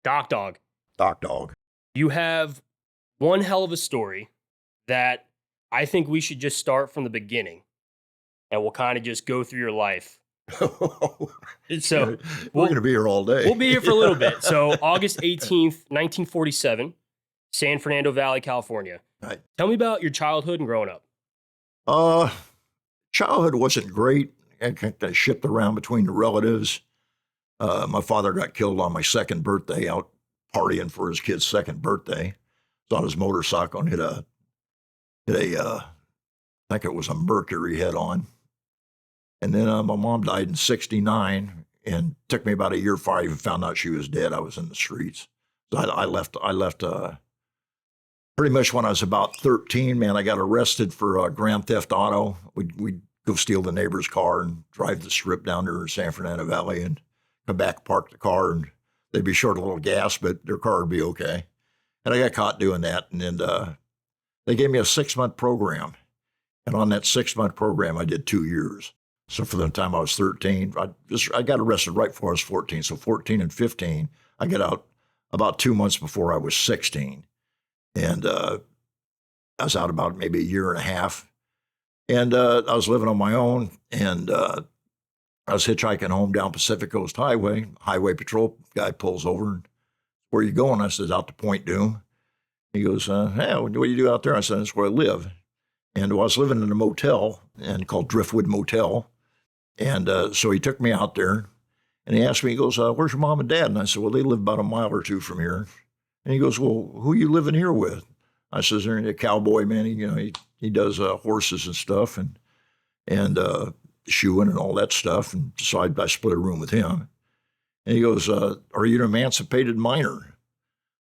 Doc Dog, Doc Dog. you have one hell of a story that I think we should just start from the beginning and we'll kind of just go through your life. So we're going to be here all day. We'll be here for a little bit. So August 18th, 1947, San Fernando Valley, California. Right. Tell me about your childhood and growing up. Childhood wasn't great. I kind of shipped around between the relatives. My father got killed on my second birthday out partying for his kid's second birthday. Was on his motorcycle and hit a I think it was a Mercury head on. And then my mom died in 1969, and it took me about a year before I even found out she was dead. I was in the streets. So I left pretty much when I was about 13, man. I got arrested for grand theft auto. We'd go steal the neighbor's car and drive the strip down there in San Fernando Valley and come back, park the car, and they'd be short a little gas, but their car would be okay. And I got caught doing that, and then they gave me a 6-month program. And on that 6-month program, I did 2 years. So for the time I was 13, I got arrested right before I was 14. So 14 and 15, I got out about 2 months before I was 16. And I was out about maybe a year and a half. And I was living on my own, and I was hitchhiking home down Pacific Coast Highway. Highway patrol guy pulls over, and, "Where you going?" I said, "Out to Point Doom." He goes, "Hey, what do you do out there?" I said, "That's where I live." And I was living in a motel called Driftwood Motel. And so he took me out there, and he asked me, he goes, "Where's your mom and dad?" And I said, "Well, they live about a mile or two from here." And he goes, "Well, who you living here with?" I says, "They're a cowboy, man. He does horses and stuff and shoeing and all that stuff." And so I split a room with him. And he goes, "Are you an emancipated minor?"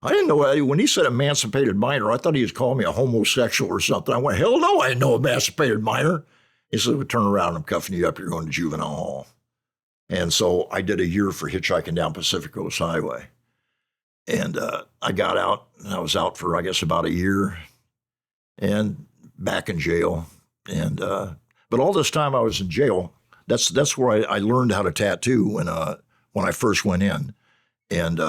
I didn't know, when he said emancipated minor, I thought he was calling me a homosexual or something. I went, "Hell no, I ain't no emancipated minor." He said, "Well, turn around, I'm cuffing you up, you're going to juvenile hall." And so I did a year for hitchhiking down Pacific Coast Highway. And I got out, and I was out for, I guess, about a year and back in jail. And but all this time I was in jail, that's where I learned how to tattoo when I first went in. And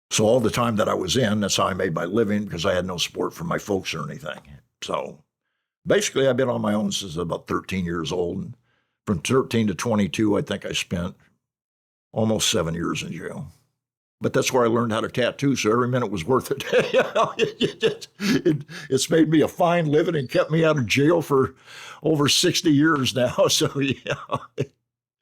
so all the time that I was in, that's how I made my living, because I had no support from my folks or anything. So basically, I've been on my own since about 13 years old. And from 13 to 22, I think I spent almost 7 years in jail. But that's where I learned how to tattoo, so every minute was worth it. It's made me a fine living and kept me out of jail for over 60 years now. So, yeah.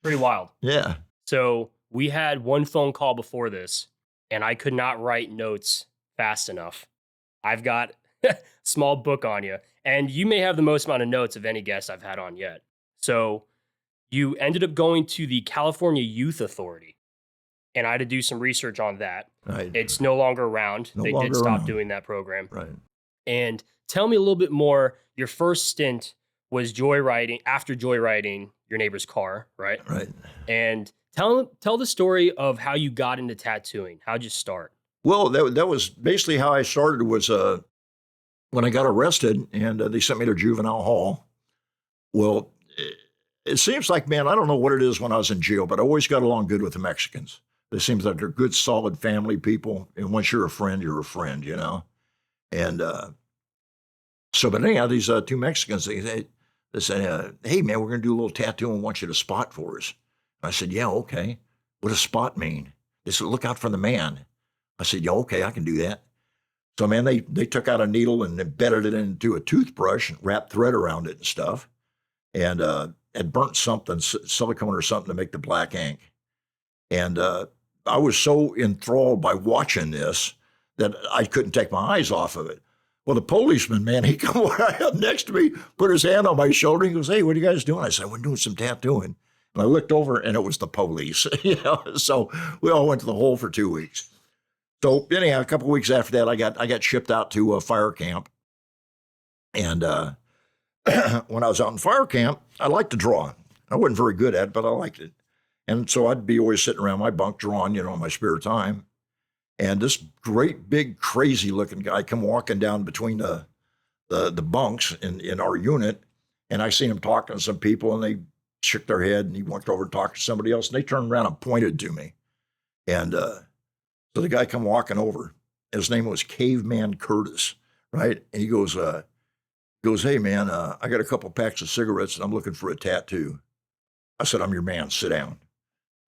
Pretty wild. Yeah. So we had one phone call before this, and I could not write notes fast enough. I've got a small book on you, and you may have the most amount of notes of any guest I've had on yet. So you ended up going to the California Youth Authority. And I had to do some research on that. Right. It's no longer around. They did stop doing that program. Right. And tell me a little bit more. Your first stint was joyriding, after joyriding your neighbor's car, right? Right. And tell the story of how you got into tattooing. How'd you start? Well, that was basically how I started. Was when I got arrested, and they sent me to juvenile hall. Well, it seems like, man, I don't know what it is when I was in jail, but I always got along good with the Mexicans. It seems like they're good, solid family people. And once you're a friend, you're a friend, you know? And but anyhow, these two Mexicans, they said, "Hey, man, we're going to do a little tattoo and want you to spot for us." And I said, "Yeah, okay." "What does spot mean?" They said, "Look out for the man." I said, "Yeah, okay, I can do that." So, man, they took out a needle and embedded it into a toothbrush and wrapped thread around it and stuff. And had burnt something, silicone or something, to make the black ink. And I was so enthralled by watching this that I couldn't take my eyes off of it. Well, the policeman, man, he come right up next to me, put his hand on my shoulder. He goes, "Hey, what are you guys doing?" I said, "We're doing some tattooing." And I looked over, and it was the police. So we all went to the hole for 2 weeks. So anyhow, a couple of weeks after that, I got shipped out to a fire camp. And when I was out in fire camp, I liked to draw. I wasn't very good at it, but I liked it. And so I'd be always sitting around my bunk drawing, in my spare time. And this great, big, crazy-looking guy come walking down between the bunks in our unit, and I seen him talking to some people, and they shook their head, and he walked over and talked to somebody else, and they turned around and pointed to me. And so the guy come walking over. His name was Caveman Curtis, right? And he goes, hey, man, I got a couple packs of cigarettes and I'm looking for a tattoo. I said, I'm your man. Sit down.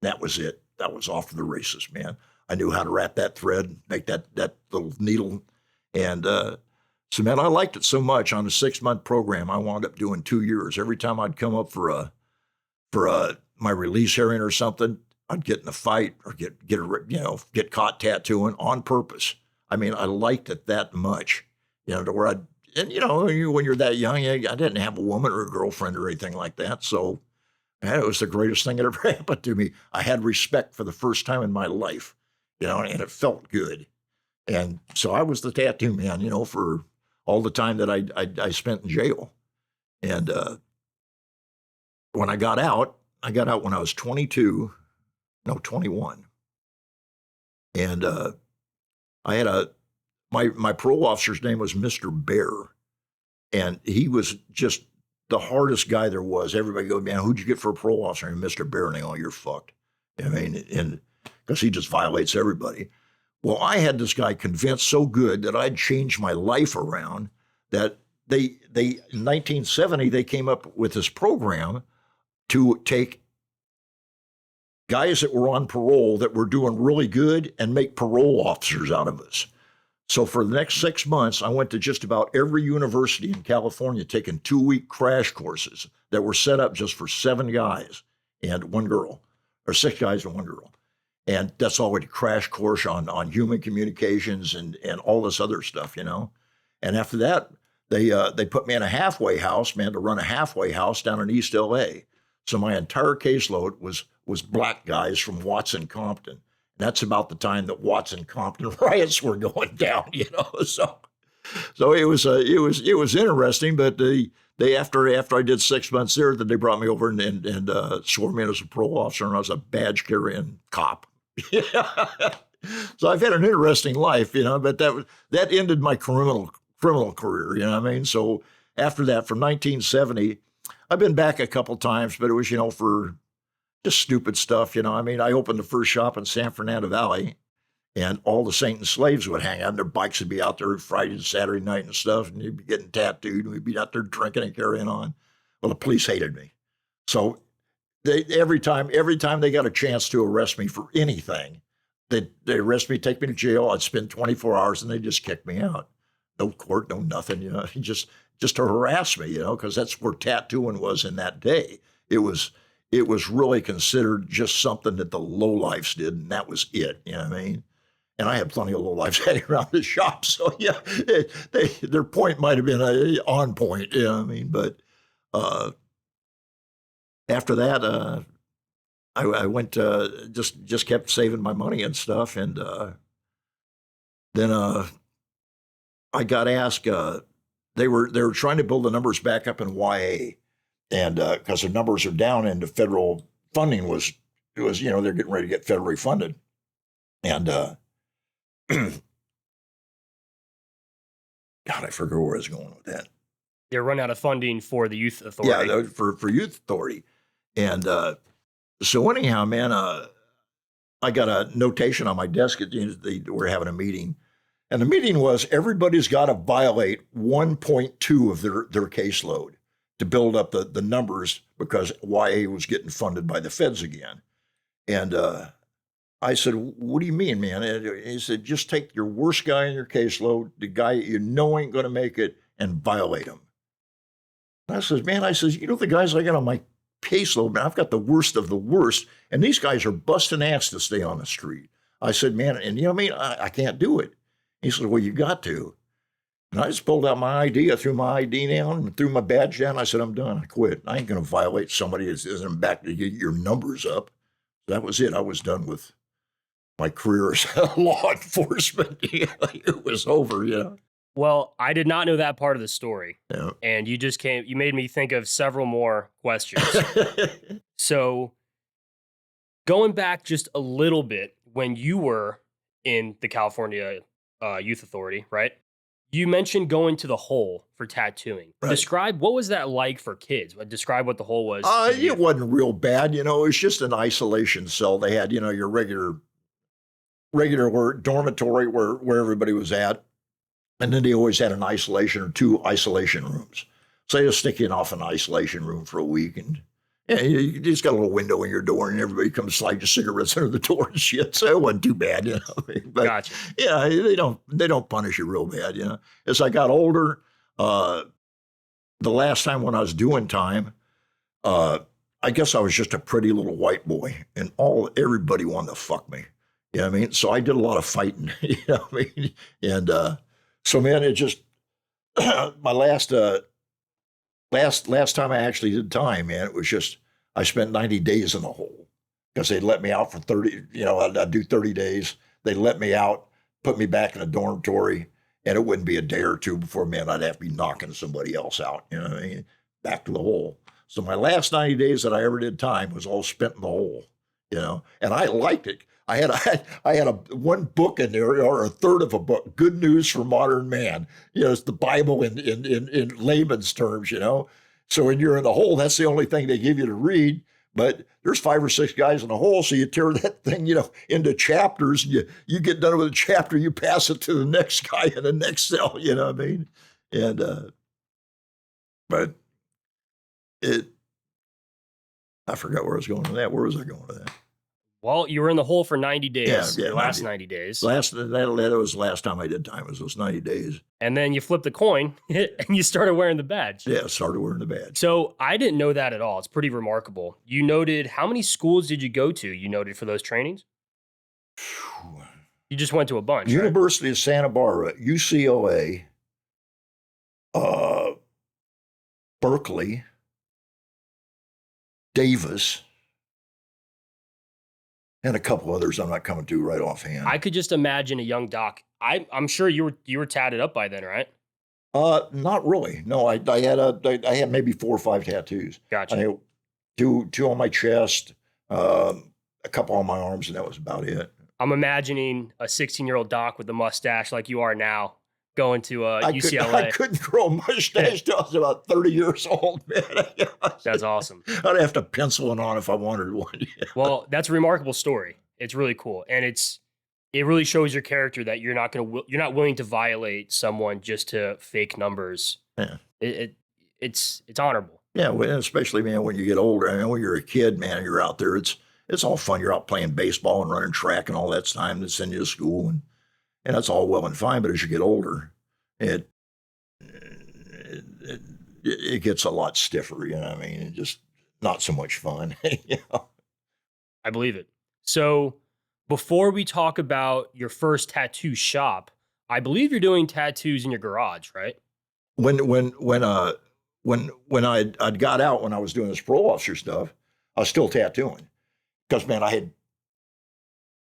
That was it. That was off to the races, man. I knew how to wrap that thread, make that little needle. And so, man, I liked it so much. On a 6-month program, I wound up doing 2 years. Every time I'd come up for my release hearing or something, I'd get in a fight or get caught tattooing on purpose. I mean, I liked it that much, to where when you're that young, I didn't have a woman or a girlfriend or anything like that. So, man, it was the greatest thing that ever happened to me. I had respect for the first time in my life, and it felt good. And so I was the tattoo man, for all the time that I spent in jail. And when I got out when I was 21. And I had my parole officer's name was Mr. Bear. And he was just the hardest guy there was. Everybody goes, man, who'd you get for a parole officer? And Mr. Bear, and they go, you're fucked. I mean, and because he just violates everybody. Well, I had this guy convinced so good that I'd changed my life around that they in 1970, they came up with this program to take guys that were on parole that were doing really good and make parole officers out of us. So for the next 6 months, I went to just about every university in California taking 2-week crash courses that were set up just for 7 guys and 1 girl, or 6 guys and 1 girl. And that's all with a crash course on human communications and all this other stuff, And after that, they put me in a halfway house, man, to run a halfway house down in East LA. So my entire caseload was black guys from Watson Compton. That's about the time that Watson Compton riots were going down, So it was interesting, but they after I did 6 months there, then they brought me over and swore me in as a parole officer, and I was a badge carrying cop. So I've had an interesting life, but that ended my criminal career, So after that, from 1970, I've been back a couple times, but it was, for just stupid stuff, I opened the first shop in San Fernando Valley, and all the Saint and slaves would hang out, and their bikes would be out there Friday and Saturday night and stuff, and they'd be getting tattooed, and we'd be out there drinking and carrying on. Well, the police hated me. So every time they got a chance to arrest me for anything, they arrest me, take me to jail. I'd spend 24 hours, and they just kick me out. No court, no nothing, just to harass me, because that's where tattooing was in that day. It was really considered just something that the lowlifes did, and that was it. And I had plenty of lowlifes hanging around the shop, so yeah, their point might have been on point. But after that, I went just kept saving my money and stuff, and then I got asked. They were trying to build the numbers back up in YA, and because the numbers are down, and the federal funding was they're getting ready to get federally funded, and God, I forget where I was going with that. They're running out of funding for the youth authority. Yeah, for youth authority, and so anyhow, man, I got a notation on my desk. They were having a meeting. And the meeting was everybody's got to violate 1.2 of their caseload to build up the numbers, because YA was getting funded by the feds again. And I said, what do you mean, man? And he said, just take your worst guy in your caseload, the guy you know ain't going to make it, and violate him. And I says, man, the guys I got on my caseload, man, I've got the worst of the worst, and these guys are busting ass to stay on the street. I said, man, and I can't do it. He said, well, you got to. And I just pulled out my ID. I threw my ID down and threw my badge down. I said, I'm done. I quit. I ain't going to violate somebody that isn't back to get your numbers up. That was it. I was done with my career as law enforcement. It was over, Well, I did not know that part of the story. Yeah. And you made me think of several more questions. So going back just a little bit, when you were in the California Youth Authority, right? You mentioned going to the hole for tattooing. Right. Describe, what was that like for kids? Describe what the hole was. It wasn't real bad. It was just an isolation cell. They had, your regular regular dormitory where everybody was at. And then they always had an isolation or 2 isolation rooms. So they just stick you off an isolation room for a week. And yeah, you just got a little window in your door and everybody comes slide your cigarettes under the door and shit. So it wasn't too bad, you know. But Gotcha. yeah, they don't punish you real bad, you know. As I got older, the last time when I was doing time, I guess I was just a pretty little white boy, and everybody wanted to fuck me. You know what I mean? So I did a lot of fighting. You know what I mean? And so man, it just my last time I actually did time, man, it was just I spent 90 days in the hole because they'd let me out for 30. You know, I'd do 30 days. They let me out, put me back in a dormitory. And it wouldn't be a day or two before, man, I'd have to be knocking somebody else out, you know what I mean? Back to the hole. So my last 90 days that I ever did time was all spent in the hole, you know? And I liked it. I had one book in there, or a third of a book, Good News for Modern Man. You know, it's the Bible in layman's terms, you know? So when you're in the hole, that's the only thing they give you to read. But there's 5 or 6 guys in the hole, so you tear that thing, you know, into chapters, and you get done with a chapter, you pass it to the next guy in the next cell, you know what I mean? And but I forgot where I was going with that. Where was I going with that? Well, you were in the hole for 90 days. Yeah, your last 90 days. That was the last time I did time, was those 90 days. And then you flipped the coin and you started wearing the badge. Yeah, I started wearing the badge. So I didn't know that at all. It's pretty remarkable. You noted, how many schools did you go to? You noted for those trainings? You just went to a bunch, University of Santa Barbara, UCLA, Berkeley, Davis, and a couple others I'm not coming to right offhand. I could just imagine a young doc. I'm sure you were tatted up by then, right? Not really. No, I had maybe 4 or 5 tattoos. Gotcha. I had two on my chest, a couple on my arms, and that was about it. I'm imagining a 16-year-old doc with a mustache like you are now going to UCLA. I couldn't grow a mustache till I was about 30 years old, man. That's awesome. I'd have to pencil it on if I wanted one. Well, that's a remarkable story. It's really cool, and it really shows your character that you're not willing to violate someone just to fake numbers. Yeah, it's honorable. Yeah, well, especially, man, when you get older. I mean, when you're a kid, man, you're out there. It's all fun. You're out playing baseball and running track and all that time to send you to school, and that's all well and fine. But as you get older, it gets a lot stiffer. You know what I mean? It's just not so much fun. You know? I believe it. So before we talk about your first tattoo shop, I believe you're doing tattoos in your garage, right? When I'd got out, when I was doing this parole officer stuff, I was still tattooing because, man, I had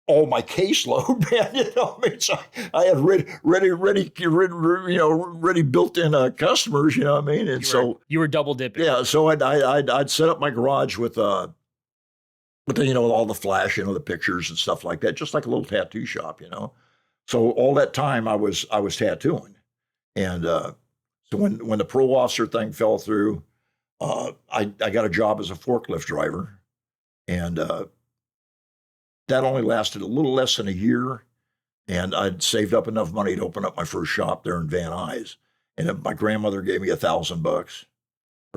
all my caseload, man. You know what I mean? So I had ready built-in customers. You know what I mean? And you were double dipping. Yeah. So I'd set up my garage with all the flash, the pictures and stuff like that, just like a little tattoo shop, you know. So all that time I was tattooing, and so when the parole officer thing fell through, I got a job as a forklift driver, and that only lasted a little less than a year, and I'd saved up enough money to open up my first shop there in Van Nuys, and my grandmother gave me $1,000 or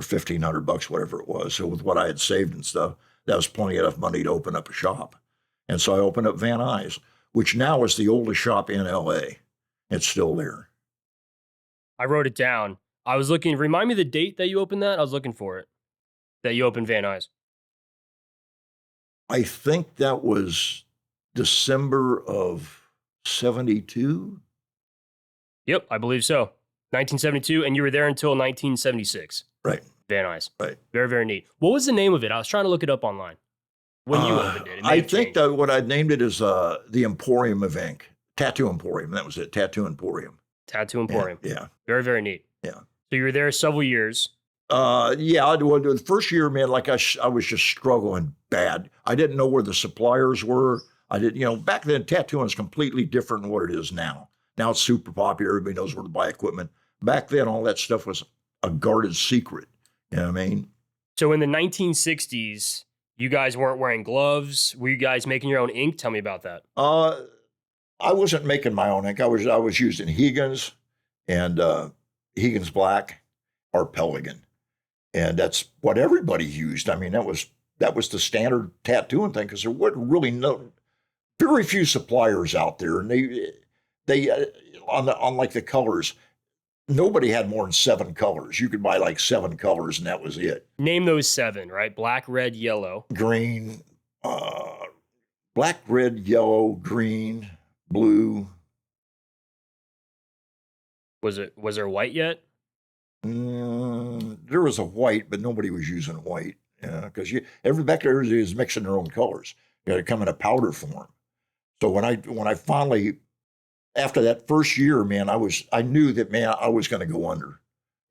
$1,500, whatever it was. So with what I had saved and stuff, that was plenty enough money to open up a shop. And so I opened up Van Nuys, which now is the oldest shop in LA. It's still there. I wrote it down. I was looking, remind me the date that you opened that? I was looking for it. That you opened Van Nuys. I think that was December of 72. Yep, I believe so. 1972, and you were there until 1976. Right. Van Nuys. Right. Very, very neat. What was the name of it? I was trying to look it up online. When you opened it. I think that what I named it is the Emporium of Ink. Tattoo Emporium. That was it. Tattoo Emporium. Tattoo Emporium. Yeah. Very, very neat. Yeah. So you were there several years. Yeah. The first year, man, like I was just struggling bad. I didn't know where the suppliers were. I didn't, back then tattooing is completely different than what it is now. Now it's super popular. Everybody knows where to buy equipment. Back then, all that stuff was a guarded secret. You know what I mean? So in the 1960s, you guys weren't wearing gloves. Were you guys making your own ink? Tell me about that. I wasn't making my own ink. I was using Higgins and Higgins Black or Pelican, and that's what everybody used. I mean, that was the standard tattooing thing because there wasn't really very few suppliers out there, and they on like the colors. Nobody had more than 7 colors. You could buy like 7 colors, and that was it. Name those 7, right? Black, red, yellow. Green, black, red, yellow, green, blue. Was there white yet? There was a white, but nobody was using white. Because every back there is mixing their own colors. You got to come in a powder form. So when I finally, after that first year, man, I knew that, man, I was going to go under.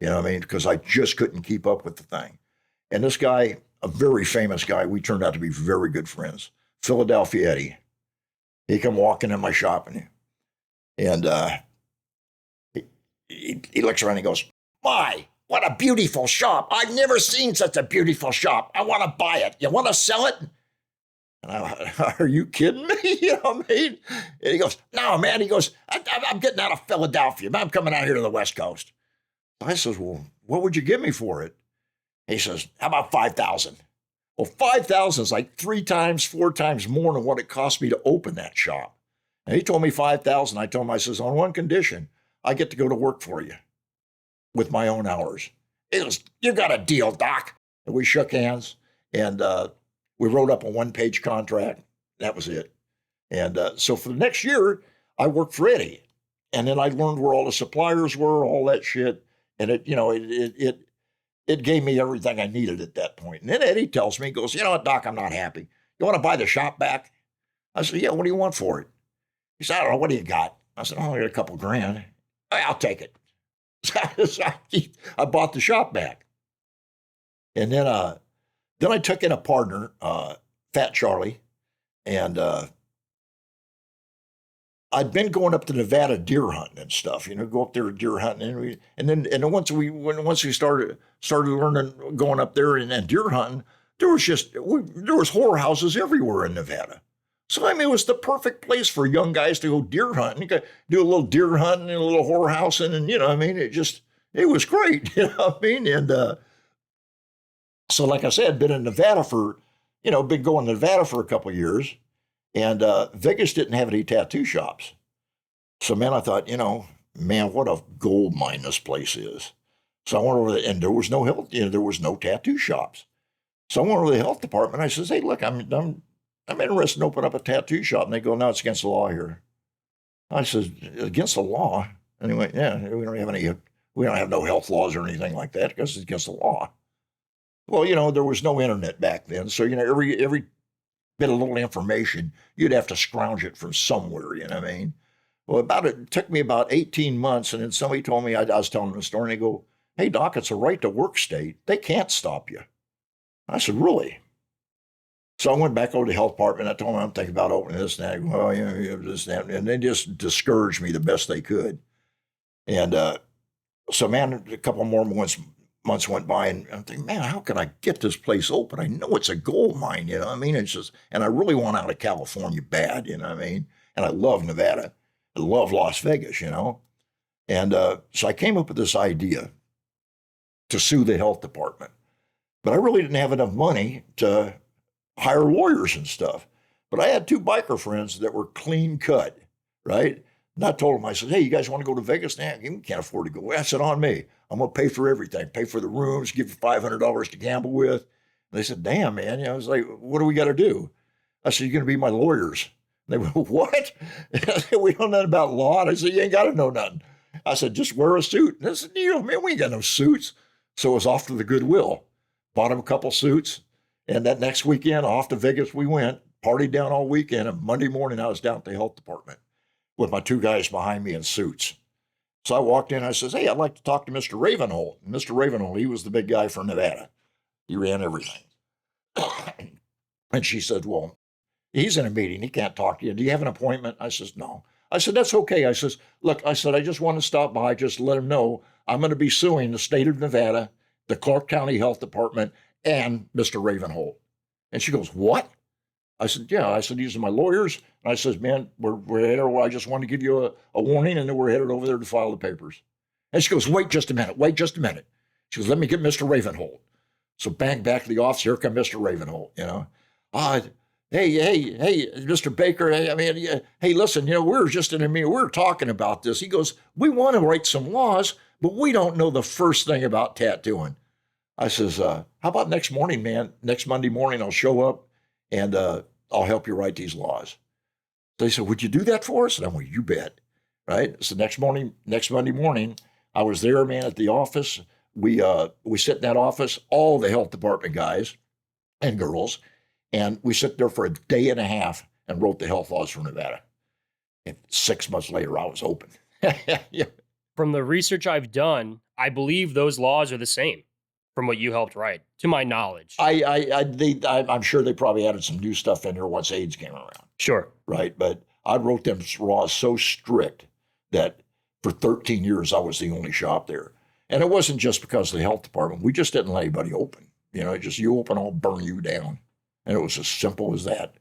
You know what I mean? Because I just couldn't keep up with the thing. And this guy, a very famous guy, we turned out to be very good friends. Philadelphia Eddy. He come walking in my shop and he looks around and he goes, "My, what a beautiful shop. I've never seen such a beautiful shop. I want to buy it. You want to sell it?" And "Are you kidding me?" You know what I mean? And he goes, "No, man." He goes, I'm getting out of Philadelphia. I'm coming out here to the West Coast." I says, "Well, what would you give me for it?" He says, "How about 5,000? Well, 5,000 is like 3 times, 4 times more than what it cost me to open that shop. And he told me 5,000. I told him, I says, "On one condition, I get to go to work for you with my own hours." He goes, "You got a deal, Doc." And we shook hands, and we wrote up a 1-page contract. That was it. And so for the next year, I worked for Eddy. And then I learned where all the suppliers were, all that shit. And it gave me everything I needed at that point. And then Eddy tells me, he goes, "You know what, Doc, I'm not happy. You want to buy the shop back?" I said, "Yeah, what do you want for it?" He said, "I don't know, what do you got?" I said, "Oh, I got a couple grand." "I'll take it." So I bought the shop back. And then I took in a partner, Fat Charlie, and I'd been going up to Nevada deer hunting and stuff, go up there deer hunting, and then once we started learning going up there and deer hunting, there was whorehouses everywhere in Nevada. So I mean, it was the perfect place for young guys to go deer hunting. You could do a little deer hunting and a little whorehousing, and I mean, it was great. You know what I mean? And so, like I said, been in Nevada been going to Nevada for a couple of years, and Vegas didn't have any tattoo shops. So, man, I thought, man, what a gold mine this place is. So I went over there, and there was no health, there was no tattoo shops. So I went over to the health department. I says, "Hey, look, I'm interested in opening up a tattoo shop." And they go, "No, it's against the law here." I says, "Against the law?" Anyway, yeah, we don't have no health laws or anything like that because it's against the law. Well, there was no internet back then. So, every bit of little information, you'd have to scrounge it from somewhere, you know what I mean? Well, it took me about 18 months. And then somebody told me, I was telling them a story, and they go, "Hey, Doc, it's a right to work state. They can't stop you." I said, "Really?" So I went back over to the health department. I told them I'm thinking about opening this and that. "Well, this and that." And they just discouraged me the best they could. And so, man, a couple more months went by, and I'm thinking, man, how can I get this place open? I know it's a gold mine, you know what I mean? And I really want out of California bad, you know what I mean? And I love Nevada. I love Las Vegas, And so I came up with this idea to sue the health department. But I really didn't have enough money to hire lawyers and stuff. But I had 2 biker friends that were clean cut, right? And I told them, I said, "Hey, you guys want to go to Vegas now? You can't afford to go." I said, "On me. I'm going to pay for everything, pay for the rooms, give you $500 to gamble with." And they said, "Damn, man." I was like, "What do we got to do?" I said, "You're going to be my lawyers." And they went, "What?" I said, "We don't know nothing about law." And I said, "You ain't got to know nothing." I said, "Just wear a suit." And I said, "Man, we ain't got no suits." So it was off to the Goodwill. Bought him a couple suits. And that next weekend, off to Vegas we went, partied down all weekend. And Monday morning, I was down at the health department with my 2 guys behind me in suits. So I walked in, I says, "Hey, I'd like to talk to Mr. Ravenholt." And Mr. Ravenholt, he was the big guy from Nevada. He ran everything. And she said, "Well, he's in a meeting. He can't talk to you. Do you have an appointment?" I says, "No." I said, "That's okay." I says, "Look," I said, "I just want to stop by, just let him know I'm going to be suing the state of Nevada, the Clark County Health Department, and Mr. Ravenholt." And she goes, "What?" I said, yeah. I said, these are my lawyers. And I says, man, we're headed, I just wanted to give you a warning, and then we're headed over there to file the papers. And she goes, wait just a minute. She goes, let me get Mr. Ravenholt. So bang, back to the office. Here come Mr. Ravenholt, Ah, hey, Mr. Baker. Hey, listen, we were just in a meeting. We were talking about this. He goes, we want to write some laws, but we don't know the first thing about tattooing. I says, how about next morning, man? Next Monday morning, I'll show up and I'll help you write these laws. They said, would you do that for us? And I went, you bet. Right? So next Monday morning, I was there, man, at the office. We sit in that office, all the health department guys and girls, and we sit there for a day and a half and wrote the health laws for Nevada. And 6 months later, I was open. Yeah. From the research I've done, I believe those laws are the same from what you helped write, to my knowledge. I'm sure they probably added some new stuff in there once AIDS came around. Sure. Right. But I wrote them laws so strict that for 13 years, I was the only shop there. And it wasn't just because of the health department. We just didn't let anybody open. You open, I'll burn you down. And it was as simple as that.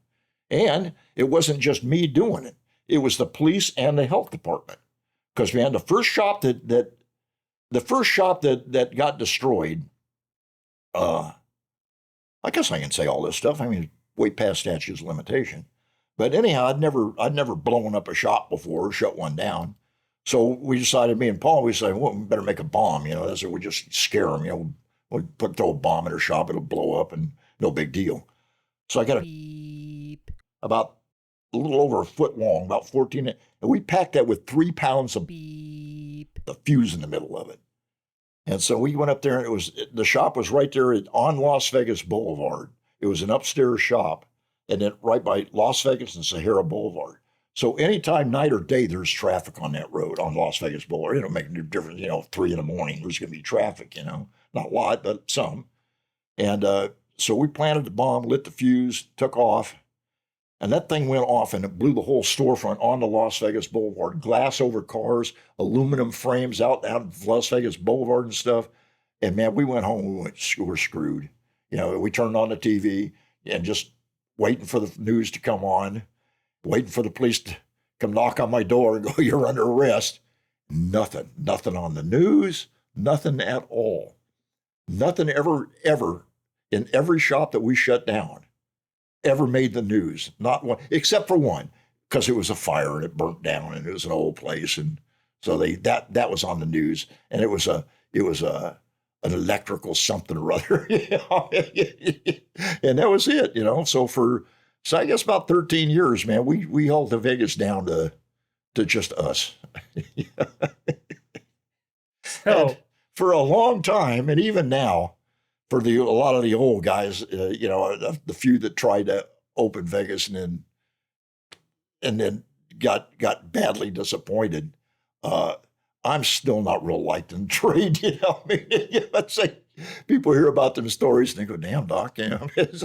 And it wasn't just me doing it. It was the police and the health department. Because, man, the first shop that got destroyed, I guess I can say all this stuff. I mean, way past statute of limitation. But anyhow, I'd never blown up a shop before or shut one down. So we decided, me and Paul, we said, well, we better make a bomb. That's we just scare them. We'll throw a bomb in a shop, it'll blow up, and no big deal. So I got about a little over a foot long, about 14, and we packed that with 3 pounds of the fuse in the middle of it. And so we went up there, and the shop was right there on Las Vegas Boulevard. It was an upstairs shop, and then right by Las Vegas and Sahara Boulevard. So anytime, night or day, there's traffic on that road on Las Vegas Boulevard. It don't make no difference, 3 a.m, there's going to be traffic, not a lot, but some. And so we planted the bomb, lit the fuse, took off, and that thing went off, and it blew the whole storefront onto Las Vegas Boulevard. Glass over cars, aluminum frames out of Las Vegas Boulevard and stuff. And man, we went home. We're screwed. We turned on the TV and just waiting for the news to come on, waiting for the police to come knock on my door and go, you're under arrest. Nothing on the news, nothing at all. Nothing ever in every shop that we shut down ever made the news. Not one, except for one, because it was a fire and it burnt down and it was an old place. And so that was on the news, and it was an electrical something or other, and that was it, So I guess about 13 years, man, we held the Vegas down to just us. So, for a long time, and even now, for a lot of the old guys, the few that tried to open Vegas and then got badly disappointed, I'm still not real liked in trade. It's like people hear about them stories and they go, "Damn, Doc," it's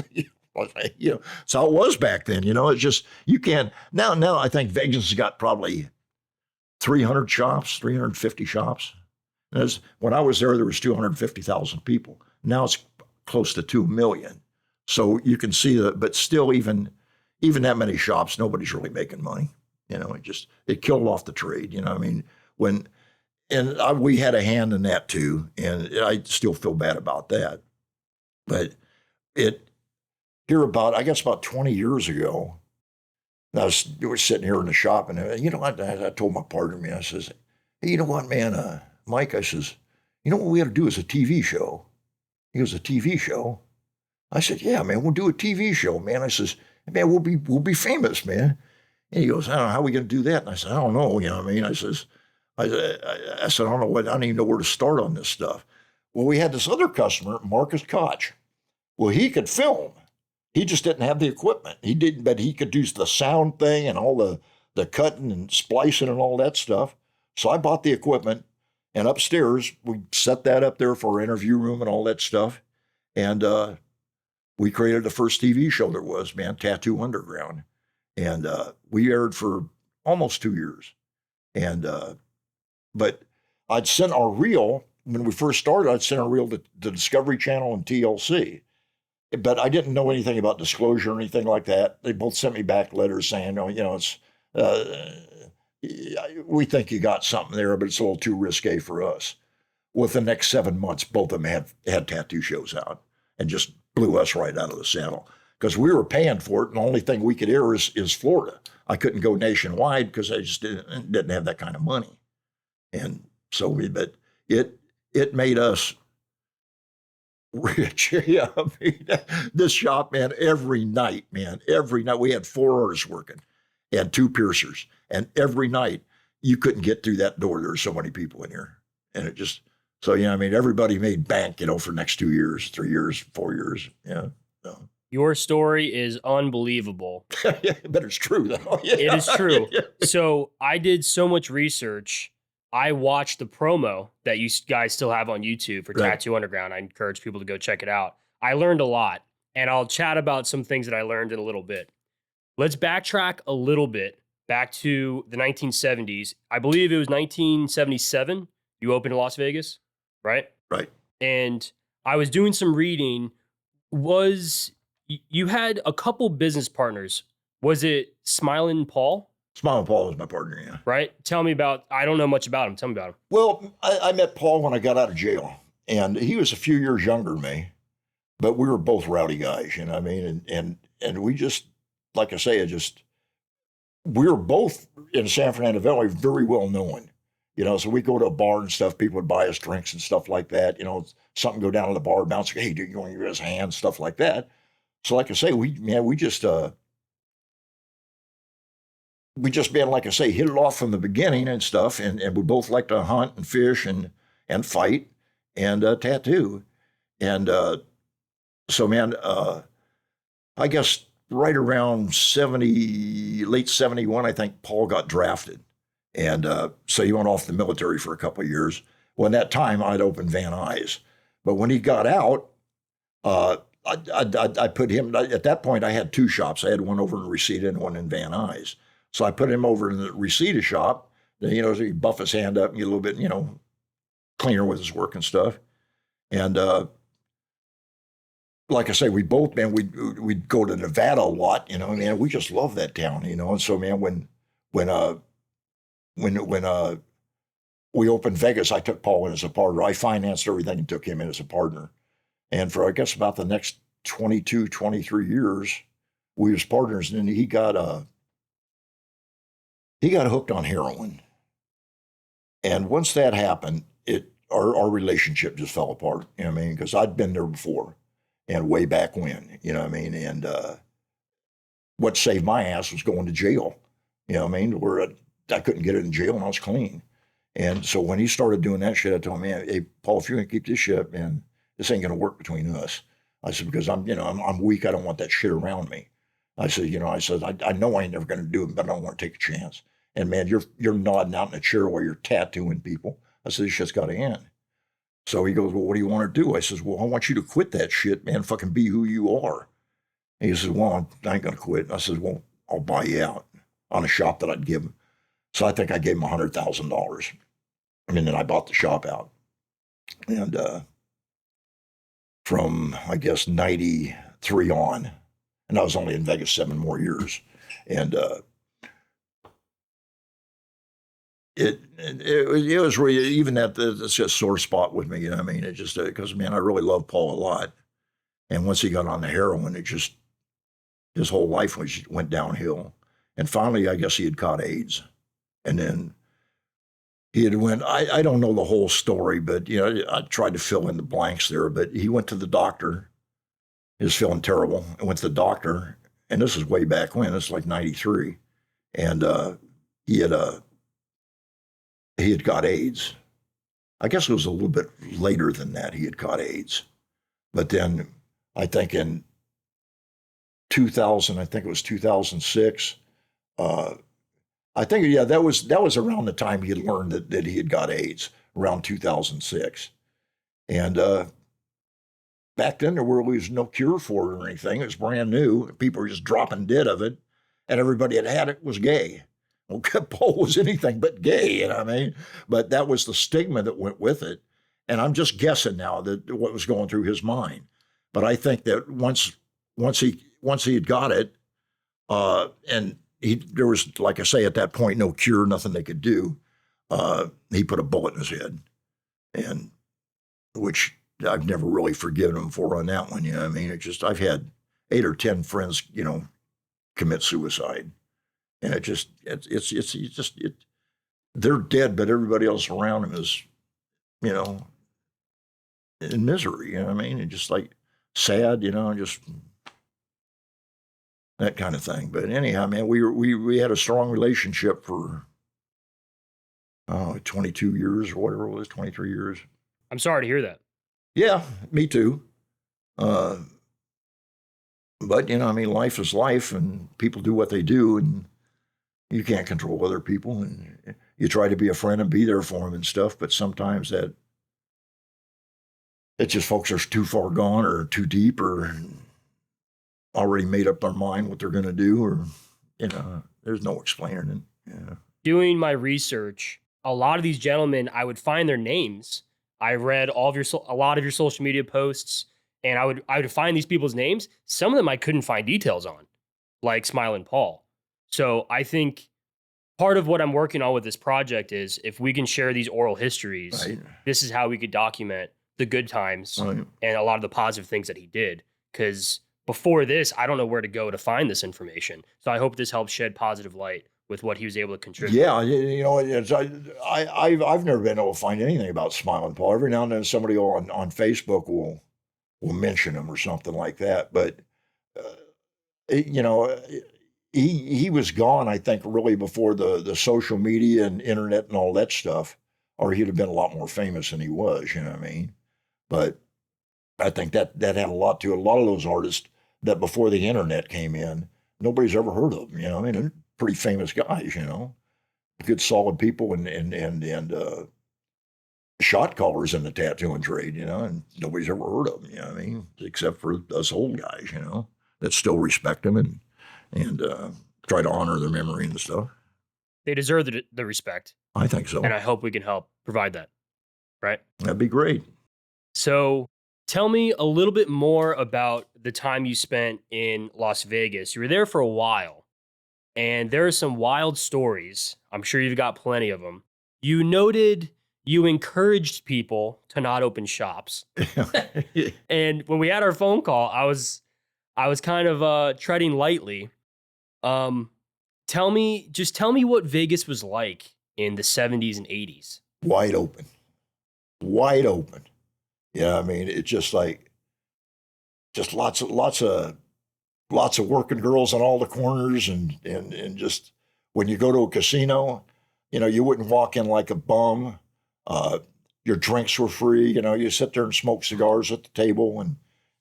how it was back then. It's just you can't now. Now I think Vegas has got probably 300 shops, 350 shops. When I was there was 250,000 people. Now it's close to 2 million. So you can see that, but still, even that many shops, nobody's really making money. It killed off the trade. We had a hand in that too, and I still feel bad about that. But I guess about 20 years ago, we were sitting here in the shop, and I told my partner, I says, "Hey, you know what, man, Mike?" I says, "You know what we got to do is a TV show." He goes, "A TV show?" I said, "Yeah, man, we'll do a TV show, man." I says, "Man, we'll be famous, man." And he goes, "I don't know how we going to do that." And I said, "I don't know." I said, I don't even know where to start on this stuff. Well, we had this other customer, Marcus Koch. Well, he could film. He just didn't have the equipment. He didn't, but he could do the sound thing and all the cutting and splicing and all that stuff. So I bought the equipment, and upstairs we set that up there for our interview room and all that stuff. And we created the first TV show there was, man, Tattoo Underground. And we aired for almost 2 years. And but I'd sent our reel, when we first started, I'd sent our reel to the Discovery Channel and TLC. but I didn't know anything about disclosure or anything like that. They both sent me back letters saying, oh, it's, we think you got something there, but it's a little too risque for us. Within the next 7 months, both of them had tattoo shows out and just blew us right out of the saddle because we were paying for it. And the only thing we could air is Florida. I couldn't go nationwide because I just didn't have that kind of money. And so but it made us rich. Yeah, I mean, this shop, man, every night we had 4 artists working and 2 piercers, and every night you couldn't get through that door. There were so many people in here, and it just so I mean, everybody made bank, for the next 2 years, 3 years, 4 years. Yeah. So. Your story is unbelievable. Yeah, but it's true though. Yeah. It is true. So I did so much research. I watched the promo that you guys still have on YouTube for Tattoo Underground. I encourage people to go check it out. I learned a lot, and I'll chat about some things that I learned in a little bit. Let's backtrack a little bit back to the 1970s. I believe it was 1977 you opened in Las Vegas, right? Right. And I was doing some reading. You had a couple business partners. Was it Smilin' Paul? Smilin' Paul was my partner, yeah. Right? Tell me about, I don't know much about him. Tell me about him. Well, I met Paul when I got out of jail, and he was a few years younger than me, but we were both rowdy guys, what I mean? And we just, like I say, we were both in San Fernando Valley very well known, so we go to a bar and stuff, people would buy us drinks and stuff like that, something go down to the bar, bounce, hey, dude, you want to give us a hand, stuff like that. So like I say, we just been, like I say, hit it off from the beginning and stuff. And we both like to hunt and fish and fight and tattoo. And so, man, I guess right around late 71, I think Paul got drafted. And so he went off the military for a couple of years. Well, in that time, I'd opened Van Nuys. But when he got out, I put him, at that point, I had 2 shops. I had one over in Reseda and one in Van Nuys. So I put him over in the Reseda shop, so he buff his hand up and get a little bit, cleaner with his work and stuff. And like I say, we both, man, we'd go to Nevada a lot, man, we just love that town, And so, man, when we opened Vegas, I took Paul in as a partner. I financed everything and took him in as a partner. And for, I guess, about the next 22, 23 years, we was partners. And then he got hooked on heroin. And once that happened, our relationship just fell apart, because I'd been there before and way back when, and what saved my ass was going to jail, where I couldn't get it in jail and I was clean. And so when he started doing that shit, I told him, man, hey, Paul, if you're going to keep this shit up, man, this ain't going to work between us. I said, because I'm weak. I don't want that shit around me. I said, I know I ain't never going to do it, but I don't want to take a chance. And man, you're nodding out in a chair while you're tattooing people. I said, this shit's got to end. So he goes, well, what do you want to do? I says, well, I want you to quit that shit, man. Fucking be who you are. And he says, well, I ain't going to quit. I says, well, I'll buy you out on a shop that I'd give him. So I think I gave him $100,000. Then I bought the shop out. And from, I guess, 93 on, and I was only in Vegas 7 more years. And it was really, even that's just a sore spot with me, it just, because, man, I really love Paul a lot. And once he got on the heroin, his whole life went downhill. And finally, I guess he had caught AIDS. And then he had I don't know the whole story, but, I tried to fill in the blanks there, but he went to the doctor. He was feeling terrible and went to the doctor. And this is way back when, this is like 93. And he had got AIDS. I guess it was a little bit later than that he had caught AIDS. But then I think in 2000, I think it was 2006, I think, yeah, that was around the time he had learned that he had got AIDS, around 2006. And back then there was no cure for it or anything. It was brand new. People were just dropping dead of it. And everybody that had it was gay. Well, Paul was anything but gay, But that was the stigma that went with it. And I'm just guessing now that what was going through his mind. But I think that once he had got it, and there was, like I say, at that point, no cure, nothing they could do. He put a bullet in his head, and which I've never really forgiven him for on that one. You know what I mean? I've had 8 or 10 friends, commit suicide, and they're dead, but everybody else around them is, in misery. You know what I mean? And just like sad, just that kind of thing. But anyhow, man, we had a strong relationship for 22 years or whatever it was, 23 years. I'm sorry to hear that. Yeah, me too. But life is life, and people do what they do, and you can't control other people. And you try to be a friend and be there for them and stuff, but sometimes it's just folks are too far gone or too deep or already made up their mind what they're going to do, or there's no explaining it. Yeah. Doing my research, a lot of these gentlemen, I would find their names. I read a lot of your social media posts, and I would find these people's names. Some of them I couldn't find details on, like Smiling Paul. So I think part of what I'm working on with this project is if we can share these oral histories, right, this is how we could document the good times, right, and a lot of the positive things that he did. Because before this, I don't know where to go to find this information. So I hope this helps shed positive light with what he was able to contribute. Yeah, I've never been able to find anything about Smiling Paul. Every now and then somebody on Facebook will mention him or something like that. But he was gone, I think, really before the social media and internet and all that stuff, or he'd have been a lot more famous than he was. You know what I mean? But I think that had a lot to it. A lot of those artists that before the internet came in, nobody's ever heard of them. You know, I mean, they're pretty famous guys. Good solid people and shot callers in the tattooing trade. And nobody's ever heard of them. You know what I mean? Except for us old guys. That still respect them and try to honor their memory and stuff. They deserve the respect. I think so. And I hope we can help provide that. Right? That'd be great. So tell me a little bit more about the time you spent in Las Vegas. You were there for a while, and there are some wild stories. I'm sure you've got plenty of them. You noted you encouraged people to not open shops. And when we had our phone call, I was kind of treading lightly. Tell me what Vegas was like in the 70s and 80s. Wide open. Yeah, I mean, it's just lots of working girls on all the corners, and just when you go to a casino, you wouldn't walk in like a bum. Your drinks were free. You sit there and smoke cigars at the table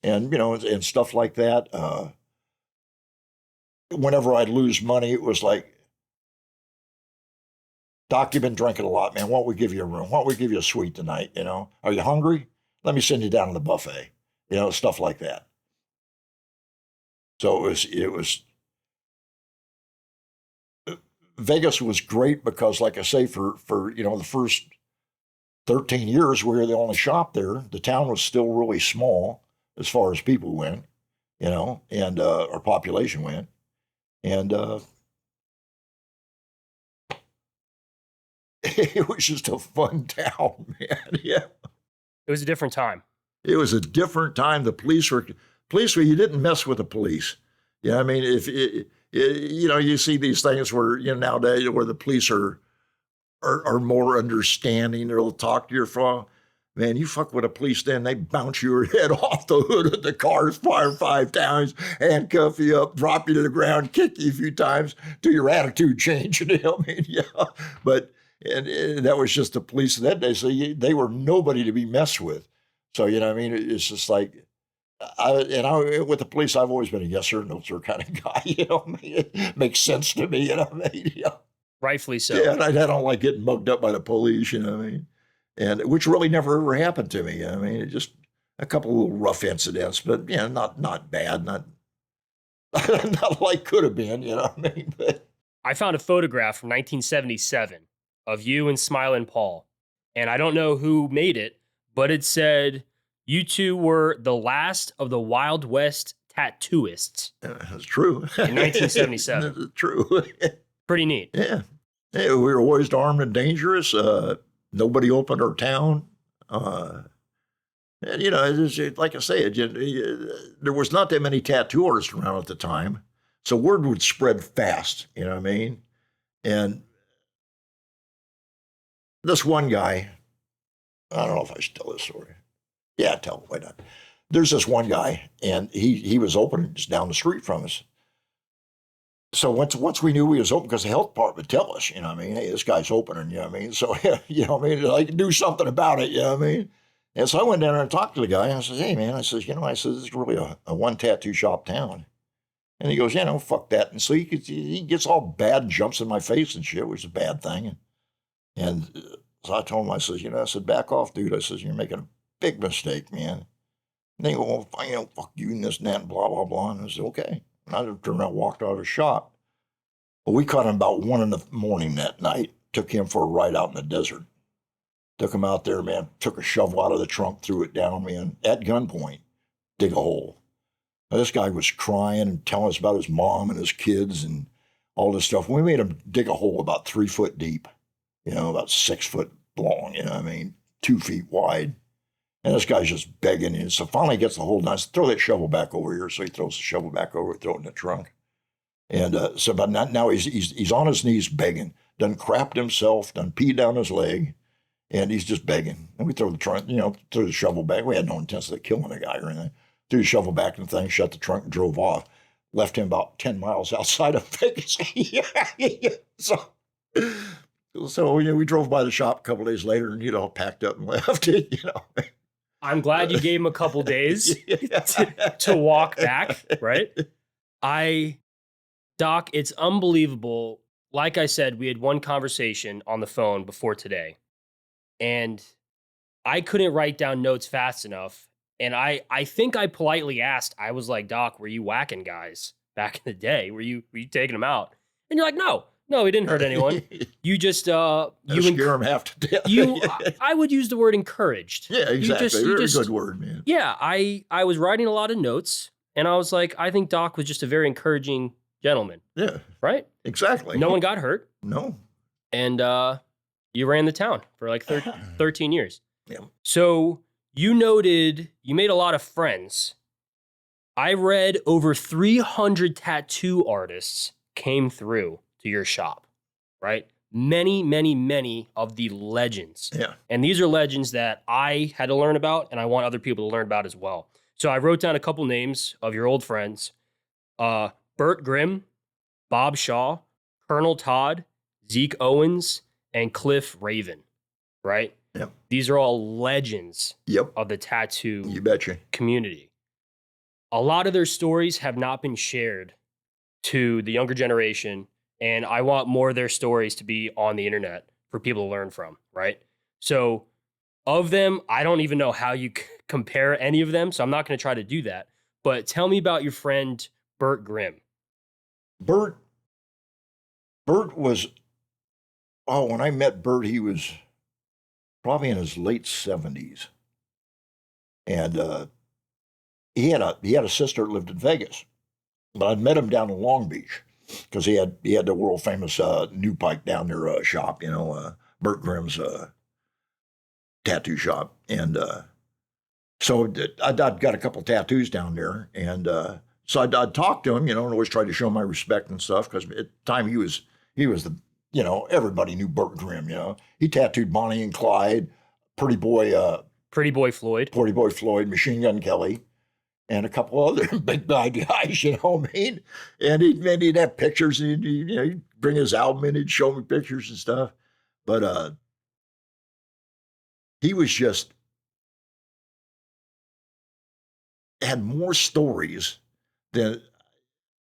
and stuff like that. Whenever I'd lose money, it was like, Doc, you've been drinking a lot, man. Why don't we give you a room? Why don't we give you a suite tonight? Are you hungry? Let me send you down to the buffet. Stuff like that. So it was Vegas was great because, like I say, for the first 13 years we were the only shop there. The town was still really small as far as people went, and our population went, and it was just a fun town, man. Yeah. It was a different time. It was a different time. The police were, you didn't mess with the police. I mean, if you see these things where, nowadays where the police are more understanding, they'll talk to your phone. Man, you fuck with the police, then they bounce your head off the hood of the car, fire 5 times, handcuff you up, drop you to the ground, kick you a few times till your attitude changed. I mean, yeah. But and that was just the police of that day. So they were nobody to be messed with. So, I mean, it's just like, with the police, I've always been a yes sir, no sir kind of guy. I mean, it makes sense to me. I mean, yeah. Rightfully so. Yeah, and I don't like getting mugged up by the police. What I mean, and which really never ever happened to me. I mean, it just a couple of little rough incidents, but not bad, not like could have been. What I mean? But I found a photograph from 1977 of you and Smiling Paul, and I don't know who made it, but it said, You two were the last of the Wild West tattooists That's true. in 1977. That's true. Pretty neat. Yeah. Yeah, we were always armed and dangerous. Nobody opened our town. And, like I say, there was not that many tattoo artists around at the time. So word would spread fast, you know what I mean? And this one guy, I don't know if I should tell this story. Yeah, tell it, why not? There's this one guy, and he was open just down the street from us. So once we knew he was open, because the health department would tell us, you know what I mean? Hey, this guy's opening, you know what I mean? So, you know what I mean? I can do something about it, you know what I mean? And so I went down there and talked to the guy, and I said, hey, man, I said, this is really a one tattoo shop town. And he goes, yeah, no, fuck that. And so he gets all bad and jumps in my face and shit, which is a bad thing. And so I told him, I said, back off, dude. I said, you're making a big mistake, man. And they go, well, fuck you and this and that and blah, blah, blah. And I said, okay. And I turned around and walked out of the shop. Well, we caught him about 1 a.m. that night, took him for a ride out in the desert. Took him out there, man, took a shovel out of the trunk, threw it down, man, at gunpoint, dig a hole. Now, this guy was crying and telling us about his mom and his kids and all this stuff. We made him dig a hole about 3 foot deep, about 6 foot long, 2 feet wide. And this guy's just begging. And so finally he gets the hole done. I said, throw that shovel back over here. So he throws the shovel back over, throw it in the trunk. And but now he's on his knees begging. Done crapped himself, done peed down his leg. And he's just begging. And we throw the trunk, threw the shovel back. We had no intention of killing the guy or anything. Threw the shovel back in the thing, shut the trunk, and drove off. Left him about 10 miles outside of Vegas. So we drove by the shop a couple of days later and, packed up and left. I'm glad you gave him a couple days to walk back, right? Doc, it's unbelievable. Like I said, we had one conversation on the phone before today, and I couldn't write down notes fast enough. And I think I politely asked, I was like, Doc, were you whacking guys back in the day? Were you taking them out? And you're like, no, we didn't hurt anyone. You just, you scare them half to death. I would use the word encouraged. Yeah, exactly. Very good word, man. Yeah, I was writing a lot of notes, and I was like, I think Doc was just a very encouraging gentleman. Yeah. Right? Exactly. No one got hurt. No. And you ran the town for like 13 years. Yeah. So you noted you made a lot of friends. I read over 300 tattoo artists came through to your shop, right? Many, many, many of the legends. Yeah. And these are legends that I had to learn about, and I want other people to learn about as well. So I wrote down a couple names of your old friends. Bert Grimm, Bob Shaw, Colonel Todd, Zeke Owens, and Cliff Raven, right? Yep. These are all legends of the tattoo you betcha. Community. A lot of their stories have not been shared to the younger generation, and I want more of their stories to be on the internet for people to learn from, right? So of them, I don't even know how you compare any of them, so I'm not going to try to do that. But tell me about your friend Bert Grimm. Bert was, when I met Bert, he was probably in his late 70s. And he had a sister that lived in Vegas. But I'd met him down in Long Beach because he had the world famous New Pike down there shop, Bert Grimm's tattoo shop. And so I'd got a couple tattoos down there. And so I'd talk to him, and always try to show my respect and stuff, because at the time he was the, everybody knew Bert Grimm, He tattooed Bonnie and Clyde, Pretty Boy Floyd, Machine Gun Kelly, and a couple other big bad guys, And he'd have pictures, and he'd bring his album in, he'd show me pictures and stuff. But he was just, had more stories than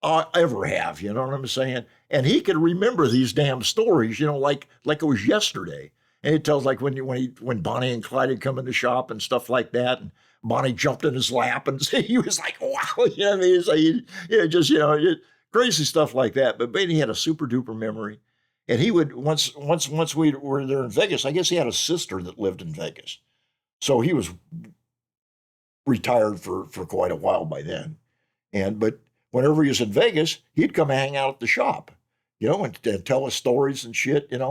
I ever have, you know what I'm saying? And he could remember these damn stories, like it was yesterday. And he tells like when Bonnie and Clyde had come in the shop and stuff like that, and Bonnie jumped in his lap, and he was like, wow, you know what I mean? It's like, crazy stuff like that. But he had a super duper memory. And he would, once we were there in Vegas, I guess he had a sister that lived in Vegas. So he was retired for quite a while by then. But whenever he was in Vegas, he'd come hang out at the shop, and tell us stories and shit, and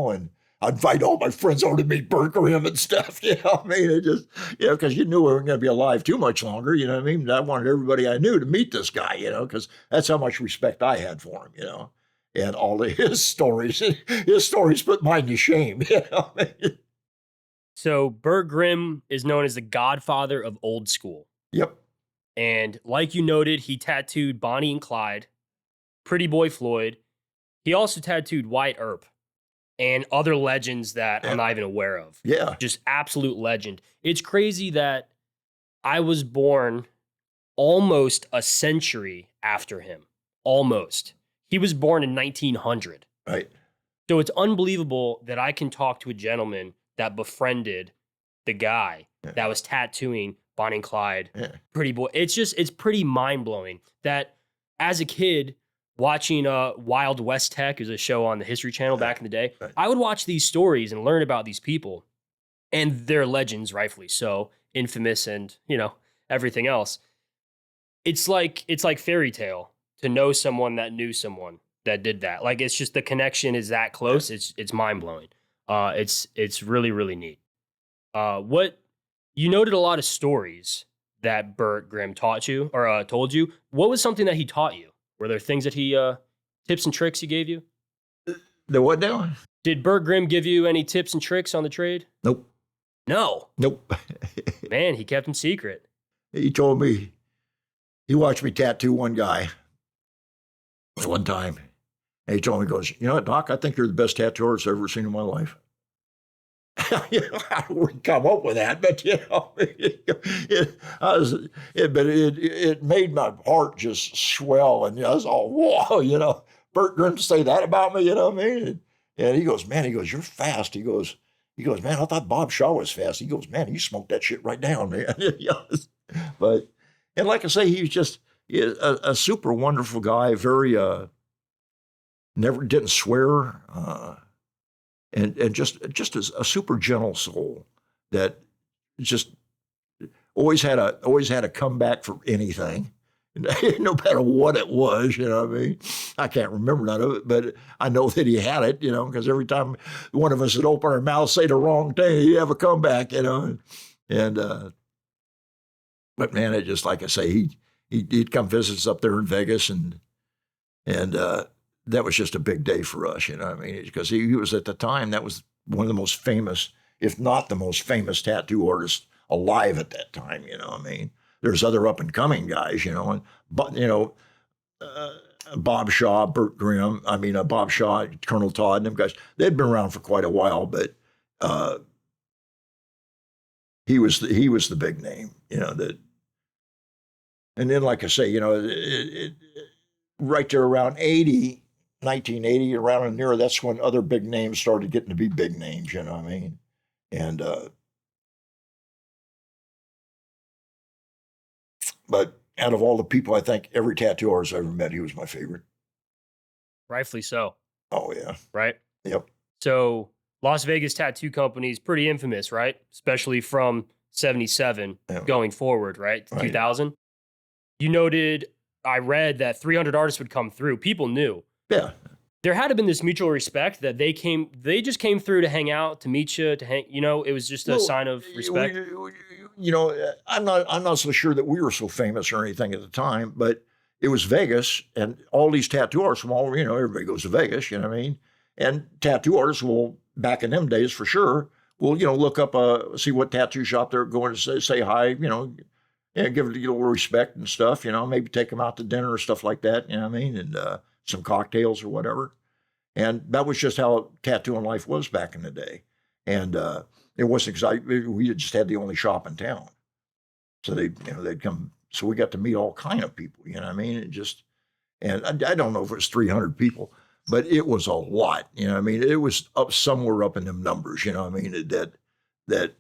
I'd invite all my friends over to meet Bert Grimm and stuff, I mean, it just, because you knew we weren't going to be alive too much longer, you know what I mean? I wanted everybody I knew to meet this guy, because that's how much respect I had for him, and all of his stories put mine to shame, So Bert Grimm is known as the godfather of old school. Yep. And like you noted, he tattooed Bonnie and Clyde, Pretty Boy Floyd. He also tattooed Wyatt Earp and other legends that I'm not even aware of. Yeah. Just absolute legend. It's crazy that I was born almost a century after him. Almost. He was born in 1900. Right. So it's unbelievable that I can talk to a gentleman that befriended the guy that was tattooing Bonnie and Clyde, Pretty Boy. It's pretty mind-blowing that as a kid watching Wild West Tech, is a show on the History Channel back in the day, I would watch these stories and learn about these people and their legends, rightfully so, infamous and, everything else. It's like fairy tale to know someone that knew someone that did that. Like, it's just the connection is that close. It's mind-blowing. It's really, really neat. What you noted a lot of stories that Bert Grimm taught you or told you. What was something that he taught you? Were there things that he tips and tricks he gave you? The what now? Did Bert Grimm give you any tips and tricks on the trade? Nope. No. Nope. Man, he kept them secret. He told me, he watched me tattoo one guy one time. And he told me, he goes, you know what, Doc, I think you're the best tattoo artist I've ever seen in my life. I wouldn't come up with that, but it made my heart just swell, and I was all, whoa, Bert Grimm say that about me, what I mean? And he goes, man, you're fast. He goes, man, I thought Bob Shaw was fast. He goes, man, you smoked that shit right down, man. But, and like I say, he was just a super wonderful guy, very, never didn't swear, and just a super gentle soul that just always had a comeback for anything, no matter what it was. You know what I mean? I can't remember none of it, but I know that he had it. Because every time one of us would open our mouth, say the wrong thing, he'd have a comeback. And but man, it just, like I say, he'd come visit us up there in Vegas, and that was just a big day for us, what I mean? Because he was, at the time, that was one of the most famous, if not the most famous tattoo artist alive at that time, what I mean? There's other up and coming guys, but Bob Shaw, Bert Grimm, Bob Shaw, Colonel Todd, and them guys, they'd been around for quite a while, but he was the big name, that. And then, like I say, right there around 1980, around in there, that's when other big names started getting to be big names, what I mean? And, but out of all the people, I think every tattoo artist I ever met, he was my favorite. Rightfully so. Oh, yeah. Right? Yep. So Las Vegas Tattoo Company is pretty infamous, right? Especially from 77 going forward, right? 2000. You noted, I read that 300 artists would come through. People knew. Yeah. There had to have been this mutual respect that they just came through to hang out, to meet you, to hang, it was just a sign of respect. I'm not so sure that we were so famous or anything at the time, but it was Vegas, and all these tattoo artists from all, everybody goes to Vegas, what I mean? And tattoo artists will, back in them days for sure, will, look up, see what tattoo shop they're going to say hi, give it a little respect and stuff, maybe take them out to dinner or stuff like that, what I mean? And some cocktails or whatever. And that was just how tattooing life was back in the day. And it wasn't exciting. We just had the only shop in town. So they'd come. So we got to meet all kind of people, what I mean? And I don't know if it was 300 people, but it was a lot, what I mean? It was somewhere up in them numbers, what I mean? That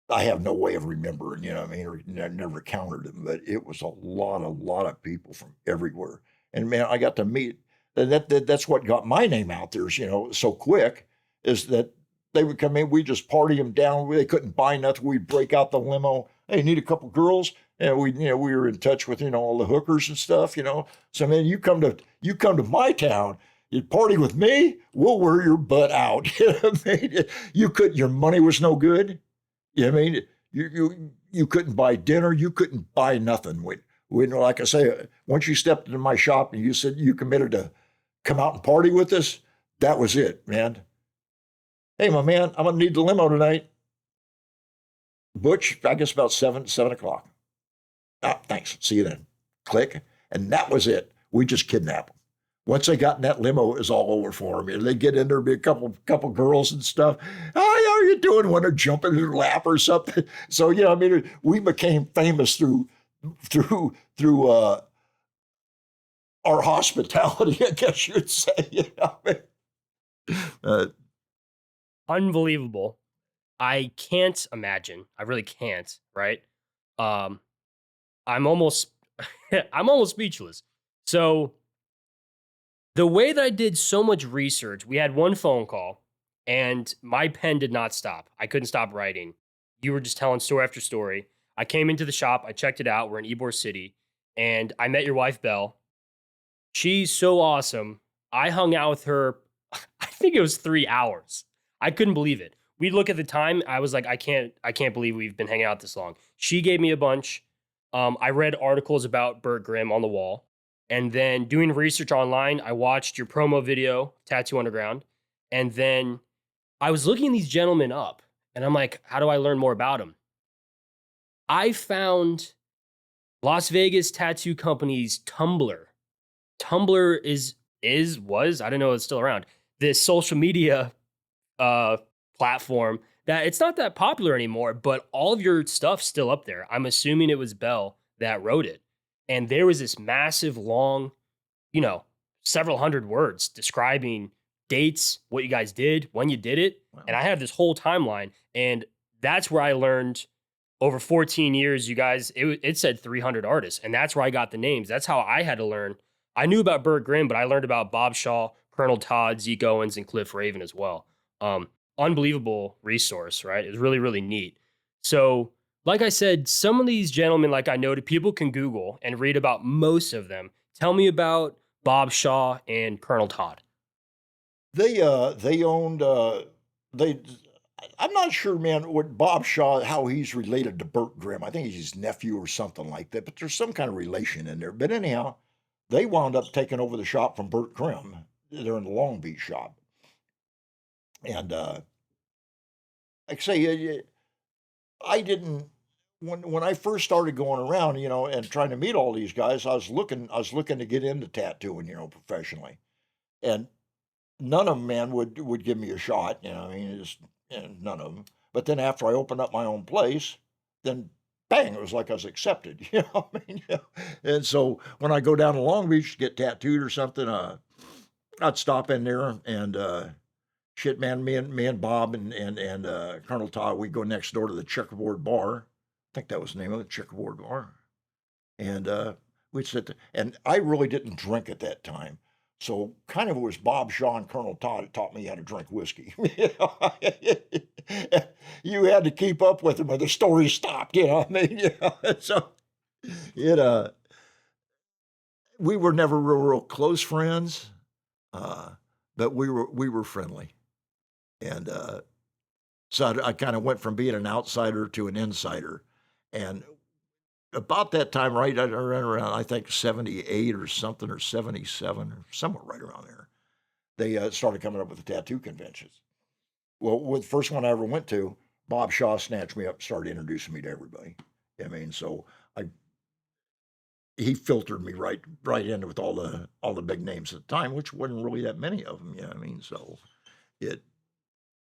I have no way of remembering, what I mean? Or I never counted them, but it was a lot of people from everywhere. And man, I got to meet, that's what got my name out there, so quick, is that They would come in, we just party them down. They couldn't buy nothing. We'd break out the limo. Hey, need a couple girls? And we were in touch with, all the hookers and stuff. So man, you come to my town, you party with me, we'll wear your butt out. You know what I mean? Your money was no good. You know what I mean? You couldn't buy dinner, you couldn't buy nothing. Like I say, once you stepped into my shop and you said you committed to come out and party with us, that was it, man. Hey, my man, I'm gonna need the limo tonight. Butch, I guess about 7 o'clock. Ah, thanks. See you then. Click. And that was it. We just kidnapped them. Once they got in that limo, it was all over for them. They get in there, be a couple girls and stuff. Oh, how are you doing? Want to jump in their lap or something? So we became famous through our hospitality, I guess you'd say. Unbelievable. I can't imagine. I really can't, right? I'm almost I'm almost speechless. So the way that I did so much research, we had one phone call and my pen did not stop. I couldn't stop writing. You were just telling story after story. I came into the shop, I checked it out. We're in Ybor City, and I met your wife, Belle. She's so awesome. I hung out with her, I think it was 3 hours. I couldn't believe it. We look at the time. I was like, I can't believe we've been hanging out this long. She gave me a bunch. I read articles about Bert Grimm on the wall. And then doing research online, I watched your promo video, Tattoo Underground. And then I was looking these gentlemen up. And I'm like, how do I learn more about them? I found Las Vegas Tattoo Company's Tumblr. Tumblr was, I don't know if it's still around, this social media platform that it's not that popular anymore, but all of your stuff's still up there. I'm assuming it was Belle that wrote it. And there was this massive, long, several hundred words describing dates, what you guys did, when you did it. Wow. And I have this whole timeline. And that's where I learned over 14 years, you guys, it said 300 artists. And that's where I got the names. That's how I had to learn. I knew about Bert Grimm, but I learned about Bob Shaw, Colonel Todd, Zeke Owens, and Cliff Raven as well. Unbelievable resource, right? It was really, really neat. So, like I said, some of these gentlemen, like I noted, people can Google and read about most of them. Tell me about Bob Shaw and Colonel Todd. They owned they. I'm not sure, man, what Bob Shaw, how he's related to Bert Grimm. I think he's his nephew or something like that. But there's some kind of relation in there. But anyhow, they wound up taking over the shop from Bert Grimm. They're in the Longview shop, and like I say, I didn't when I first started going around, and trying to meet all these guys. I was looking to get into tattooing, professionally, and none of them, man, would give me a shot. I mean, just none of them. But then after I opened up my own place, then bang, it was like I was accepted. What I mean? And so when I go down to Long Beach to get tattooed or something, I'd stop in there and shit, man. Me and Bob and Colonel Todd, we go next door to the Checkerboard Bar. I think that was the name of it, Checkerboard Bar. And we'd sit there, and I really didn't drink at that time. So kind of it was Bob Shaw and Colonel Todd that taught me how to drink whiskey. You had to keep up with them or the story stopped, what I mean? So it we were never real close friends, but we were friendly. And so I kind of went from being an outsider to an insider. And about that time, right, I ran around, I think 78 or something, or 77, or somewhere right around there. They started coming up with the tattoo conventions. Well, with the first one I ever went to, Bob Shaw snatched me up and started introducing me to everybody. I mean, so he filtered me right in with all the big names at the time, which wasn't really that many of them. I mean, so it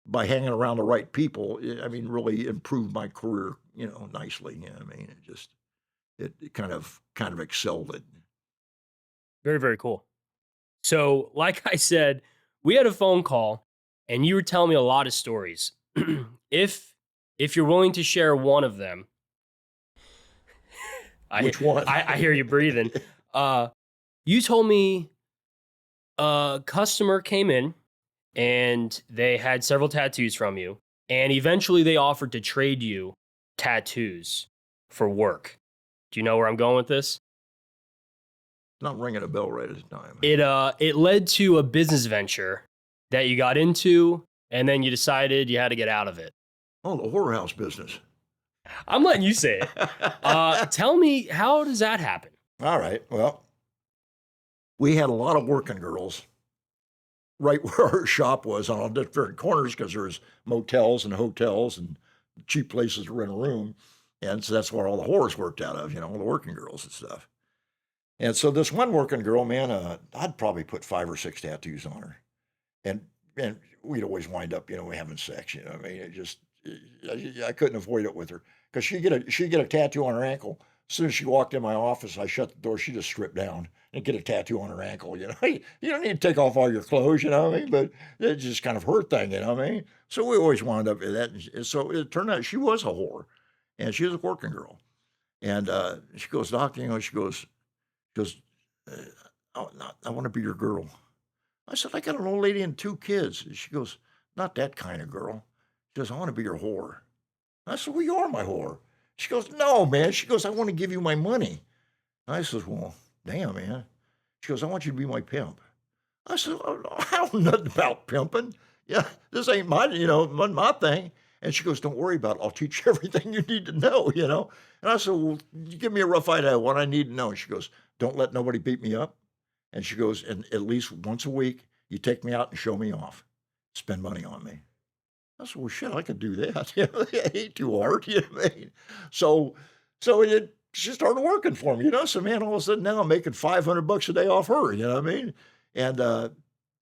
by hanging around the right people, really improved my career, nicely. I mean, it kind of excelled it. Very, very cool. So, like I said, we had a phone call and you were telling me a lot of stories. if you're willing to share one of them, Which one? I hear you breathing. You told me a customer came in and they had several tattoos from you. And eventually they offered to trade you tattoos for work. Do you know where I'm going with this? Not ringing a bell right at the time. It led to a business venture that you got into, and then you decided you had to get out of it. Oh, the whorehouse business. I'm letting you say it. Tell me, how does that happen? All right. Well, we had a lot of working girls right where our shop was on all different corners because there was motels and hotels and cheap places to rent a room. And so that's where all the whores worked out of, all the working girls and stuff. And so this one working girl, man, I'd probably put 5 or 6 tattoos on her. And we'd always wind up, having sex, I mean, it just, I couldn't avoid it with her because she'd get a tattoo on her ankle. As soon as she walked in my office, I shut the door, she just stripped down and get a tattoo on her ankle, You don't need to take off all your clothes, what I mean? But it's just kind of her thing, what I mean? So we always wound up with that. And so it turned out she was a whore and she was a working girl. And she goes, Doc, she goes, I want to be your girl. I said, I got an old lady and 2 kids. And she goes, not that kind of girl. She goes, I want to be your whore. I said, well, you are my whore. She goes, no, man. She goes, I want to give you my money. I says, well, damn, man. She goes, I want you to be my pimp. I said, I don't know nothing about pimping. Yeah, this ain't my thing. And she goes, don't worry about it. I'll teach you everything you need to know, And I said, well, you give me a rough idea of what I need to know. And she goes, don't let nobody beat me up. And she goes, and at least once a week, you take me out and show me off. Spend money on me. I said, well, shit, I could do that. It ain't too hard, what I mean? So she started working for me, So, man, all of a sudden now I'm making $500 a day off her, what I mean? And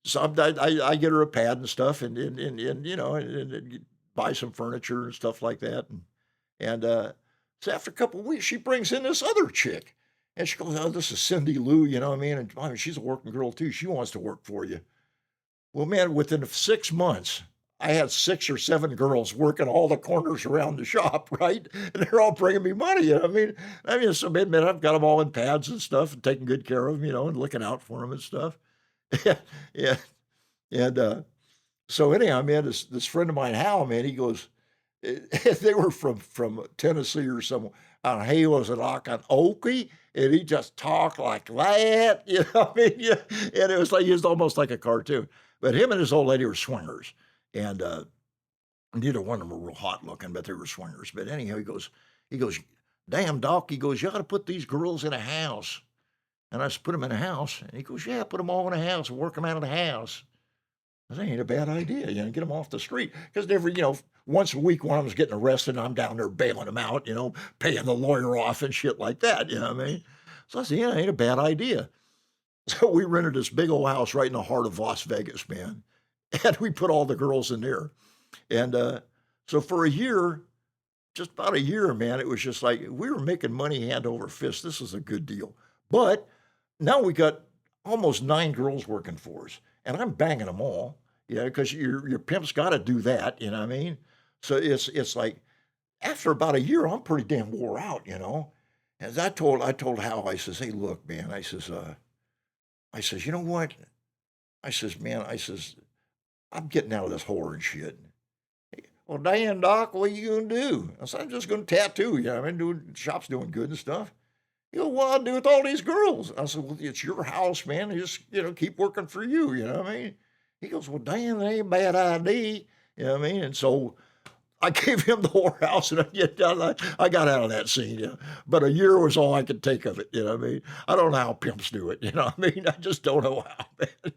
so I get her a pad and stuff and buy some furniture and stuff like that. And so after a couple of weeks, she brings in this other chick. And she goes, oh, this is Cindy Lou, what I mean? And I mean, she's a working girl too. She wants to work for you. Well, man, within 6 months, I had 6 or 7 girls working all the corners around the shop, right? And they're all bringing me money, I mean? So man, I've got them all in pads and stuff and taking good care of them, and looking out for them and stuff. Yeah. And so anyhow, man, this friend of mine, Hal, man, he goes, they were from Tennessee or somewhere. And he was like an Okie, and he just talked like that, what I mean? Yeah. And it was like, he was almost like a cartoon. But him and his old lady were swingers. And neither one of them were real hot looking, but they were swingers. But anyhow, he goes, damn, Doc, he goes, you got to put these girls in a house. And I said, put them in a house. And he goes, yeah, put them all in a house and work them out of the house. That ain't a bad idea, get them off the street. Because once a week when I was getting arrested, I'm down there bailing them out, paying the lawyer off and shit like that, what I mean? So I said, yeah, ain't a bad idea. So we rented this big old house right in the heart of Las Vegas, man. And we put all the girls in there. And so for a year, just about a year, man, it was just like we were making money hand over fist. This was a good deal. But now we got almost 9 girls working for us. And I'm banging them all, because your pimp's got to do that, what I mean? So it's like after about a year, I'm pretty damn wore out, As I told Hal, I says, hey, look, man, I says, you know what? I says, man, I'm getting out of this whore and shit. Well, damn, Doc, what are you going to do? I said, I'm just going to tattoo, I mean, shop's doing good and stuff. He goes, what do I do with all these girls? I said, well, it's your house, man. You just, keep working for you, what I mean? He goes, well, damn, that ain't a bad idea, what I mean? And so I gave him the whorehouse, and I got out of that scene, But a year was all I could take of it, what I mean? I don't know how pimps do it, what I mean? I just don't know how, man.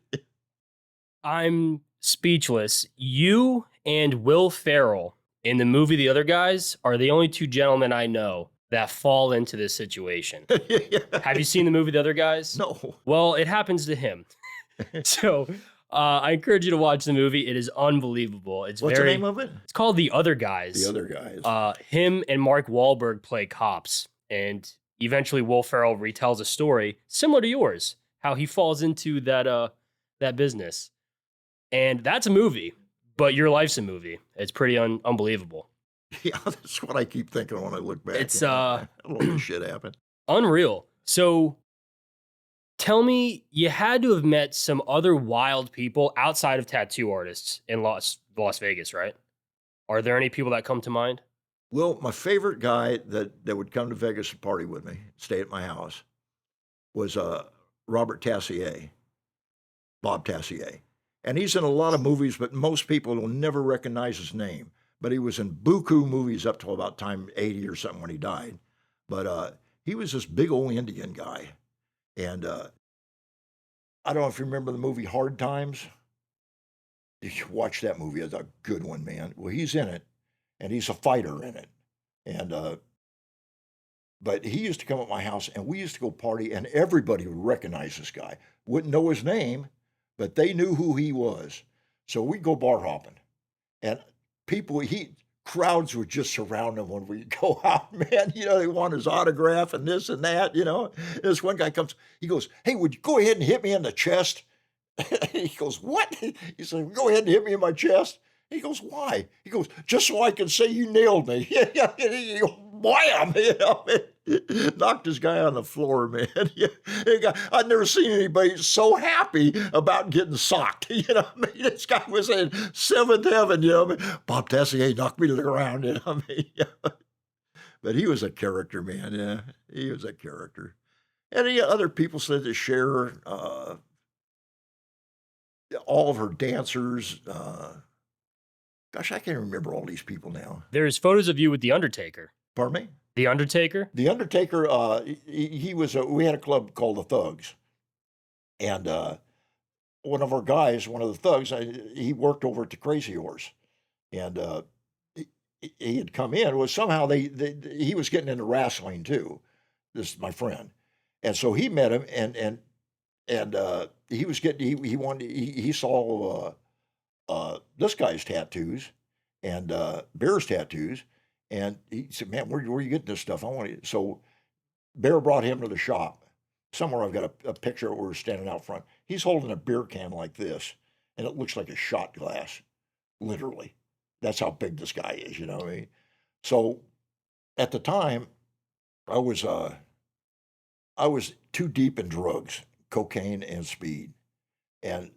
I'm speechless. You and Will Ferrell in the movie The Other Guys are the only 2 gentlemen I know that fall into this situation. Yeah. Have you seen the movie The Other Guys? No. Well, it happens to him. So I encourage you to watch the movie. It is unbelievable. What's the name of it? It's called The Other Guys. The Other Guys. Him and Mark Wahlberg play cops, and eventually Will Ferrell retells a story similar to yours, how he falls into that business. And that's a movie, but your life's a movie. It's pretty unbelievable. Yeah, that's what I keep thinking when I look back. It's I don't know this shit happened. Unreal. So Tell me, you had to have met some other wild people outside of tattoo artists in Las Vegas, right? Are there any people that come to mind? Well, my favorite guy that would come to Vegas to party with me, stay at my house, was Robert Tassier, Bob Tassier. And he's in a lot of movies, but most people will never recognize his name. But he was in buku movies up till about time 80 or something when he died. But he was this big old Indian guy. And I don't know if you remember the movie Hard Times. You should watch that movie. It's a good one, man. Well, he's in it, and he's a fighter in it. And but he used to come at my house, and we used to go party, and everybody would recognize this guy. Wouldn't know his name, but they knew who he was. So we'd go bar hopping, and crowds would just surround him when we go out, man. They want his autograph and this and that. This one guy comes, he goes, "Hey, would you go ahead and hit me in the chest?" He goes, "What?" He said, "Go ahead and hit me in my chest." He goes, "Why?" He goes, "Just so I can say you nailed me." Wham! Knocked this guy on the floor, man. I've never seen anybody so happy about getting socked. This guy was in seventh heaven. Bob Tassier knocked me to the ground. But he was a character, man. Yeah, he was a character. And other people said to share all of her dancers. Gosh, I can't remember all these people now. There's photos of you with The Undertaker. Pardon me? The Undertaker? The Undertaker, he was, we had a club called the Thugs. And one of our guys, one of the Thugs, he worked over at the Crazy Horse. And he had come in. Well, somehow he was getting into wrestling too, this my friend. And so he met him, and he was getting, he saw this guy's tattoos and Bear's tattoos. And he said, "Man, where are you getting this stuff? I want it." So Bear brought him to the shop. Somewhere I've got a picture where we're standing out front. He's holding a beer can like this, and it looks like a shot glass, literally. That's how big this guy is, what I mean? So at the time, I was too deep in drugs, cocaine and speed. And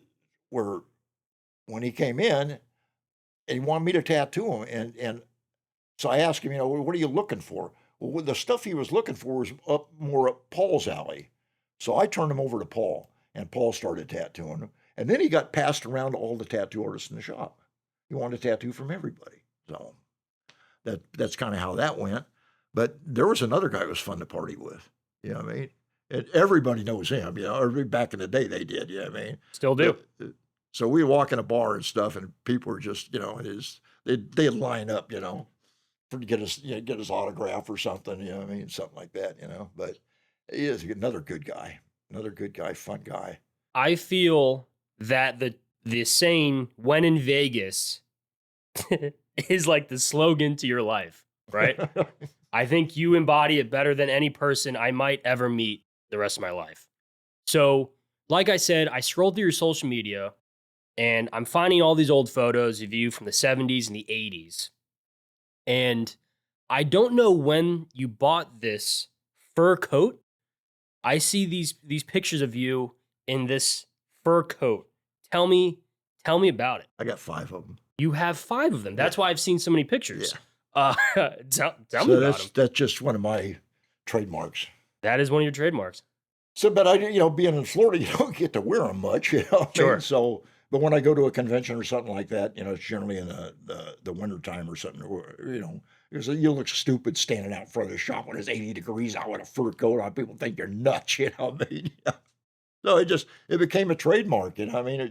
when he came in, and he wanted me to tattoo him, and so I asked him, "What are you looking for?" Well, the stuff he was looking for was more up Paul's alley. So I turned him over to Paul, and Paul started tattooing him. And then he got passed around to all the tattoo artists in the shop. He wanted a tattoo from everybody. So that's kind of how that went. But there was another guy who was fun to party with. You know what I mean? And everybody knows him. Back in the day they did. You know what I mean? Still do. So we walk in a bar and stuff, and people were just, they'd line up, to get his autograph or something, what I mean? Something like that, But he is another good guy, fun guy. I feel that the saying "when in Vegas" is like the slogan to your life, right? I think you embody it better than any person I might ever meet the rest of my life. So, like I said, I scrolled through your social media, and I'm finding all these old photos of you from the 70s and the 80s. And I don't know when you bought this fur coat. I see these pictures of you in this fur coat. Tell me about it. I got 5 of them. You have 5 of them. That's why I've seen so many pictures. Yeah. Tell me about them. That's just one of my trademarks. That is one of your trademarks. So, but being in Florida, you don't get to wear them much, Sure. So, but when I go to a convention or something like that, it's generally in the wintertime or something, you look stupid standing out in front of the shop when it's 80 degrees out with a fur coat on. People think you're nuts, what I mean? So it became a trademark, I mean? I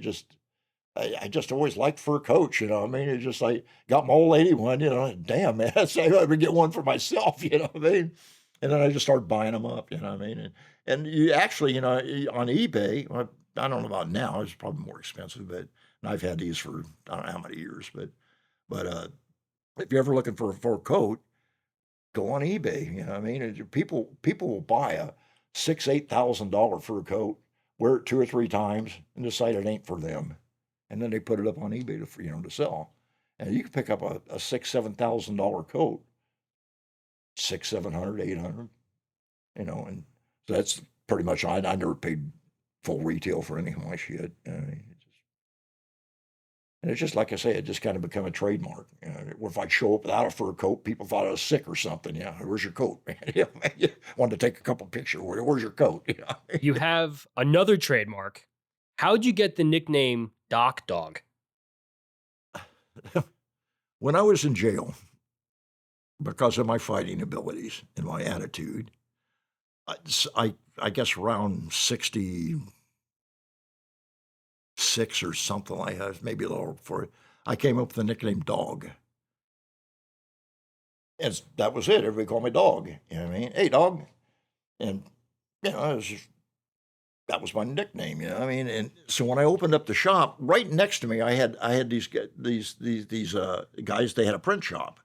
just always liked fur coats, I mean? It's just like, got my old lady one, damn, man, I would get one for myself, what I mean? And then I just started buying them up, what I mean? And you actually, on eBay, I don't know about now, it's probably more expensive, but I've had these for I don't know how many years, but if you're ever looking for a fur coat, go on eBay. I mean, people will buy a $6,000-$8,000 fur coat, wear it 2 or 3 times, and decide it ain't for them, and then they put it up on eBay to sell. And you can pick up a $6,000-$7,000 coat, $600, $700, $800, and so that's pretty much. I never paid full retail for any of my shit. And it's just like I say, it just kind of become a trademark. If I'd show up without a fur coat, people thought I was sick or something. Yeah, where's your coat, man? Wanted to take a couple pictures. Where's your coat? You have another trademark. How'd you get the nickname Doc Dog? When I was in jail, because of my fighting abilities and my attitude, I guess around 66 or something like that, maybe a little before, I came up with the nickname Dog. And that was it. Everybody called me Dog. You know what I mean? Hey, Dog. And, it was just, that was my nickname, you know what I mean? And so when I opened up the shop, right next to me, I had these guys, they had a print shop.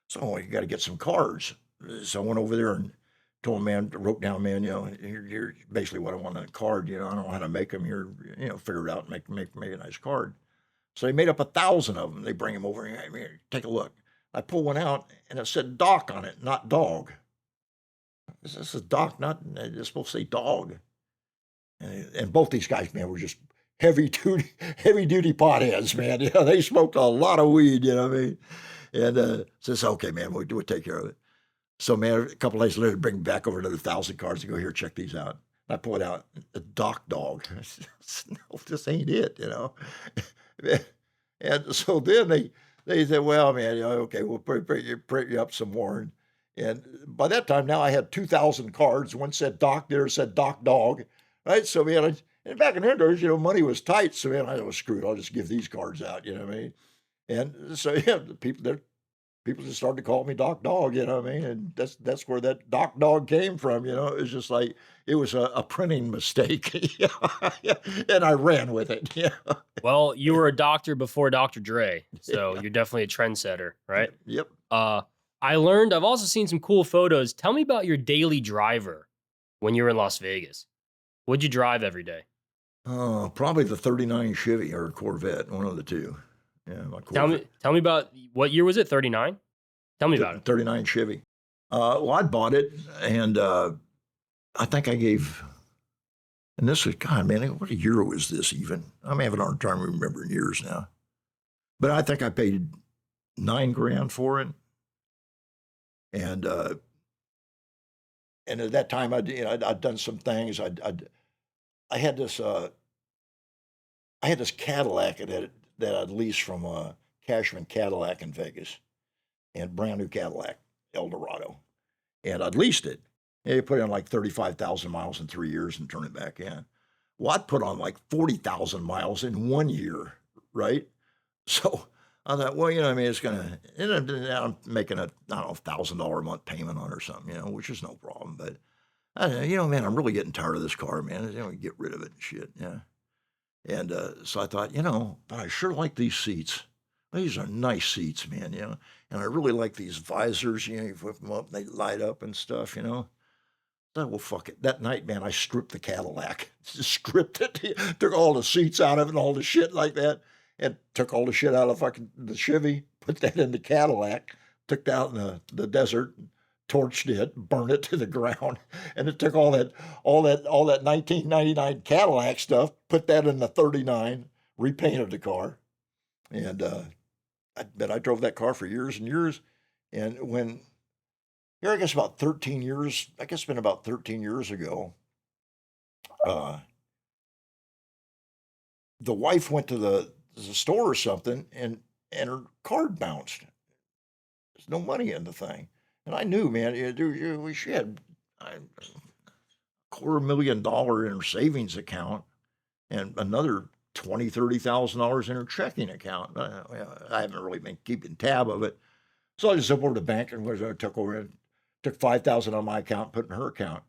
So you got to get some cards. So I went over there and told him, man, wrote down, man, here's basically what I want on a card. I don't know how to make them. Here, figure it out and make a nice card. So they made up 1,000 of them. They bring them over and hey, take a look. I pull one out and it said Doc on it, not Dog. This is Doc, it's supposed to say Dog. And both these guys, man, were just heavy duty potheads, man. They smoked a lot of weed, you know what I mean? And says, okay, man, we'll take care of it. So, man, a couple of days later, bring back over another 1,000 cards and go, here, check these out. I pull it out, a Doc Dog. No, this ain't it, And so then they said, well, man, okay, we'll print you up some more. And by that time, now I had 2,000 cards. One said Doc, there said Doc Dog. Right, so man, and back in their days, money was tight. So man, I was screwed. I'll just give these cards out. You know what I mean? And so yeah, people just started to call me Doc Dog. You know what I mean? And that's where that Doc Dog came from. It was just like it was a printing mistake, and I ran with it. Yeah. Well, you were a doctor before Dr. Dre, so you're definitely a trendsetter, right? Yep. I've also seen some cool photos. Tell me about your daily driver when you were in Las Vegas. What'd you drive every day? Oh, probably the '39 Chevy or Corvette, one of the two. Yeah, my Corvette. Tell me about what year was it? 39? Tell me about it. 39 Chevy. Well, I bought it, and I think I gave. And this was God, man. What year was this even? I'm having a hard time remembering years now. But I think I paid $9,000 for it, and at that time I'd done some things. I had this Cadillac that I'd leased from Cashman Cadillac in Vegas, and brand new Cadillac Eldorado, and I'd leased it. And you put in like 35,000 miles in 3 years and turn it back in. Well, I'd put on like 40,000 miles in 1 year, right? So I thought, well, I mean, it's gonna. And I'm making a $1,000 a month payment on it or something, which is no problem, but. Man, I'm really getting tired of this car, man. Get rid of it and shit. Yeah. And so I thought, but I sure like these seats. These are nice seats, man. And I really like these visors. You flip them up, and they light up and stuff. I thought, well, fuck it. That night, man, I stripped the Cadillac. Just stripped it. Took all the seats out of it and all the shit like that, and took all the shit out of fucking the Chevy. Put that in the Cadillac. Took that out in the desert. Torched it, burned it to the ground, and it took all that 1999 Cadillac stuff, put that in the 39, repainted the car, and I drove that car for years and years. And I guess about 13 years, it's been about 13 years ago, the wife went to the store or something, and her card bounced. There's no money in the thing. And I knew, man, she had $250,000 in her savings account and another $20,000-$30,000 in her checking account. I haven't really been keeping tab of it. So I just went over to the bank and took $5,000 on my account, put in her account.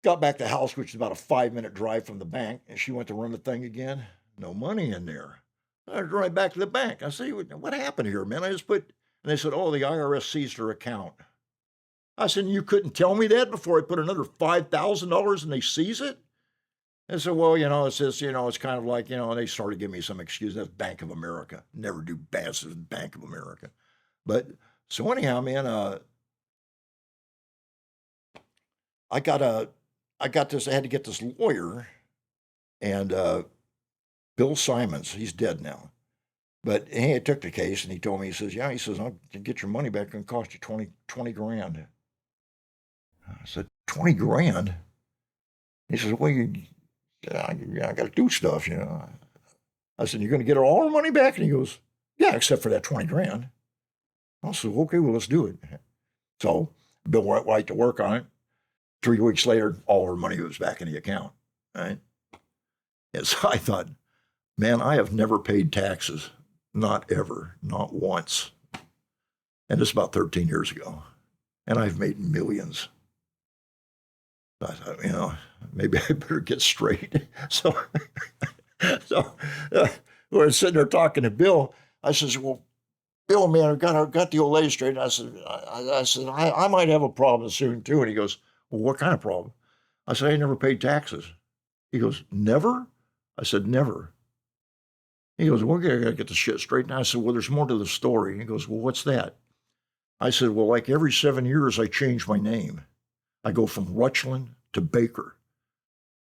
Got back to the house, which is about a 5-minute drive from the bank, and she went to run the thing again. No money in there. I was right back to the bank. I said, what happened here, man? And they said, oh, the IRS seized her account. I said, you couldn't tell me that before I put another $5,000 and they seize it? And so, well, it's just, it's kind of like, and they started giving me some excuse. That's Bank of America. Never do bad stuff with Bank of America. But so anyhow, man, I had to get this lawyer And Bill Simons, he's dead now. But he took the case and he told me, he says, yeah, he says, I'll get your money back. It's going to cost you 20 grand. I said, 20 grand? He says, well, I got to do stuff, you know. I said, you're going to get all our money back? And he goes, yeah, except for that 20 grand. I said, okay, well, let's do it. So Bill went right to work on it. 3 weeks later, all our money was back in the account, right? And so I thought, man, I have never paid taxes. Not ever, not once. And this is about 13 years ago. And I've made millions. I thought, you know, maybe I better get straight. So we're sitting there talking to Bill. I says, well, Bill, man, I got the old lady straight. And I said, I might have a problem soon too. And he goes, well, what kind of problem? I said, I never paid taxes. He goes, never? I said, never. He goes, well, we're going to get the shit straight. And I said, well, there's more to the story. He goes, well, what's that? I said, well, like every 7 years, I change my name. I go from Rutchland to Baker.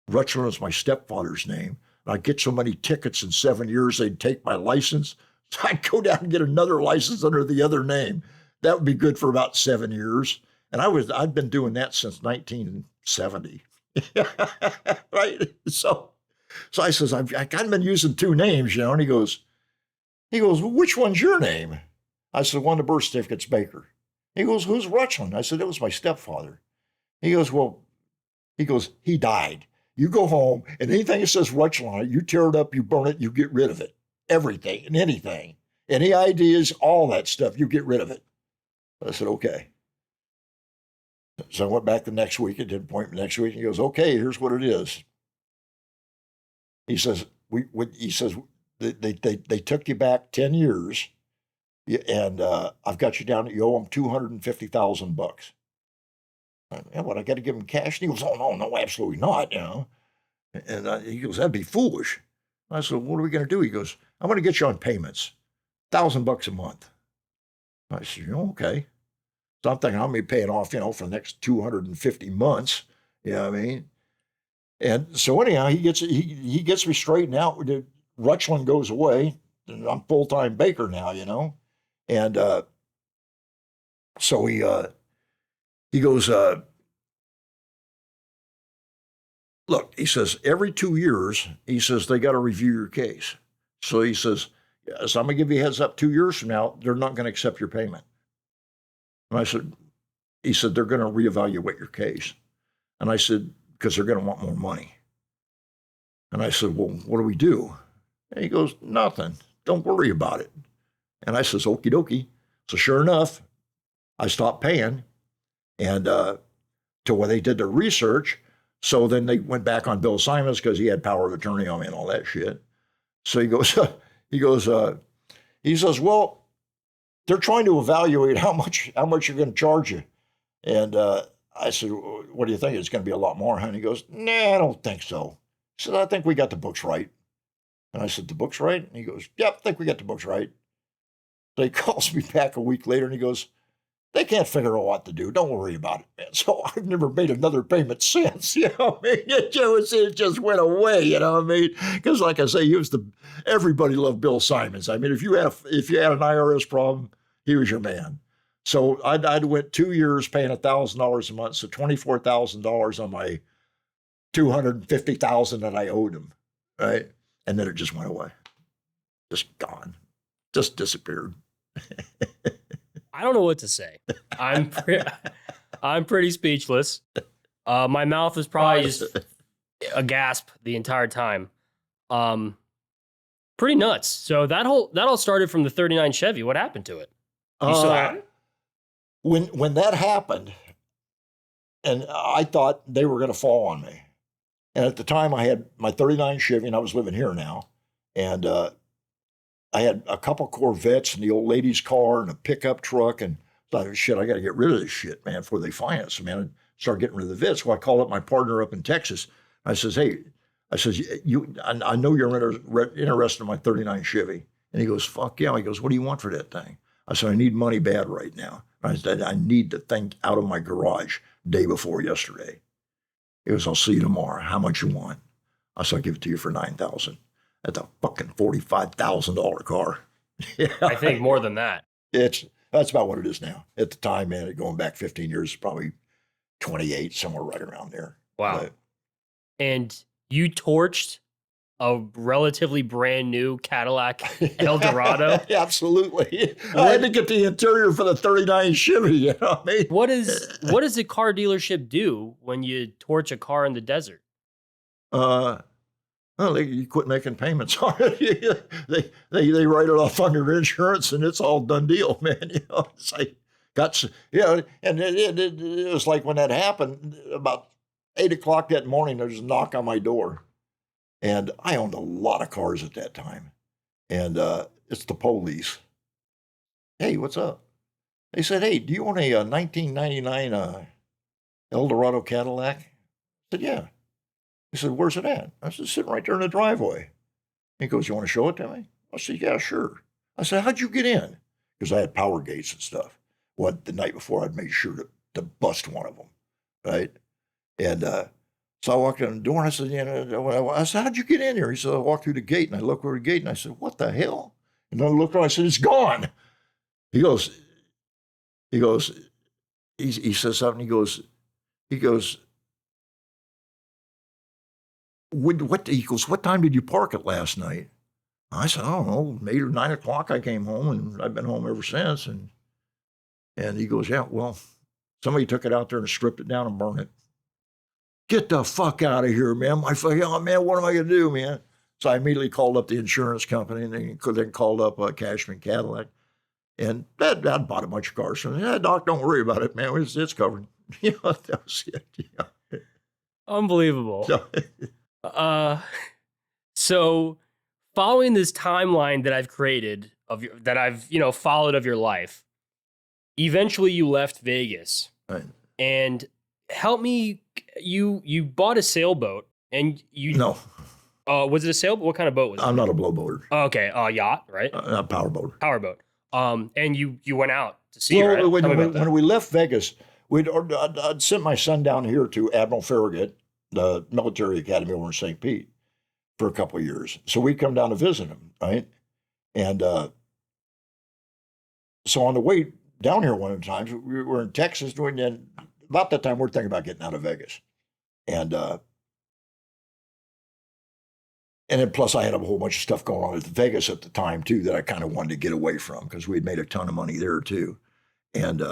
Rutchland is my stepfather's name. And I get so many tickets in 7 years, they'd take my license. So I'd go down and get another license under the other name. That would be good for about 7 years. And I'd been doing that since 1970. Right? So I says, I've kind of been using 2 names, you know. And he goes, well, which one's your name? I said, one of the birth certificate's Baker. He goes, who's Rutchland? I said, it was my stepfather. He goes, he died. You go home, and anything that says Rutchland on it, you tear it up, you burn it, you get rid of it. Everything and anything. Any ideas, all that stuff, you get rid of it. I said, okay. So I went back the next week and did an appointment next week. And he goes, okay, here's what it is. He says, they took you back 10 years, and I've got you down, you owe them $250,000. Yeah, what, I got to give him cash? And he goes, oh, no, absolutely not, you know. And he goes, that'd be foolish. I said, what are we going to do? He goes, I'm going to get you on payments, $1,000 a month. I said, okay. So I'm thinking I'm going to be paying off, you know, for the next 250 months. You know what I mean? And so anyhow, he gets me straightened out. Rutchland goes away. And I'm full-time Baker now, you know. And so he goes, look, he says, every 2 years, he says, they got to review your case. So he says, yes, I'm going to give you a heads up 2 years from now, they're not going to accept your payment. And I said, he said, they're going to reevaluate your case. And I said, because they're going to want more money. And I said, well, what do we do? And he goes, nothing. Don't worry about it. And I says, okie dokie. So sure enough, I stopped paying. And to where they did their research. So then they went back on Bill Simons because he had power of attorney on me and all that shit. So he says, well, they're trying to evaluate how much you're going to charge you. And I said, what do you think? It's going to be a lot more, huh? And he goes, nah, I don't think so. He said, I think we got the books right. And I said, the books right? And he goes, yep, I think we got the books right. So he calls me back a week later and he goes, they can't figure out what to do. Don't worry about it, man. So I've never made another payment since. You know what I mean? It just went away. You know what I mean? Because like I say, everybody loved Bill Simons. I mean, if you had an IRS problem, he was your man. So I'd went 2 years paying $1,000 a month, so $24,000 on my $250,000 that I owed him, right? And then it just went away, just gone, just disappeared. I don't know what to say. I'm pretty speechless. My mouth is probably just a gasp the entire time. Pretty nuts. So that all started from the 39 Chevy. What happened to it? You still have it? When that happened, and I thought they were going to fall on me. And at the time, I had my 39 Chevy, and I was living here now. And I had a couple Corvettes and the old lady's car and a pickup truck. And I thought, shit, I got to get rid of this shit, man, before they finance me, man. And start getting rid of the Vits. Well, I called up my partner up in Texas. I says, hey, I know you're interested in my 39 Chevy. And he goes, fuck yeah. He goes, what do you want for that thing? I said, I need money bad right now. I said, I need the thing out of my garage day before yesterday. He goes, I'll see you tomorrow. How much you want? I said, I'll give it to you for $9,000. That's a fucking $45,000 car. Yeah, I think more than that. That's about what it is now. At the time, man, going back 15 years, probably 28, somewhere right around there. Wow. But, And you torched a relatively brand new Cadillac Eldorado. Absolutely. I had to get the interior for the 39 Chevy, you know what I mean? What does a car dealership do when you torch a car in the desert? Well, you quit making payments on it. they write it off on your insurance, and it's all done deal, man. You know, it's like and it was like when that happened about 8:00 that morning. There was a knock on my door, and I owned a lot of cars at that time, and it's the police. Hey, what's up? They said, hey, do you own a 1999 Eldorado Cadillac? I said, yeah. He said, where's it at? I said, sitting right there in the driveway. He goes, you want to show it to me? I said, yeah, sure. I said, how'd you get in? Because I had power gates and stuff. Well, the night before, I'd made sure to bust one of them, right? And so I walked in the door, and I said, I said, how'd you get in here? He said, I walked through the gate, and I looked over the gate, and I said, what the hell? And I looked around, I said, it's gone. He says something, he goes, what time did you park it last night? I said, I don't know, 8 or 9 o'clock I came home, and I've been home ever since. And he goes, yeah, well, somebody took it out there and stripped it down and burned it. Get the fuck out of here, man. I thought, oh, man, what am I going to do, man? So I immediately called up the insurance company, and then called up Cashman Cadillac. And Dad bought a bunch of cars. So, yeah, Doc, don't worry about it, man. It's covered. You know, that was it. Yeah. Unbelievable. So following this timeline that I've created that I've followed of your life, eventually you left Vegas. Right. And help me, you bought a sailboat, and No. Was it a sailboat? What kind of boat was it? I'm not a blowboater. Okay, yacht, right? A powerboat. Powerboat. And you went out to sea, well, right? When we left Vegas, I'd sent my son down here to Admiral Farragut, the military academy over in St. Pete, for a couple of years. So we'd come down to visit him, right? And so on the way down here one of the times, we were in Texas, and about that time we're thinking about getting out of Vegas. And then plus I had a whole bunch of stuff going on at Vegas at the time too that I kind of wanted to get away from, because we'd made a ton of money there too. And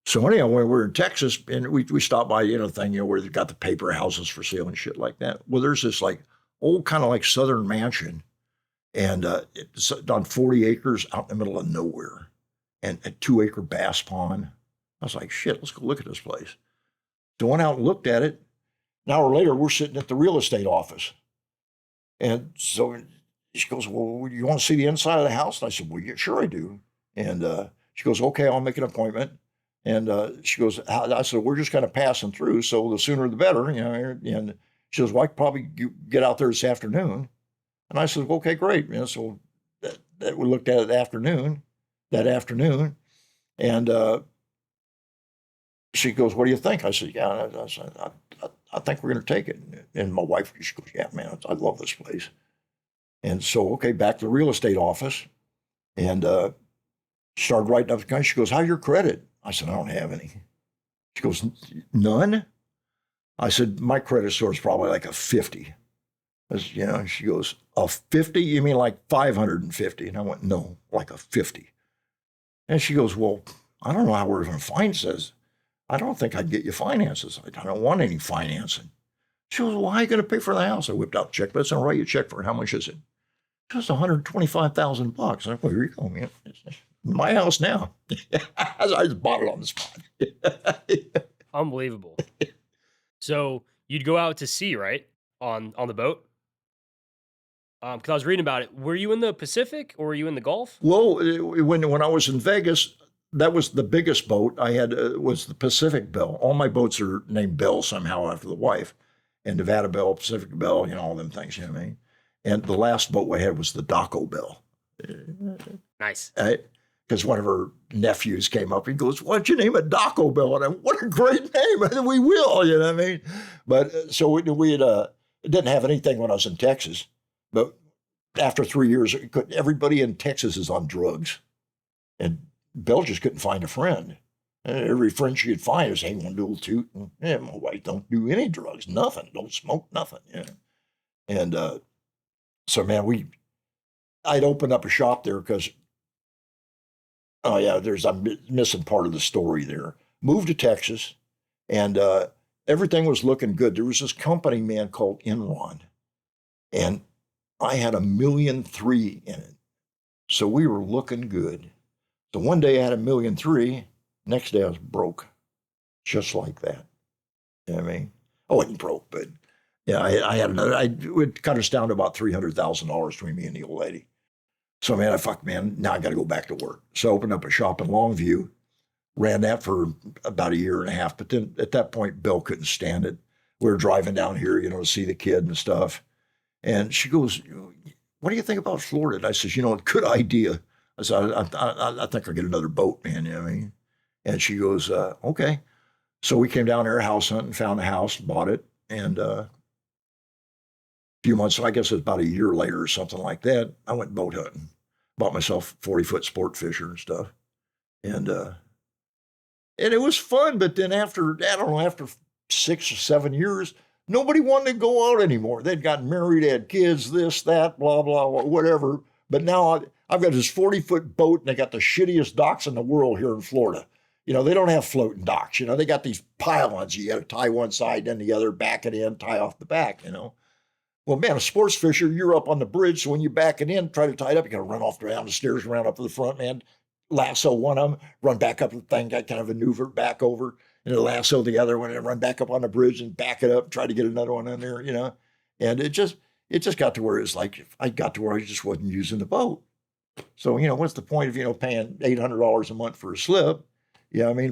so anyhow, when we were in Texas, and we stopped by, thing, where they've got the paper houses for sale and shit like that. Well, there's this like old kind of like Southern mansion, and it's on 40 acres out in the middle of nowhere, and a 2-acre bass pond. I was like, shit, let's go look at this place. So I went out and looked at it. An hour later, we're sitting at the real estate office. And so she goes, well, you want to see the inside of the house? And I said, well, yeah, sure I do. And she goes, okay, I'll make an appointment. And she goes, I said, we're just kind of passing through, so the sooner the better. And she goes, well, I could probably get out there this afternoon. And I said, okay, great. So that we looked at it that afternoon. And she goes, what do you think? I said, yeah. I said, I think we're going to take it. And my wife, she goes, yeah, man, I love this place. And so, okay, back to the real estate office, and started writing up the guy. She goes, how's your credit? I said, I don't have any. She goes, none? I said, my credit score is probably like a 50. She goes, a 50? You mean like 550? And I went, no, like a 50. And she goes, well, I don't know how we're going to finance this. I don't think I'd get you finances. I don't want any financing. She goes, well, how are you going to pay for the house? I whipped out the check. Let's write you a check for it. How much is it? Just $125,000. I said, well, here you go, man. My house now. I just bought it on the spot. Unbelievable. So you'd go out to sea, right? On the boat? Because I was reading about it. Were you in the Pacific or were you in the Gulf? Well, when I was in Vegas, that was the biggest boat I had, was the Pacific Belle. All my boats are named Belle somehow after the wife. And Nevada Belle, Pacific Belle, all them things, you know what I mean? And the last boat I had was the Daco Belle. Nice. Because one of her nephews came up and goes, why'd you name it Daco Belle? And I went, what a great name. I said, we will, you know what I mean? But so we had It didn't have anything when I was in Texas, but after 3 years, everybody in Texas is on drugs. And Belle just couldn't find a friend. And every friend she could find was, hey, want to do a little toot? And, yeah, my wife don't do any drugs, nothing, don't smoke, nothing. Yeah. And so, man, I'd opened up a shop there because, oh, yeah, I'm missing part of the story there. Moved to Texas, and everything was looking good. There was this company, man, called Enron, and I had $1.3 million in it. So we were looking good. So one day I had $1.3 million. Next day I was broke, just like that. You know what I mean? I wasn't broke, but yeah, I had another. It would cut us down to about $300,000 between me and the old lady. So man, now I got to go back to work. So I opened up a shop in Longview, ran that for about 1.5 years. But then at that point, Bill couldn't stand it. We were driving down here, to see the kid and stuff. And she goes, what do you think about Florida? And I says, good idea. I said, I think I'll get another boat, man. You know what I mean? And she goes, okay. So we came down there house hunting, found a house, bought it. And a few months, I guess it was about 1 year later or something like that, I went boat hunting. Bought myself 40-foot sport fisher and stuff. And it was fun. But then after 6 or 7 years, nobody wanted to go out anymore. They'd gotten married, had kids, this, that, blah, blah, whatever. But now I've got this 40-foot boat, and they got the shittiest docks in the world here in Florida. They don't have floating docks. They got these pylons. You got to tie one side, then the other, back it in, tie off the back, Well, man, a sports fisher, you're up on the bridge, so when you back it in, try to tie it up, you got to run off down the stairs, run up to the front, man, lasso one of them, run back up the thing, kind of maneuver back over, and then lasso the other one, and run back up on the bridge and back it up, try to get another one in there, And it just got to where it's like, I got to where I just wasn't using the boat. So, what's the point of, paying $800 a month for a slip?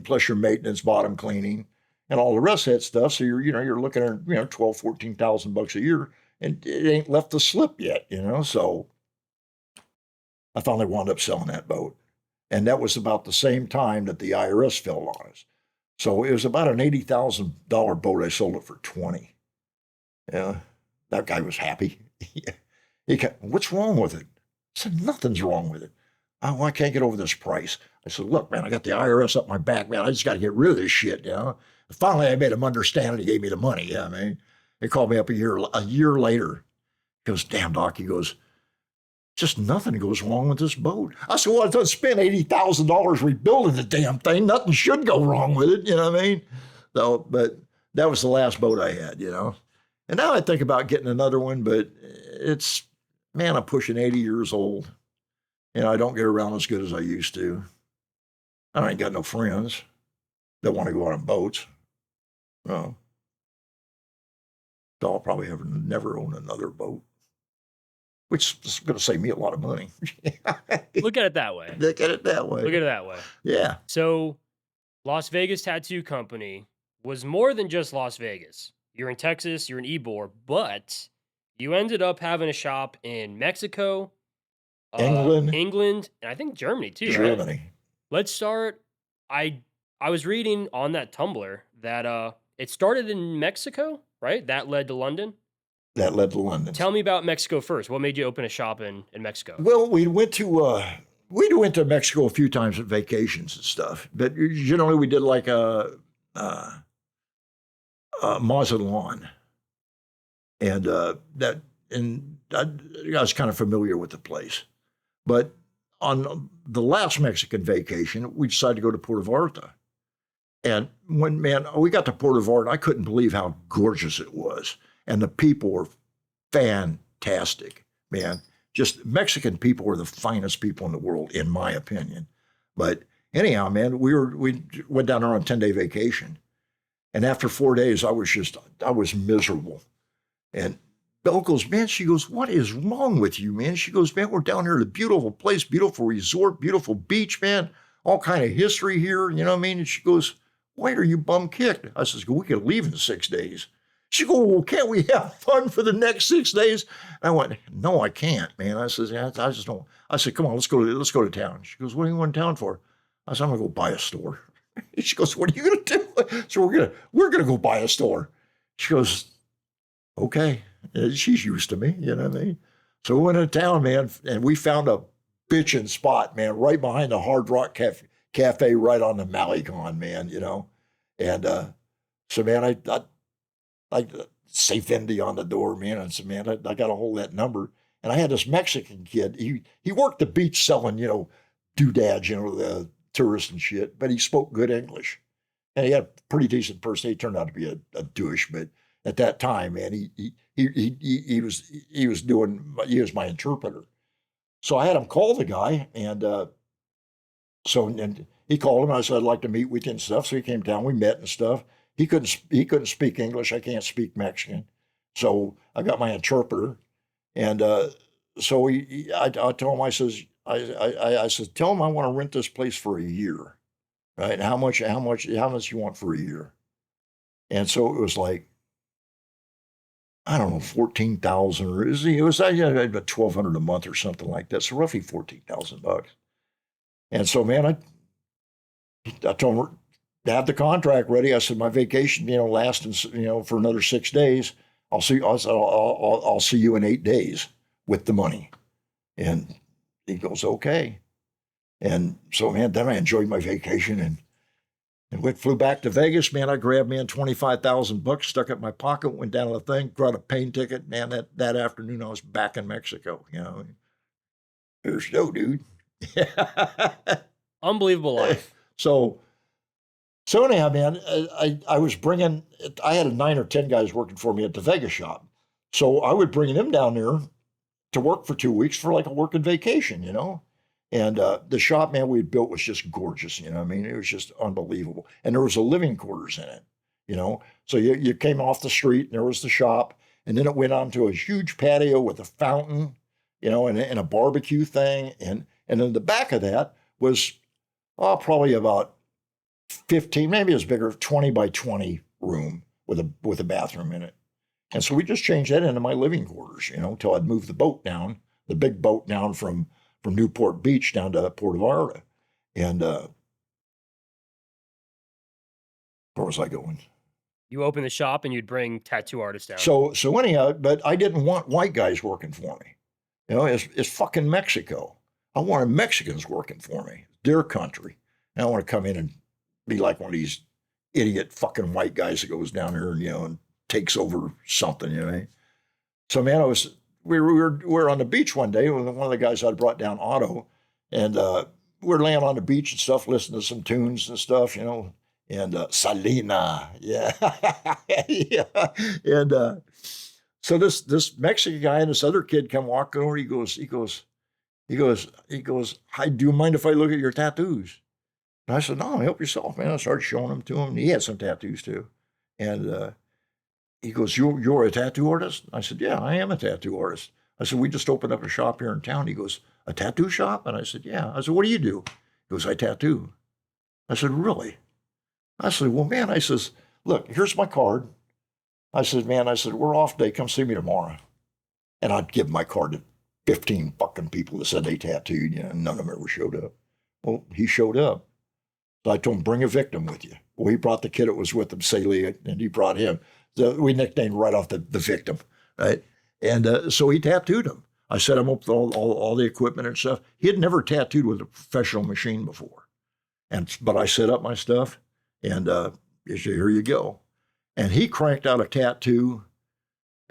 Plus your maintenance, bottom cleaning, and all the rest of that stuff. So you're looking at, $12,000, $14,000 a year, and it ain't left the slip yet, So I finally wound up selling that boat. And that was about the same time that the IRS fell on us. So it was about an $80,000 boat. I sold it for $20,000. Yeah, that guy was happy. What's wrong with it? I said, nothing's wrong with it. Oh, I can't get over this price. I said, look, man, I got the IRS up my back, man. I just got to get rid of this shit, Finally, I made him understand, and he gave me the money. They called me up a year later. He goes, damn, Doc. He goes, just nothing goes wrong with this boat. I said, well, I spent $80,000 rebuilding the damn thing. Nothing should go wrong with it. You know what I mean? So, but that was the last boat I had, And now I think about getting another one, but I'm pushing 80 years old. I don't get around as good as I used to. I ain't got no friends that want to go out on boats. No. So I'll probably never own another boat, which is going to save me a lot of money. Look at it that way. Look at it that way. Look at it that way. Yeah. So Las Vegas Tattoo Company was more than just Las Vegas. You're in Texas, you're in Ybor, but you ended up having a shop in Mexico, England, and I think Germany too. Germany. Right? Let's start. I was reading on that Tumblr that it started in Mexico, right? That led to London. That led to London. Tell me about Mexico first. What made you open a shop in Mexico? Well, we went to Mexico a few times on vacations and stuff, but generally we did like a Mazatlan, and I was kind of familiar with the place. But on the last Mexican vacation, we decided to go to Puerto Vallarta. And when, we got to Puerto Vallarta, I couldn't believe how gorgeous it was. And the people were fantastic, man. Just Mexican people were the finest people in the world, in my opinion. But anyhow, man, we went down there on a 10-day vacation. And after 4 days, I was miserable. And Belle goes, man, she goes, what is wrong with you, man? She goes, man, we're down here at a beautiful place, beautiful resort, beautiful beach, man, all kind of history here, you know what I mean? And she goes, why are you bum kicked? I says, we could leave in 6 days. She goes, well, can't we have fun for the next 6 days? I went, no, I can't, man. I says, yeah, I just don't. I said, come on, let's go to town. She goes, what are you going to town for? I said, I'm going to go buy a store. She goes, what are you going to do? So we're going to go buy a store. She goes, okay. She's used to me, you know what I mean? So we went into town, man, and we found a bitchin' spot, man, right behind the Hard Rock Cafe right on the Malecon, man, you know? And so, man, I safe Indy on the door, man. And said, man, I got a hold of that number. And I had this Mexican kid. He worked the beach selling, you know, doodads, you know, the tourists and shit, but he spoke good English. And he had a pretty decent person. He turned out to be a douche, but at that time, man, he was my interpreter. So I had him call the guy, and and he called him. I said, I'd like to meet with you and stuff. So he came down. We met and stuff. He couldn't speak English. I can't speak Mexican. So I got my interpreter, and so I told him, I said, tell him I want to rent this place for a year, right? How much you want for a year? And so it was like, I don't know, 14,000, or it was about 1,200 a month or something like that. So roughly $14,000. And so, man, I told him, have the contract ready. I said, my vacation, you know, lasting, you know, for another 6 days. I'll see you in 8 days with the money. And he goes, okay. And so, man, then I enjoyed my vacation and flew back to Vegas. Man, I grabbed, man, $25,000, stuck it in my pocket, went down to the thing, got a plane ticket. Man, that afternoon I was back in Mexico. You know, there's no dude. Unbelievable life. So anyhow, man, I had 9 or 10 guys working for me at the Vegas shop. So I would bring them down there to work for 2 weeks for like a working vacation, you know? And the shop, man, we had built was just gorgeous, you know what I mean? It was just unbelievable. And there was a living quarters in it, you know? So you came off the street and there was the shop, and then it went on to a huge patio with a fountain, you know, and a barbecue thing. And in the back of that was probably about 15, maybe it was bigger, 20 by 20 room with a bathroom in it. And so we just changed that into my living quarters, you know, until I'd moved the big boat down from Newport Beach down to Puerto Vallarta. And where was I going? You open the shop and you'd bring tattoo artists down. So anyhow, but I didn't want white guys working for me. You know, it's fucking Mexico. I wanted Mexicans working for me. Their country. And I want to come in and be like one of these idiot fucking white guys that goes down there and, you know, and takes over something, you know. So, man, we were on the beach one day with one of the guys I'd brought down, Otto, and we're laying on the beach and stuff, listening to some tunes and stuff, you know, and Salina, yeah, yeah, and so this Mexican guy and this other kid come walking over. He goes, "Hi, do you mind if I look at your tattoos?" And I said, "No, help yourself, man." I started showing them to him. He had some tattoos too, and he goes, "You're a tattoo artist?" I said, "Yeah, I am a tattoo artist." I said, "We just opened up a shop here in town." He goes, "A tattoo shop?" And I said, "Yeah." I said, "What do you do?" He goes, "I tattoo." I said, "Really?" I said, "Well, man," I says, "Look, here's my card." I said, "Man," I said, "we're off day. Come see me tomorrow." And I'd give my card to 15 fucking people that said they tattooed, you know, and none of them ever showed up. Well, he showed up. So I told him, "Bring a victim with you." Well, he brought the kid that was with him, Celia, and he brought him. So we nicknamed right off the victim, right? And so he tattooed him. I set him up with all the equipment and stuff. He had never tattooed with a professional machine before. But I set up my stuff, and here you go. And he cranked out a tattoo.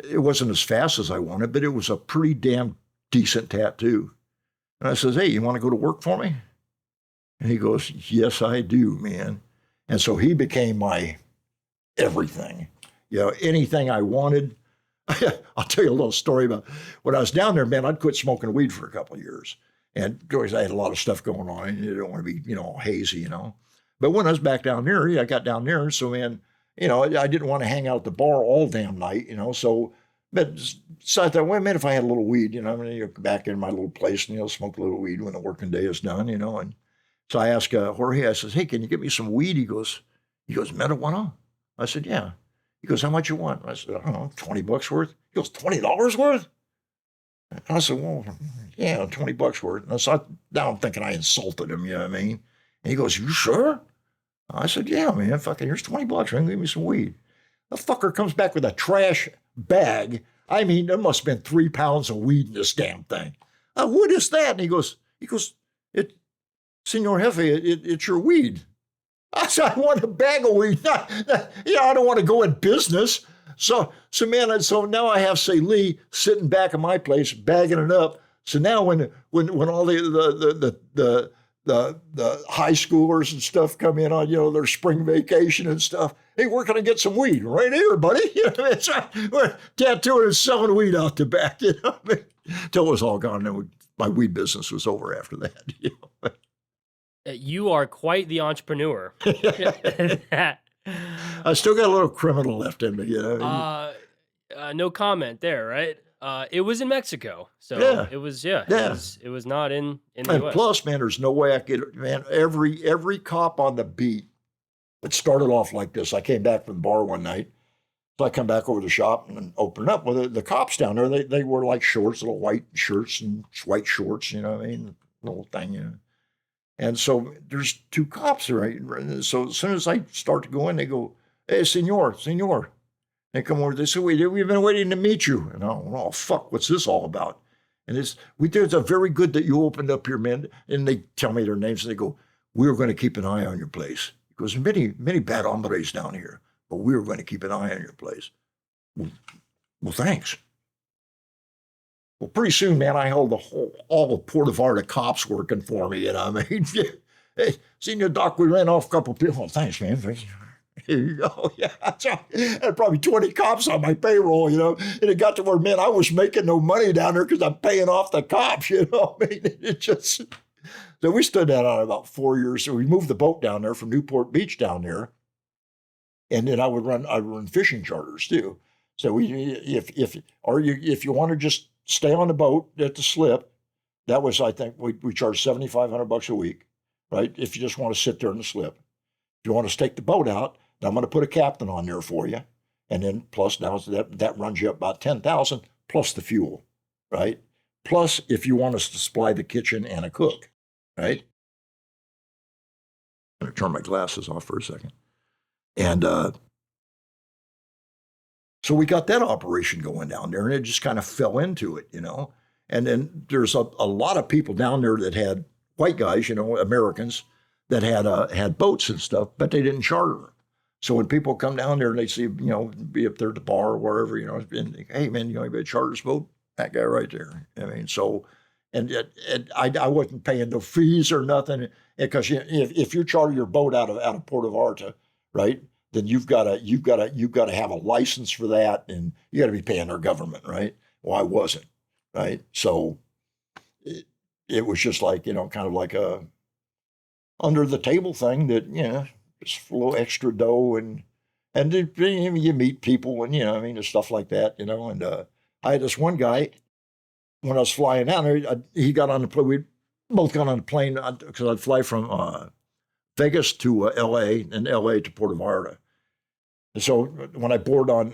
It wasn't as fast as I wanted, but it was a pretty damn decent tattoo. And I says, "Hey, you want to go to work for me?" And he goes, "Yes, I do, man." And so he became my everything. You know, anything I wanted. I'll tell you a little story about when I was down there, man. I'd quit smoking weed for a couple of years. And of course, I had a lot of stuff going on. And you don't want to be, you know, all hazy, you know. But when I was back down there, I got down there. So, man, you know, I didn't want to hang out at the bar all damn night, you know. So I thought, well, man, if I had a little weed, you know, I'm going to go back in my little place and, you know, smoke a little weed when the working day is done, you know. And so I asked Jorge, I says, "Hey, can you get me some weed?" He goes, "Marijuana?" I said, "Yeah." He goes, "How much you want?" I said, "I don't know, $20 worth." He goes, $20 worth? And I said, "Well, yeah, $20 worth." And so now I'm thinking I insulted him, you know what I mean? And he goes, "You sure?" I said, "Yeah, man, fucking here's $20, man, give me some weed." The fucker comes back with a trash bag I mean, there must have been 3 pounds of weed in this damn thing. What is that? And he goes, it, Senor Jefe, it's your weed. I said, I want a bag of weed. I don't want to go in business. So man, so now I have, say, Lee sitting back in my place, bagging it up. So now when all the high schoolers and stuff come in on, their spring vacation and stuff, hey, where can I get some weed? Right here, buddy. We're tattooing and selling weed out the back, Till it was all gone. And my weed business was over after that. You are quite the entrepreneur. I still got a little criminal left in me, No comment there, right? It was in Mexico, so it was it was not in the and US. Plus, man, there's no way I could. Man, every cop on the beat. It started off like this. I came back from the bar one night, so I come back over to the shop and open up. Well, the cops down there, they wore like shorts, little white shirts and white shorts. You know what I mean? The whole thing, And so there's 2 cops there. Right? So as soon as I start to go in, they go, "Hey, senor." They come over. They say, "We've been waiting to meet you." And oh, fuck, what's this all about? And it's a very good that you opened up here, man. And they tell me their names. And they go, "We're going to keep an eye on your place." Because many bad hombres down here, but we're going to keep an eye on your place. Well, thanks. Well, pretty soon, man, I held all of Puerto Vallarta cops working for me, I mean, hey, Senior Doc, we ran off a couple of people. Oh, thanks, man. Here you go. Yeah, I had probably 20 cops on my payroll, and it got to where, man, I was making no money down there because I'm paying off the cops, I mean, it just... So we stood that on about 4 years. So we moved the boat down there from Newport Beach down there, and then I would run fishing charters too. So if you want to just stay on the boat at the slip, that was, I think we charged $7,500 a week, right? If you just want to sit there in the slip, if you want to take the boat out, then I'm going to put a captain on there for you, and then plus now that runs you up about $10,000 plus the fuel, right? Plus if you want us to supply the kitchen and a cook. Right? I'm going to turn my glasses off for a second. And so we got that operation going down there, and it just kind of fell into it, And then there's a lot of people down there that had white guys, Americans, that had boats and stuff, but they didn't charter them. So when people come down there and they see, be up there at the bar or wherever, and, hey, man, anybody charter this boat? That guy right there. I mean, so... And I wasn't paying no fees or nothing, because if you charter your boat out of Puerto Vallarta, right, then you've got to have a license for that, and you got to be paying our government, right? Well, I wasn't, right? So it was just like kind of like a under the table thing that just a little extra dough, and you meet people and and stuff like that, And I had this one guy. When I was flying down there, he got on the plane. We both got on the plane because I'd fly from Vegas to L.A. and L.A. to Puerto Vallarta. And so when I board on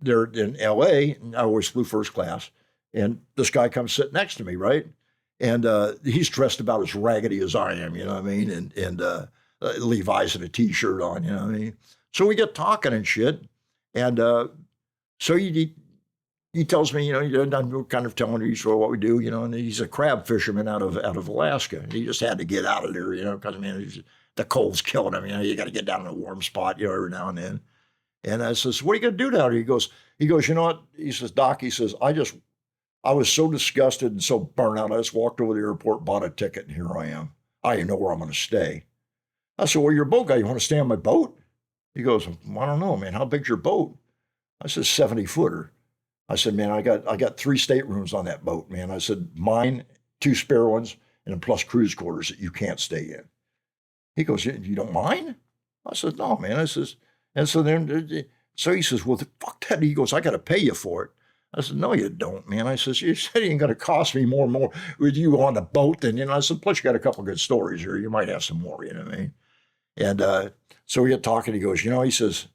there in L.A., I always flew first class, and this guy comes sit next to me, right? And he's dressed about as raggedy as I am, I mean? And Levi's and a T-shirt on, I mean? So we get talking and shit, and so he tells me, I'm kind of telling him what we do, and he's a crab fisherman out of Alaska. And he just had to get out of there, because, the cold's killing him. You got to get down in a warm spot, every now and then. And I says, what are you going to do down here? He goes, you know what? He says, Doc, he says, I was so disgusted and so burnt out. I just walked over to the airport, bought a ticket, and here I am. I didn't know where I'm going to stay. I said, well, you're a boat guy. You want to stay on my boat? He goes, I don't know, man. How big's your boat? I said, 70-footer. I said, man, I got 3 staterooms on that boat, man. I said, mine, 2 spare ones, and plus cruise quarters that you can't stay in. He goes, you don't mind? I said, no, man. I says, and so he says, well, fuck that. He goes, I got to pay you for it. I said, no, you don't, man. I says, you said it ain't going to cost me more and more with you on the boat than, I said, plus you got a couple of good stories here. You might have some more, what I mean? And so we get talking. He goes, he says,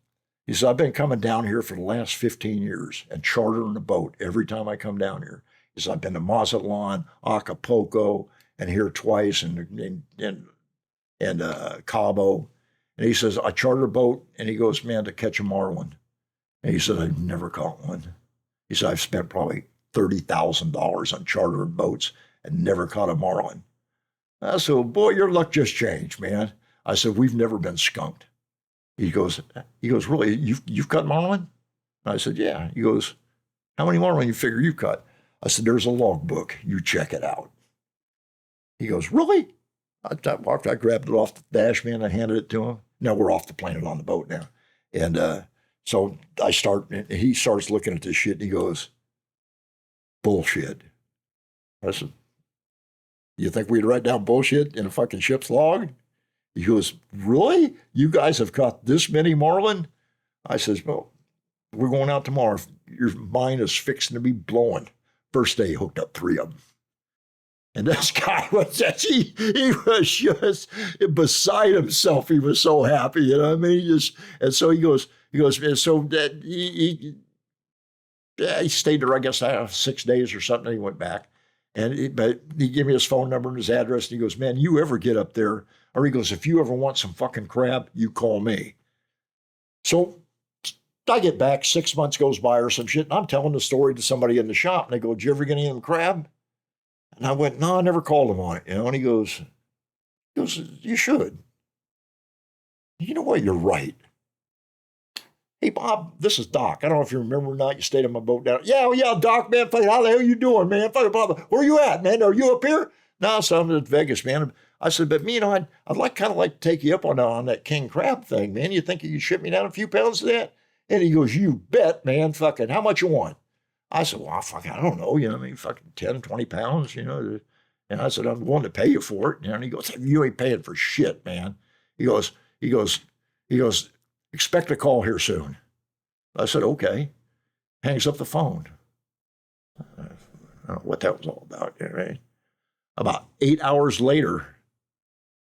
I've been coming down here for the last 15 years and chartering a boat every time I come down here. He says, I've been to Mazatlan, Acapulco, and here twice, and Cabo. And he says, I charter a boat, and he goes, man, to catch a marlin. And he said, I've never caught one. He said, I've spent probably $30,000 on charter boats and never caught a marlin. I said, well, boy, your luck just changed, man. I said, we've never been skunked. He goes, really, you've caught marlin? I said, yeah. He goes, how many marlin you figure you cut? I said, there's a logbook. You check it out. He goes, really? I grabbed it off the dash, man. I handed it to him. Now we're off the planet on the boat now. And so he starts looking at this shit and he goes, bullshit. I said, you think we'd write down bullshit in a fucking ship's log? He goes, really? You guys have caught this many marlin? I says, well, we're going out tomorrow. Your mind is fixing to be blowing. First day, he hooked up 3 of them. And this guy was he was just beside himself. He was so happy, you know what I mean? And so he goes, and so that he stayed there, I guess, 6 days or something. He went back. But he gave me his phone number and his address. And he goes, man, you ever get up there, or he goes, if you ever want some fucking crab, you call me. So I get back, 6 months goes by or some shit, and I'm telling the story to somebody in the shop, and they go, did you ever get any of them crab? And I went, no, I never called him on it, you know. And he goes, you should. You know what? You're right. Hey, Bob, this is Doc. I don't know if you remember or not. You stayed on my boat down. Yeah, Doc, man. How the hell you doing, man? Bob, where you at, man? Are you up here? No, so I'm in Vegas, man. I said, but me, you know, I'd kind of like to take you up on that king crab thing, man. You think you could ship me down a few pounds of that? And he goes, you bet, man. Fucking, how much you want? I said, well, fucking, I don't know. You know what I mean? Fucking 10, 20 pounds, you know. And I said, I'm willing to pay you for it. You know, and he goes, you ain't paying for shit, man. He goes, expect a call here soon. I said, okay. Hangs up the phone. I don't know what that was all about, right? About 8 hours later,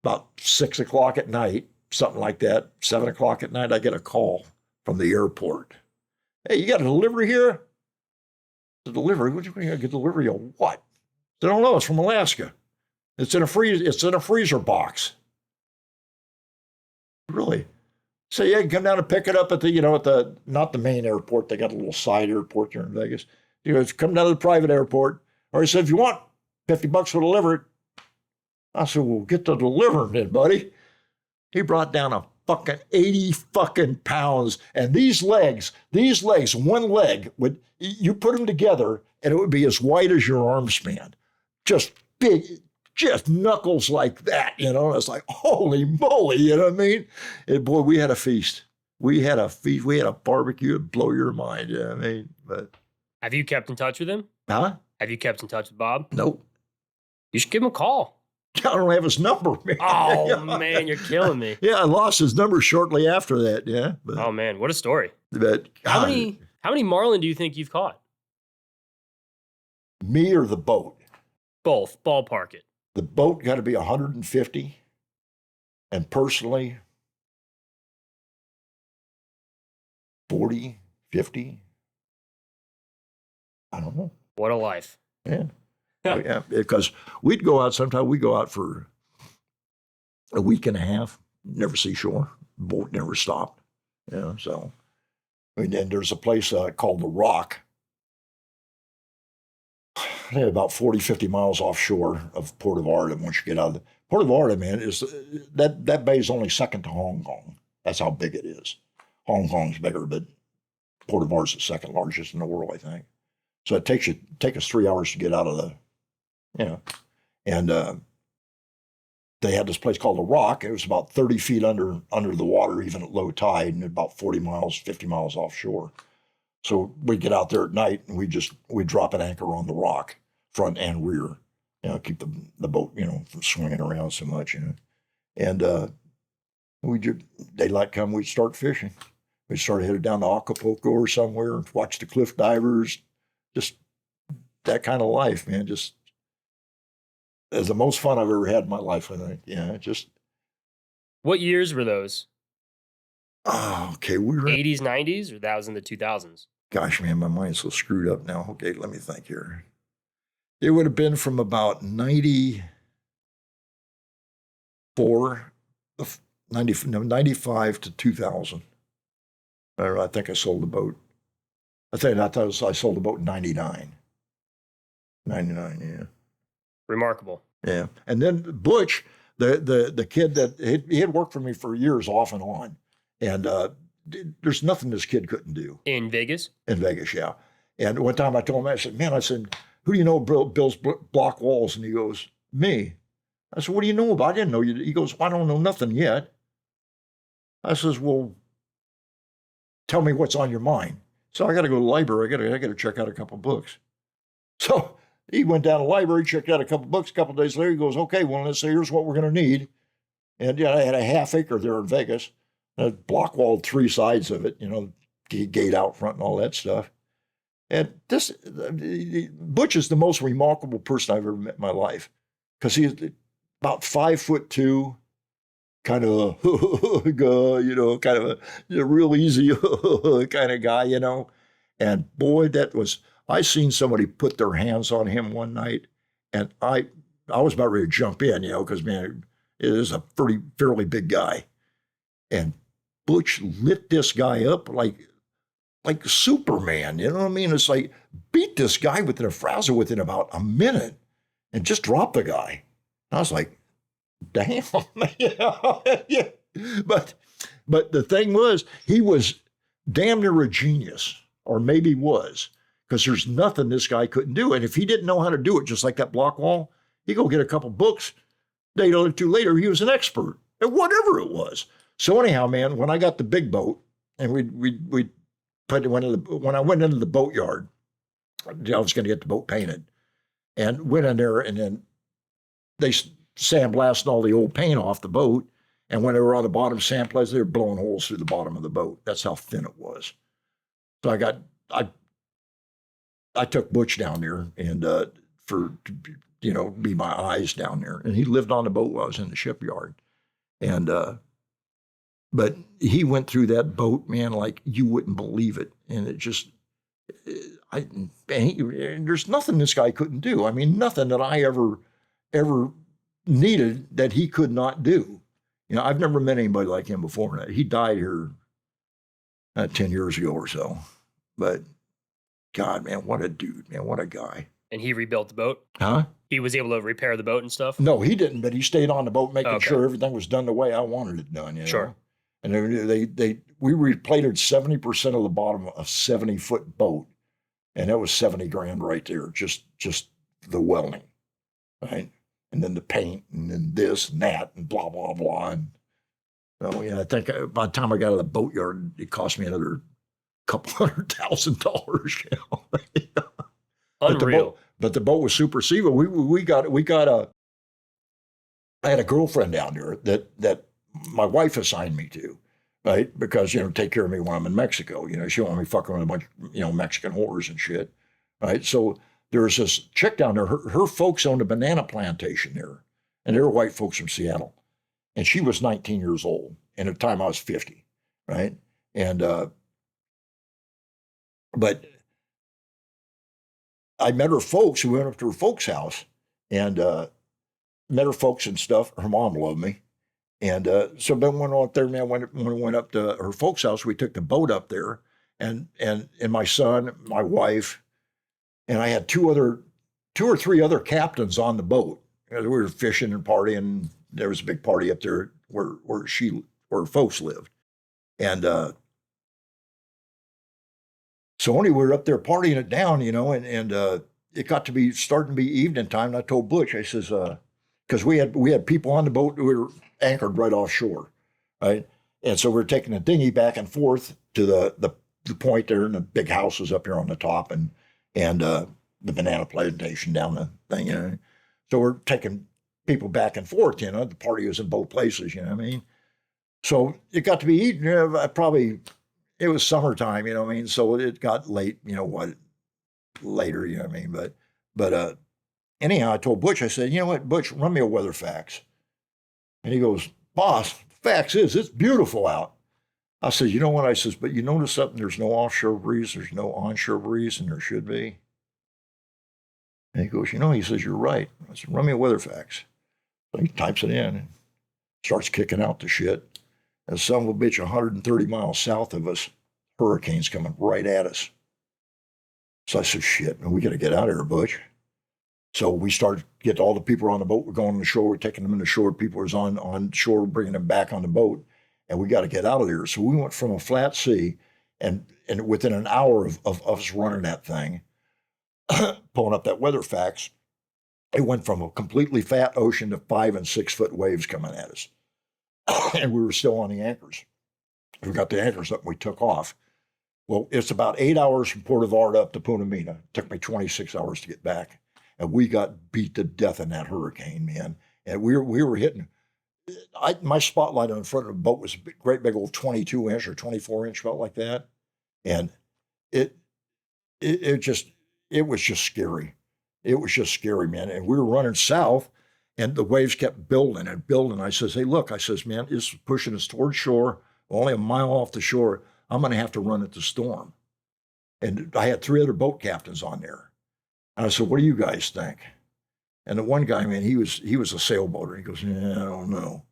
about 6 o'clock at night, something like that, 7 o'clock at night, I get a call from the airport. Hey, you got a delivery here? The delivery? What do you mean? Get delivery of what? I don't know. It's from Alaska. It's in a freezer box. Really? So yeah, you can come down and pick it up at not the main airport. They got a little side airport here in Vegas. He goes, come down to the private airport. Or he said, if you want $50 to deliver it. I said, well, get the delivering then, buddy. He brought down a fucking 80 fucking pounds. And these legs, one leg you put them together and it would be as wide as your arm span. Just big, just knuckles like that, you know. It's like, holy moly, you know what I mean? And boy, we had a feast. We had a barbecue to blow your mind, you know what I mean? But have you kept in touch with him? Huh? Have you kept in touch with Bob? Nope. You should give him a call. I don't have his number, man. Oh, man, you're killing me. Yeah, I lost his number shortly after that, yeah. But, oh, man, what a story. But How many marlin do you think you've caught? Me or the boat? Both. Ballpark it. The boat got to be 150. And personally, 40, 50. I don't know. What a life. Yeah. Yeah, because we'd go out for a week and a half, never see shore, boat never stopped. Yeah, so. And then there's a place called The Rock, about 40, 50 miles offshore of Puerto Vallarta. Once you get out of Puerto Vallarta, man, that bay is only second to Hong Kong. That's how big it is. Hong Kong's bigger, but Puerto Vallarta's the second largest in the world, I think. So it take us 3 hours to get out of the, and they had this place called The Rock. It was about 30 feet under the water, even at low tide, and about 40 miles, 50 miles offshore. So we'd get out there at night and we'd drop an anchor on The Rock, front and rear, keep the boat, from swinging around so much, And daylight come, we'd start fishing. We'd start headed down to Acapulco or somewhere and watch the cliff divers, just that kind of life, man. Just as the most fun I've ever had in my life, I think. Yeah, just. What years were those? Oh, okay. We were 80s, 90s, or that was in the 2000s? Gosh, man, my mind's so screwed up now. Okay, let me think here. It would have been from about 95 to 2000. I think I sold the boat. I think I sold the boat in 99. 99, yeah. Remarkable. Yeah. And then Butch, the kid that he had worked for me for years off and on. And there's nothing this kid couldn't do. In Vegas? In Vegas, yeah. And one time I told him, I said, man, I said, who do you know builds block walls? And he goes, me. I said, what do you know about? I didn't know you. He goes, well, I don't know nothing yet. I says, well, tell me what's on your mind. So I got to go to the library. I got to check out a couple books. So he went down to the library, checked out a couple books. A couple of days later, he goes, okay, well, let's say here's what we're going to need. And yeah, I had a half acre there in Vegas. I block walled 3 sides of it, gate out front and all that stuff. And Butch is the most remarkable person I've ever met in my life, because he's about 5'2", kind of kind of a real easy kind of guy, And boy, I seen somebody put their hands on him one night, and I was about ready to jump in, because man, it is a fairly big guy, and Butch lit this guy up like Superman, you know what I mean? It's like beat this guy within a frazzle within about a minute, and just dropped the guy. And I was like, damn, yeah. But the thing was, he was damn near a genius, or maybe was, because there's nothing this guy couldn't do. And if he didn't know how to do it, just like that block wall, he'd go get a couple books. A day or two later, he was an expert at whatever it was. So anyhow, man, when I got the big boat, and we when I went into the boatyard, I was going to get the boat painted, and went in there, and then they sandblasted all the old paint off the boat. And when they were on the bottom sandblast, they were blowing holes through the bottom of the boat. That's how thin it was. So I took Butch down there and be my eyes down there. And he lived on the boat while I was in the shipyard. And but he went through that boat, man, like you wouldn't believe it. And it just, there's nothing this guy couldn't do. I mean, nothing that I ever needed that he could not do. I've never met anybody like him before. He died here 10 years ago or so. But God, man, what a dude, man, what a guy. And he rebuilt the boat? Huh? He was able to repair the boat and stuff? No, he didn't, but he stayed on the boat making sure everything was done the way I wanted it done. Sure. And we replated 70% of the bottom of a 70-foot boat. And that was $70,000 right there, just the welding, right? And then the paint, and then this and that, and blah, blah, blah. And so, I think by the time I got out of the boatyard, it cost me another couple $100,000. Unreal. But the boat was super seaworthy. I had a girlfriend down there that my wife assigned me to, right? Because, take care of me when I'm in Mexico. She don't want me fucking with a bunch of, Mexican whores and shit, right? So there was this chick down there. Her folks owned a banana plantation there, and they were white folks from Seattle. And she was 19 years old. And at the time I was 50, right? And, but I met her folks. We went up to her folks' house and met her folks and stuff. Her mom loved me. And so then went up there, man, when we went up to her folks' house, we took the boat up there, and my son, my wife, and I had two or three other captains on the boat. We were fishing and partying. There was a big party up there where her folks lived. And so anyway, we were up there partying it down, and it got to be starting to be evening time. And I told Butch, I says, because we had people on the boat who were anchored right offshore, right? And so we're taking the dinghy back and forth to the point there, and the big house was up here on the top, and the banana plantation down the thing, So we're taking people back and forth, The party was in both places, you know what I mean? So it got to be eating. It was summertime, So it got late, later, you know what I mean? But anyhow, I told Butch, I said, you know what, Butch, run me a weather fax. And he goes, boss, the fax is, it's beautiful out. I said, you know what? I says, but you notice something, there's no offshore breeze, there's no onshore breeze, and there should be. And he goes, he says, you're right. I said, run me a weather fax. So he types it in and starts kicking out the shit. And son of a bitch, 130 miles south of us, hurricane's coming right at us. So I said, shit, man, we got to get out of here, Butch. So we started get all the people on the boat. We're going on the shore. We're taking them in the shore. People was on shore, bringing them back on the boat, and we got to get out of there. So we went from a flat sea, and within an hour of us running that thing, pulling up that weather fax, it went from a completely fat ocean to 5 and 6 foot waves coming at us, and we were still on the anchors. We got the anchors up, and we took off. Well, it's about 8 hours from Puerto Vallarta up to Punta Mita. It took me 26 hours to get back. And we got beat to death in that hurricane, man. And we were hitting. My spotlight on the front of the boat was a great big old 22-inch or 24-inch, felt like that. And it was just scary. It was just scary, man. And we were running south, and the waves kept building and building. I says, hey, look, I says, man, it's pushing us towards shore. Only a mile off the shore. I'm going to have to run at the storm. And I had 3 other boat captains on there. And I said, what do you guys think? And the one guy, man, he was a sailboater. He goes, yeah, I don't know.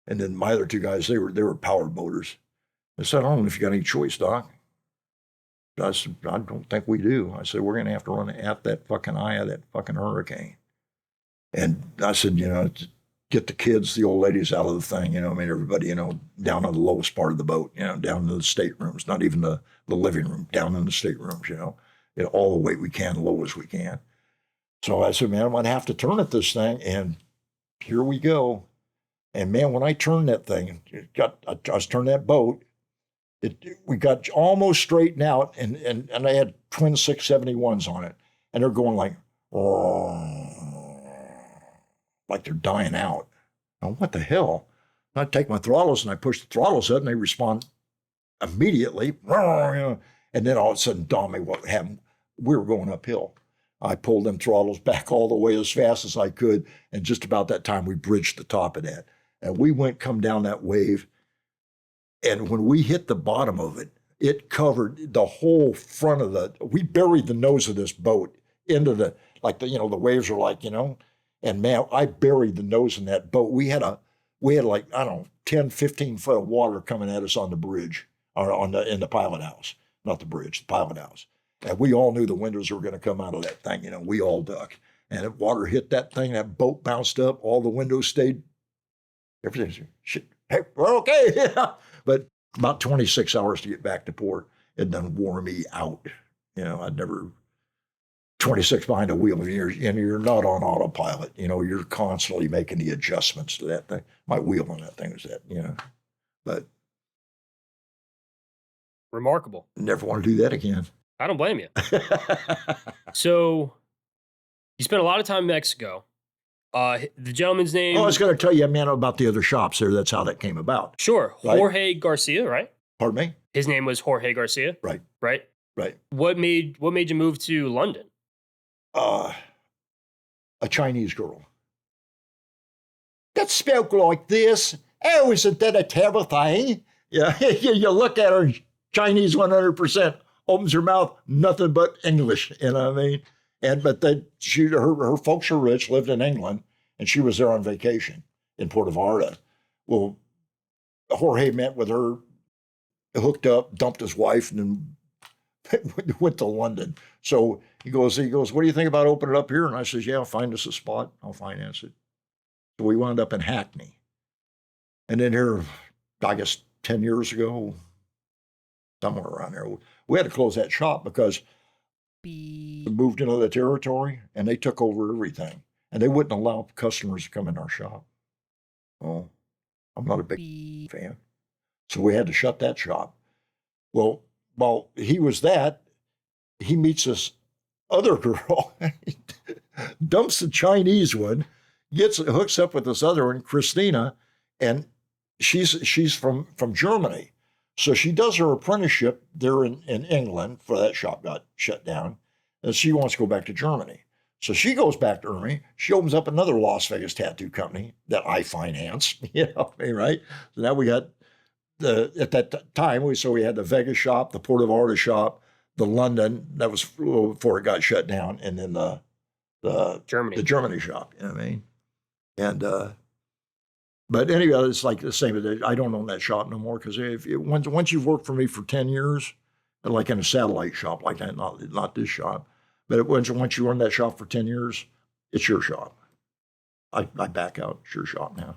And then my other 2 guys, they were power boaters. I said, I don't know if you got any choice, Doc. I said, I don't think we do. I said, we're going to have to run at that fucking eye of that fucking hurricane. And I said, get the kids, the old ladies out of the thing, everybody, down on the lowest part of the boat, down to the staterooms, not even the living room, down in the staterooms, all the weight we can, low as we can. So I said, man, I'm going to have to turn at this thing. And here we go. And man, when I turned that thing, I was turning that boat, we got almost straightened out, and I had twin 671s on it. And they're going like they're dying out. Now, what the hell? And I take my throttles and I push the throttles up, and they respond immediately. And then all of a sudden, dawned me what happened. We were going uphill. I pulled them throttles back all the way as fast as I could, and just about that time, we bridged the top of that. And we come down that wave, and when we hit the bottom of it, it covered the whole front of we buried the nose of this boat into the waves are like, and man, I buried the nose in that boat. We had like, I don't know, 10, 15 foot of water coming at us on the bridge, or in the pilot house. Not the bridge, the pilot house. And we all knew the windows were going to come out of that thing. We all ducked. And if water hit that thing, that boat bounced up, all the windows stayed. Everything's shit. Hey, we're okay. Yeah. But about 26 hours to get back to port, it done wore me out. I'd never 26 behind a wheel, and you're not on autopilot. You're constantly making the adjustments to that thing. My wheel on that thing was that, but remarkable. Never want to do that again. I don't blame you. So you spent a lot of time in Mexico. The gentleman's name. Oh, I was going to tell you, man, about the other shops there. That's how that came about. Sure. Right? Jorge Garcia, right? Pardon me? His name was Jorge Garcia. Right. Right. Right. What made you move to London? A Chinese girl. That spoke like this. Oh, isn't that a terrible thing? Yeah. You look at her, Chinese 100%, opens her mouth, nothing but English. You know what I mean? But her folks are rich, lived in England, and she was there on vacation in Puerto Vallarta. Well, Jorge met with her, hooked up, dumped his wife, and then went to London. So he goes, what do you think about opening it up here? And I says, yeah, I'll find us a spot. I'll finance it. So we wound up in Hackney. And then here, I guess 10 years ago, somewhere around there, we had to close that shop because we moved into the territory and they took over everything. And they wouldn't allow customers to come in our shop. Well, I'm not a big fan. So we had to shut that shop. Well, while he was that, he meets this other girl, dumps the Chinese one, hooks up with this other one, Christina, and she's from Germany. So she does her apprenticeship there in England, for that shop got shut down, and she wants to go back to Germany. So she goes back to Germany. She opens up another Las Vegas tattoo company that I finance, right? So now we got at that time, we had the Vegas shop, the Puerto Vallarta shop, the London, that was before it got shut down, and then the Germany shop, you know what I mean? And, but anyway, it's like the same. I don't own that shop no more because once you've worked for me for 10 years, like in a satellite shop like that, not this shop. But once you run that shop for 10 years, it's your shop. I back out. It's your shop now.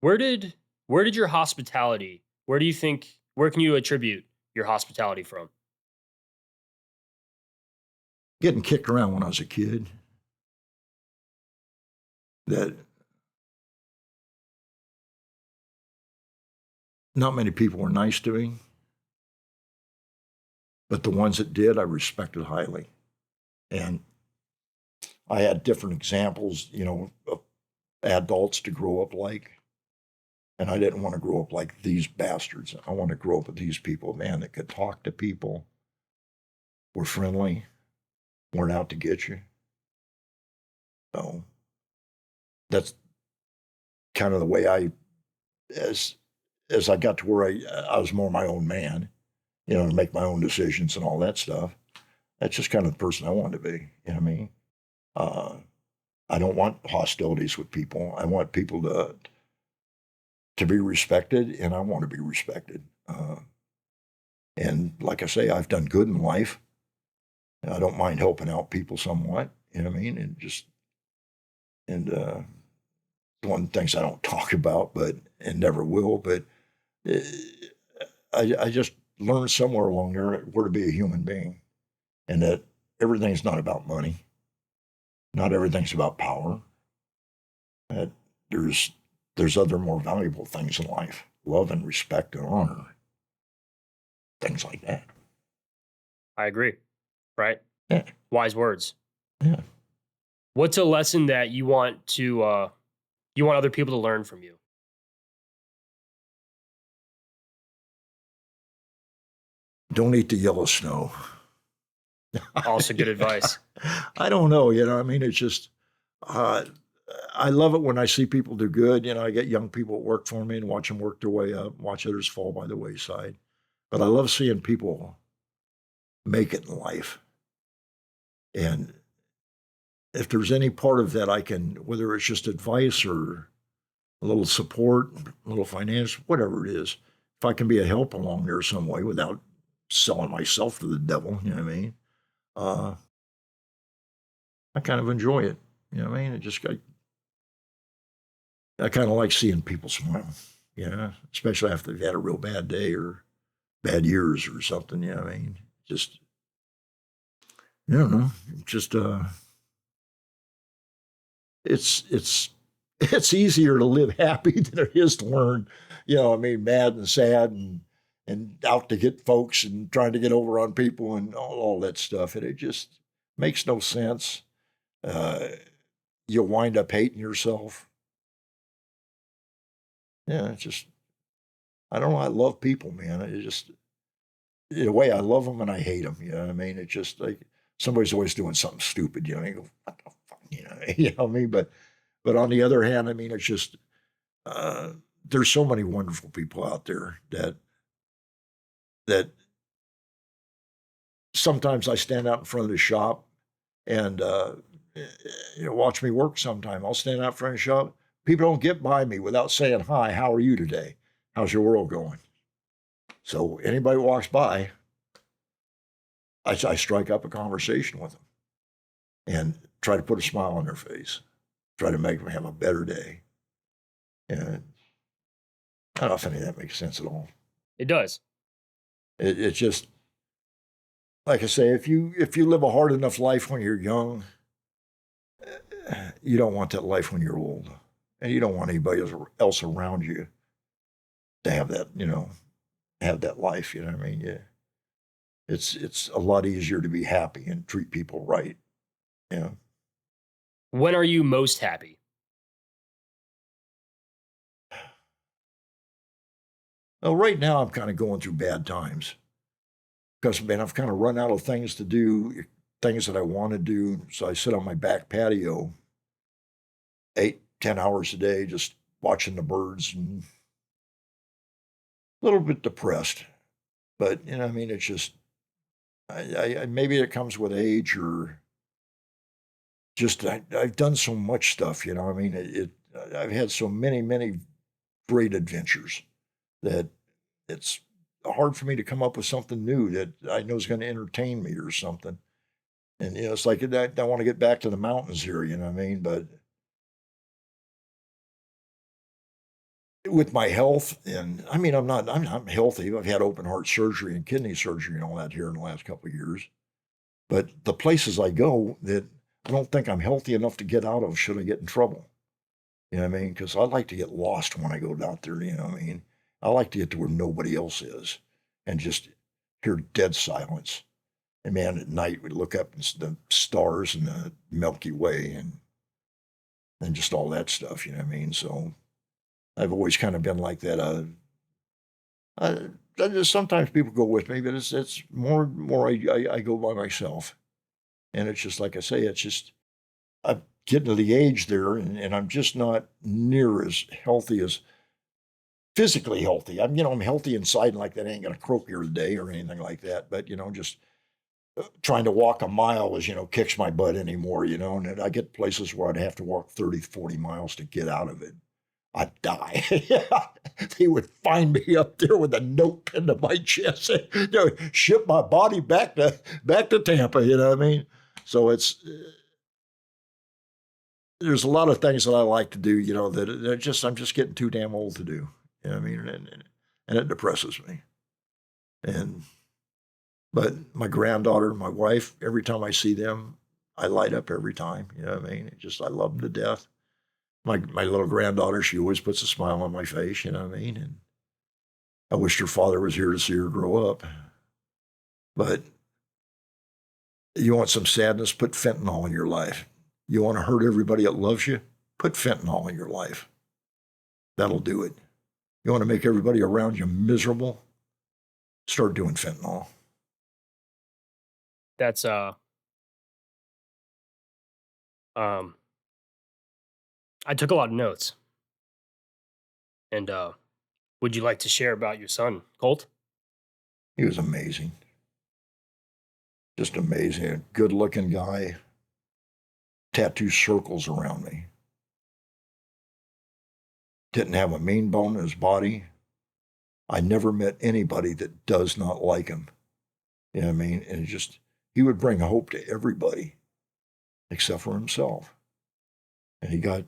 Where did your hospitality? Where can you attribute your hospitality from? Getting kicked around when I was a kid. That not many people were nice to me, but the ones that did, I respected highly. And I had different examples, of adults to grow up like. And I didn't want to grow up like these bastards. I want to grow up with these people, man, that could talk to people, were friendly, weren't out to get you. So that's kind of the way as I got to where I was more my own man, to make my own decisions and all that stuff. That's just kind of the person I wanted to be. You know what I mean? I don't want hostilities with people. I want people to be respected, and I want to be respected. And like I say, I've done good in life. I don't mind helping out people somewhat. You know what I mean? And one of the things I don't talk about, and never will. But I just learned somewhere along there where to be a human being, and that everything's not about money. Not everything's about power. That there's other more valuable things in life: love and respect and honor, things like that. I agree. Right? Yeah, Wise words. yeah. What's a lesson that you want other people to learn from you? Don't eat the yellow snow. Also good advice. I don't know. I mean, it's just, I love it when I see people do good. I get young people that work for me and watch them work their way up, watch others fall by the wayside. But I love seeing people make it in life. And if there's any part of that I can, whether it's just advice or a little support, a little financial, whatever it is, if I can be a help along there some way without selling myself to the devil, you know what I mean? I kind of enjoy it. You know what I mean? I kind of like seeing people smile, especially after they've had a real bad day or bad years or something, you know what I mean? Just, I don't know, just, it's it's easier to live happy than it is to learn, mad and sad and out to get folks and trying to get over on people and all that stuff. And it just makes no sense. Uh, you'll wind up hating yourself. Yeah, it's just, I don't know. I love people, man. It just, in a way, I love them and I hate them. You know what I mean? It's just like somebody's always doing something stupid. You go, what the fuck? You know what I mean? But on the other hand, I mean, it's just, there's so many wonderful people out there that sometimes I stand out in front of the shop and watch me work sometime. I'll stand out in front of the shop. People don't get by me without saying, hi, how are you today? How's your world going? So anybody walks by, I strike up a conversation with them and try to put a smile on their face, try to make them have a better day. And I don't know if any of that makes sense at all. It does. It's just, like I say, if you live a hard enough life when you're young, you don't want that life when you're old, and you don't want anybody else around you to have that, have that life. You know what I mean? Yeah, it's a lot easier to be happy and treat people right. Yeah. When are you most happy? Well, right now I'm kind of going through bad times because, man, I've kind of run out of things to do, things that I want to do. So I sit on my back patio 8-10 hours a day, just watching the birds and a little bit depressed. But, I mean, it's just, maybe it comes with age or just, I've done so much stuff, I mean, I've had so many, many great adventures that it's hard for me to come up with something new that I know is going to entertain me or something. And, it's like I want to get back to the mountains here, you know what I mean? But with my health, and I mean, I'm healthy. I've had open heart surgery and kidney surgery and all that here in the last couple of years. But the places I go that I don't think I'm healthy enough to get out of should I get in trouble. You know what I mean? Because I like to get lost when I go out there, you know what I mean? I like to get to where nobody else is and just hear dead silence. And man, at night we look up and the stars and the Milky Way and just all that stuff, you know what I mean? So I've always kind of been like that. I just, sometimes people go with me, but it's more I go by myself. And it's just like I say, it's just I'm getting to the age there, and I'm just not near as healthy as physically healthy. I'm healthy inside, and like that, I ain't gonna croak here today or anything like that. But just trying to walk a mile is kicks my butt anymore. And I get places where I'd have to walk 30, 40 miles to get out of it. I'd die. They would find me up there with a note pinned to my chest. Ship my body back to Tampa. You know what I mean? So it's there's a lot of things that I like to do. That I'm just getting too damn old to do. You know what I mean? And it depresses me. But my granddaughter, my wife, every time I see them, I light up every time. You know what I mean? I love them to death. My little granddaughter, she always puts a smile on my face, you know what I mean? And I wished her father was here to see her grow up. But you want some sadness, put fentanyl in your life. You want to hurt everybody that loves you, put fentanyl in your life. That'll do it. You want to make everybody around you miserable, start doing fentanyl. That's I took a lot of notes. And would you like to share about your son, Colt? He was amazing. Just amazing. A good looking guy. Tattoo circles around me. Didn't have a mean bone in his body. I never met anybody that does not like him. You know what I mean? And he would bring hope to everybody except for himself. And he got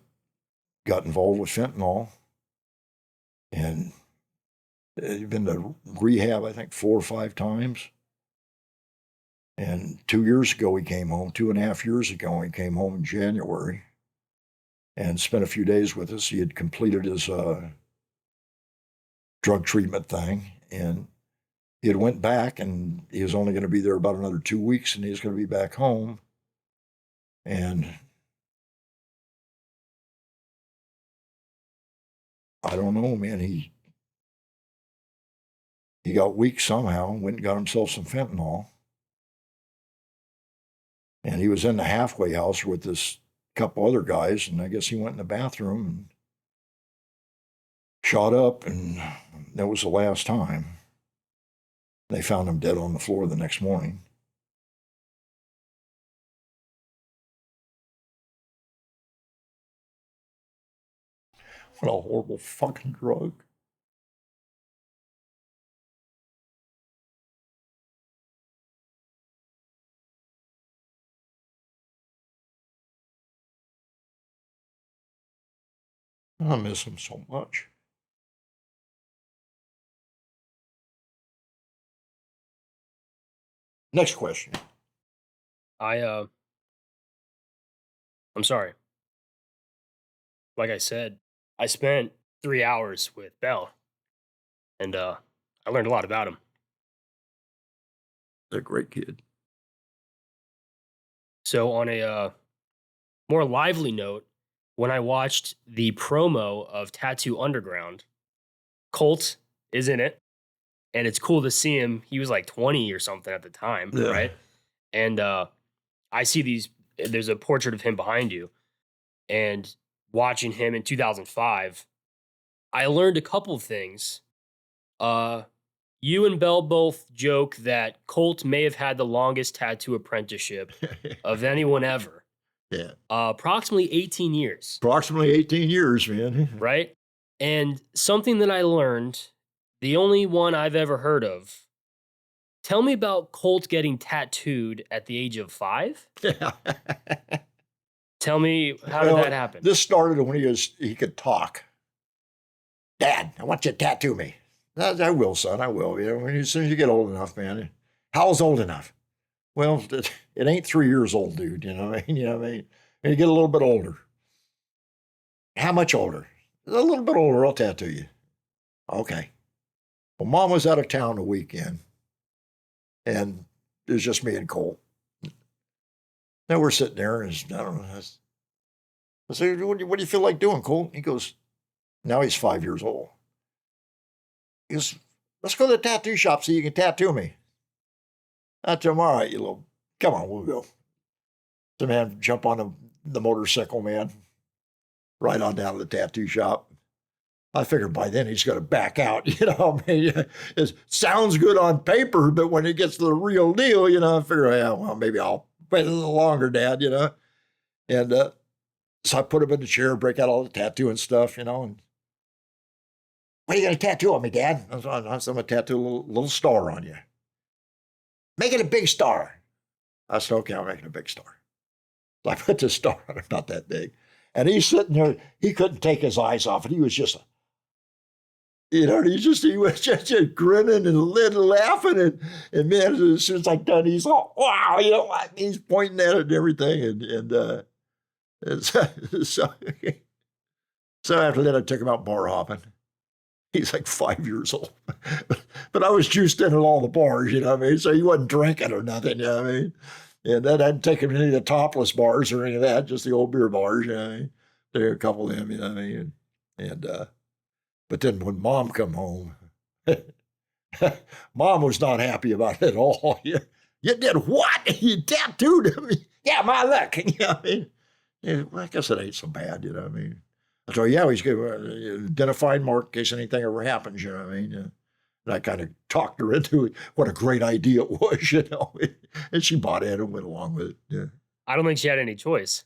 involved with fentanyl, and he'd been to rehab, I think, 4 or 5 times. And 2 years ago, he came home. 2.5 years ago, he came home in January and spent a few days with us. He had completed his drug treatment thing, and he had went back, and he was only going to be there about another 2 weeks, and he was going to be back home. And I don't know, man. He got weak somehow, went and got himself some fentanyl. And he was in the halfway house with this couple other guys, and I guess he went in the bathroom and shot up, and that was the last time. They found him dead on the floor the next morning. What a horrible fucking drug. I miss him so much. Next question. I'm sorry. Like I said, I spent 3 hours with Bell, and I learned a lot about him. He's a great kid. So on a more lively note, when I watched the promo of Tattoo Underground, Colt is in it, and it's cool to see him. He was like 20 or something at the time, Yeah. right? And I see there's a portrait of him behind you, and watching him in 2005, I learned a couple of things. You and Bell both joke that Colt may have had the longest tattoo apprenticeship of anyone ever. Yeah. Approximately 18 years. Approximately 18 years, man. Right? And something that I learned The only one I've ever heard of. Tell me about Colt getting tattooed at the age of 5? Yeah. Tell me, how did that Well, happen? this started when he could talk. Dad, I want you to tattoo me. I will, son. I will. You know, as soon as you get old enough, man. How's old enough? Well, it ain't 3 years old, dude. You know what I mean? You know what I mean? When you get a little bit older. How much older? A little bit older, I'll tattoo you. Okay. Well, Mom was out of town the weekend, and it was just me and Cole. Now we're sitting there, and I don't know. I said, what do you feel like doing, Cole? He goes, now he's 5 years old. He goes, let's go to the tattoo shop so you can tattoo me. I told him, all right, you little, come on, we'll go. The man jump on the motorcycle, man, right on down to the tattoo shop. I figured by then he's going to back out, you know. I mean, it sounds good on paper, but when it gets to the real deal, you know, I figure, yeah, well, maybe I'll wait a little longer, Dad, you know. And so I put him in the chair, break out all the tattoo and stuff, you know. And what are you going to tattoo on me, Dad? I'm going to tattoo a little star on you. Make it a big star. I said, okay, I'm making a big star. So I put the star on it, not that big. And he's sitting there, he couldn't take his eyes off it. He was just, you know, he was just grinning and laughing. And man, as soon as I done, he's all, wow, you know, he's pointing at it and everything. And so after that, I took him out bar hopping. He's like 5 years old. But I was juiced in at all the bars, you know what I mean? So he wasn't drinking or nothing, you know what I mean? And then I didn't take him to any of the topless bars or any of that, just the old beer bars, you know what I mean? There were a couple of them, you know what I mean? But then when Mom come home, Mom was not happy about it at all. You did what? You tattooed him? Yeah, my luck. You know what I mean? Yeah, well, I guess it ain't so bad, you know what I mean? I told her, yeah, he's good. Identified mark in case anything ever happens, you know what I mean? And I kind of talked her into it, what a great idea it was, you know? And she bought in and went along with it. Yeah. I don't think she had any choice,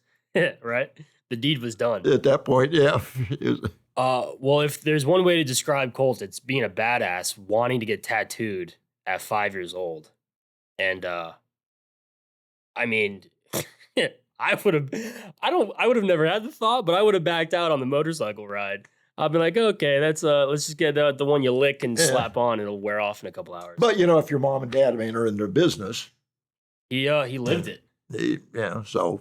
right? The deed was done. At that point, yeah. Well, if there's one way to describe Colt, it's being a badass, wanting to get tattooed at 5 years old. And I mean, I would have never had the thought, but I would have backed out on the motorcycle ride. I've been like, okay, that's let's just get the one you lick and slap on, and it'll wear off in a couple hours. But you know, if your mom and dad, I mean, are in their business, he lived it. So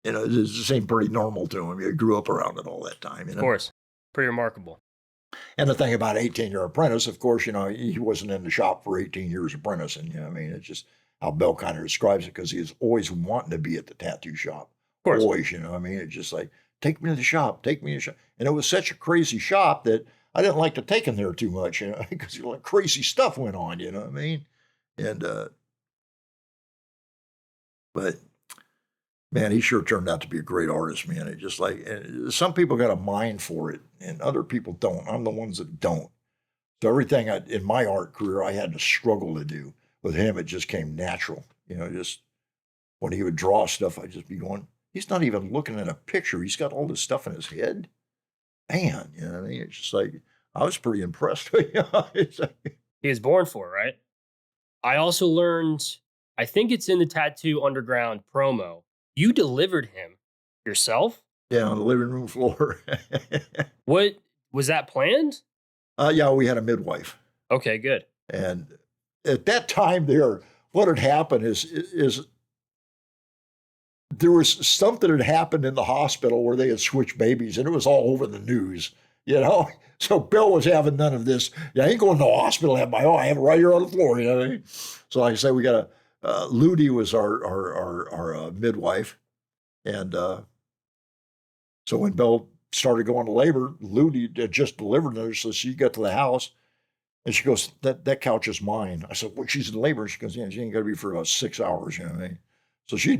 you know, it seemed pretty normal to him. He grew up around it all that time. You know? Of course, pretty remarkable. And the thing about 18-year apprentice, of course, you know, he wasn't in the shop for 18 years apprenticing. You know, I mean, it's just how Bill kind of describes it because he was always wanting to be at the tattoo shop. Of course. Always, you know, I mean, it's just like, take me to the shop, take me to the shop. And it was such a crazy shop that I didn't like to take him there too much, you know, because like crazy stuff went on, you know what I mean? And, but man, he sure turned out to be a great artist, man. It just like, some people got a mind for it and other people don't. I'm the ones that don't. So everything in my art career, I had to struggle to do. With him, it just came natural. You know, just when he would draw stuff, I'd just be going, he's not even looking at a picture. He's got all this stuff in his head. Man, you know what I mean? It's just like, I was pretty impressed with him. He was born for it, right? I also learned, I think it's in the Tattoo Underground promo, you delivered him yourself? Yeah, on the living room floor. What, was that planned? Yeah, we had a midwife. Okay, good. And at that time there, what had happened is there was something that happened in the hospital where they had switched babies, and it was all over the news, you know? So Bill was having none of this. Yeah, I ain't going to the hospital, I have it right here on the floor, you know what I mean? So like I said, we got Ludi was our midwife. And so when Bill started going to labor, Ludi had just delivered her, so she got to the house. And she goes, that couch is mine. I said, well, she's in labor. She goes, yeah, she ain't got to be for about 6 hours, you know what I mean? So she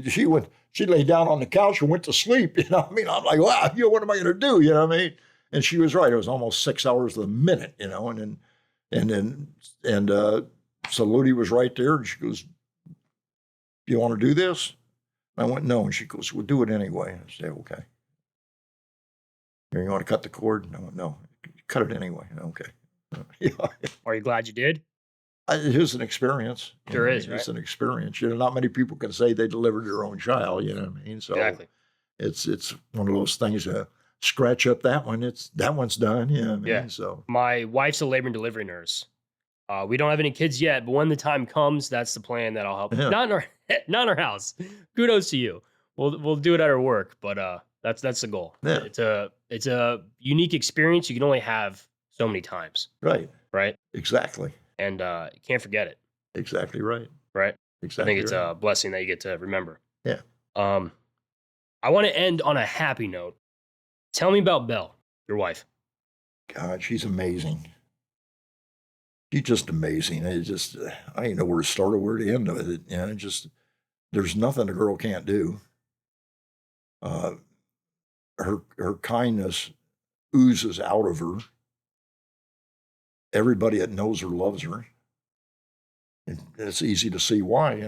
lay down on the couch and went to sleep, you know what I mean? I'm like, wow, you know, what am I going to do, you know what I mean? And she was right. It was almost 6 hours to the minute, you know? So Ludi was right there, and she goes, do you want to do this? And I went, no. And she goes, we'll do it anyway. I said, okay. You want to cut the cord? No, cut it anyway. Okay. Yeah. Are you glad you did? It is an experience. Sure I is, mean, right? it's an experience. Not many people can say they delivered their own child. You know what I mean? So Exactly. it's one of those things. Scratch up that one. That one's done. You know what I Yeah. mean? So My wife's a labor and delivery nurse. We don't have any kids yet, but when the time comes, that's the plan that I'll help. yeah, Not in our not in our house. Kudos to you. We'll do it at our work, but that's the goal. yeah, It's a unique experience you can only have so many times, right, right? exactly, And you can't forget it, exactly right, right? I think exactly it's right. a blessing that you get to remember. Yeah. Um, I want to end on a happy note. Tell me about Belle, your wife. God, she's amazing. She's just amazing. I didn't know where to start or where to end with it. There's nothing a girl can't do. Uh, her kindness oozes out of her. Everybody that knows her loves her. And it's easy to see why.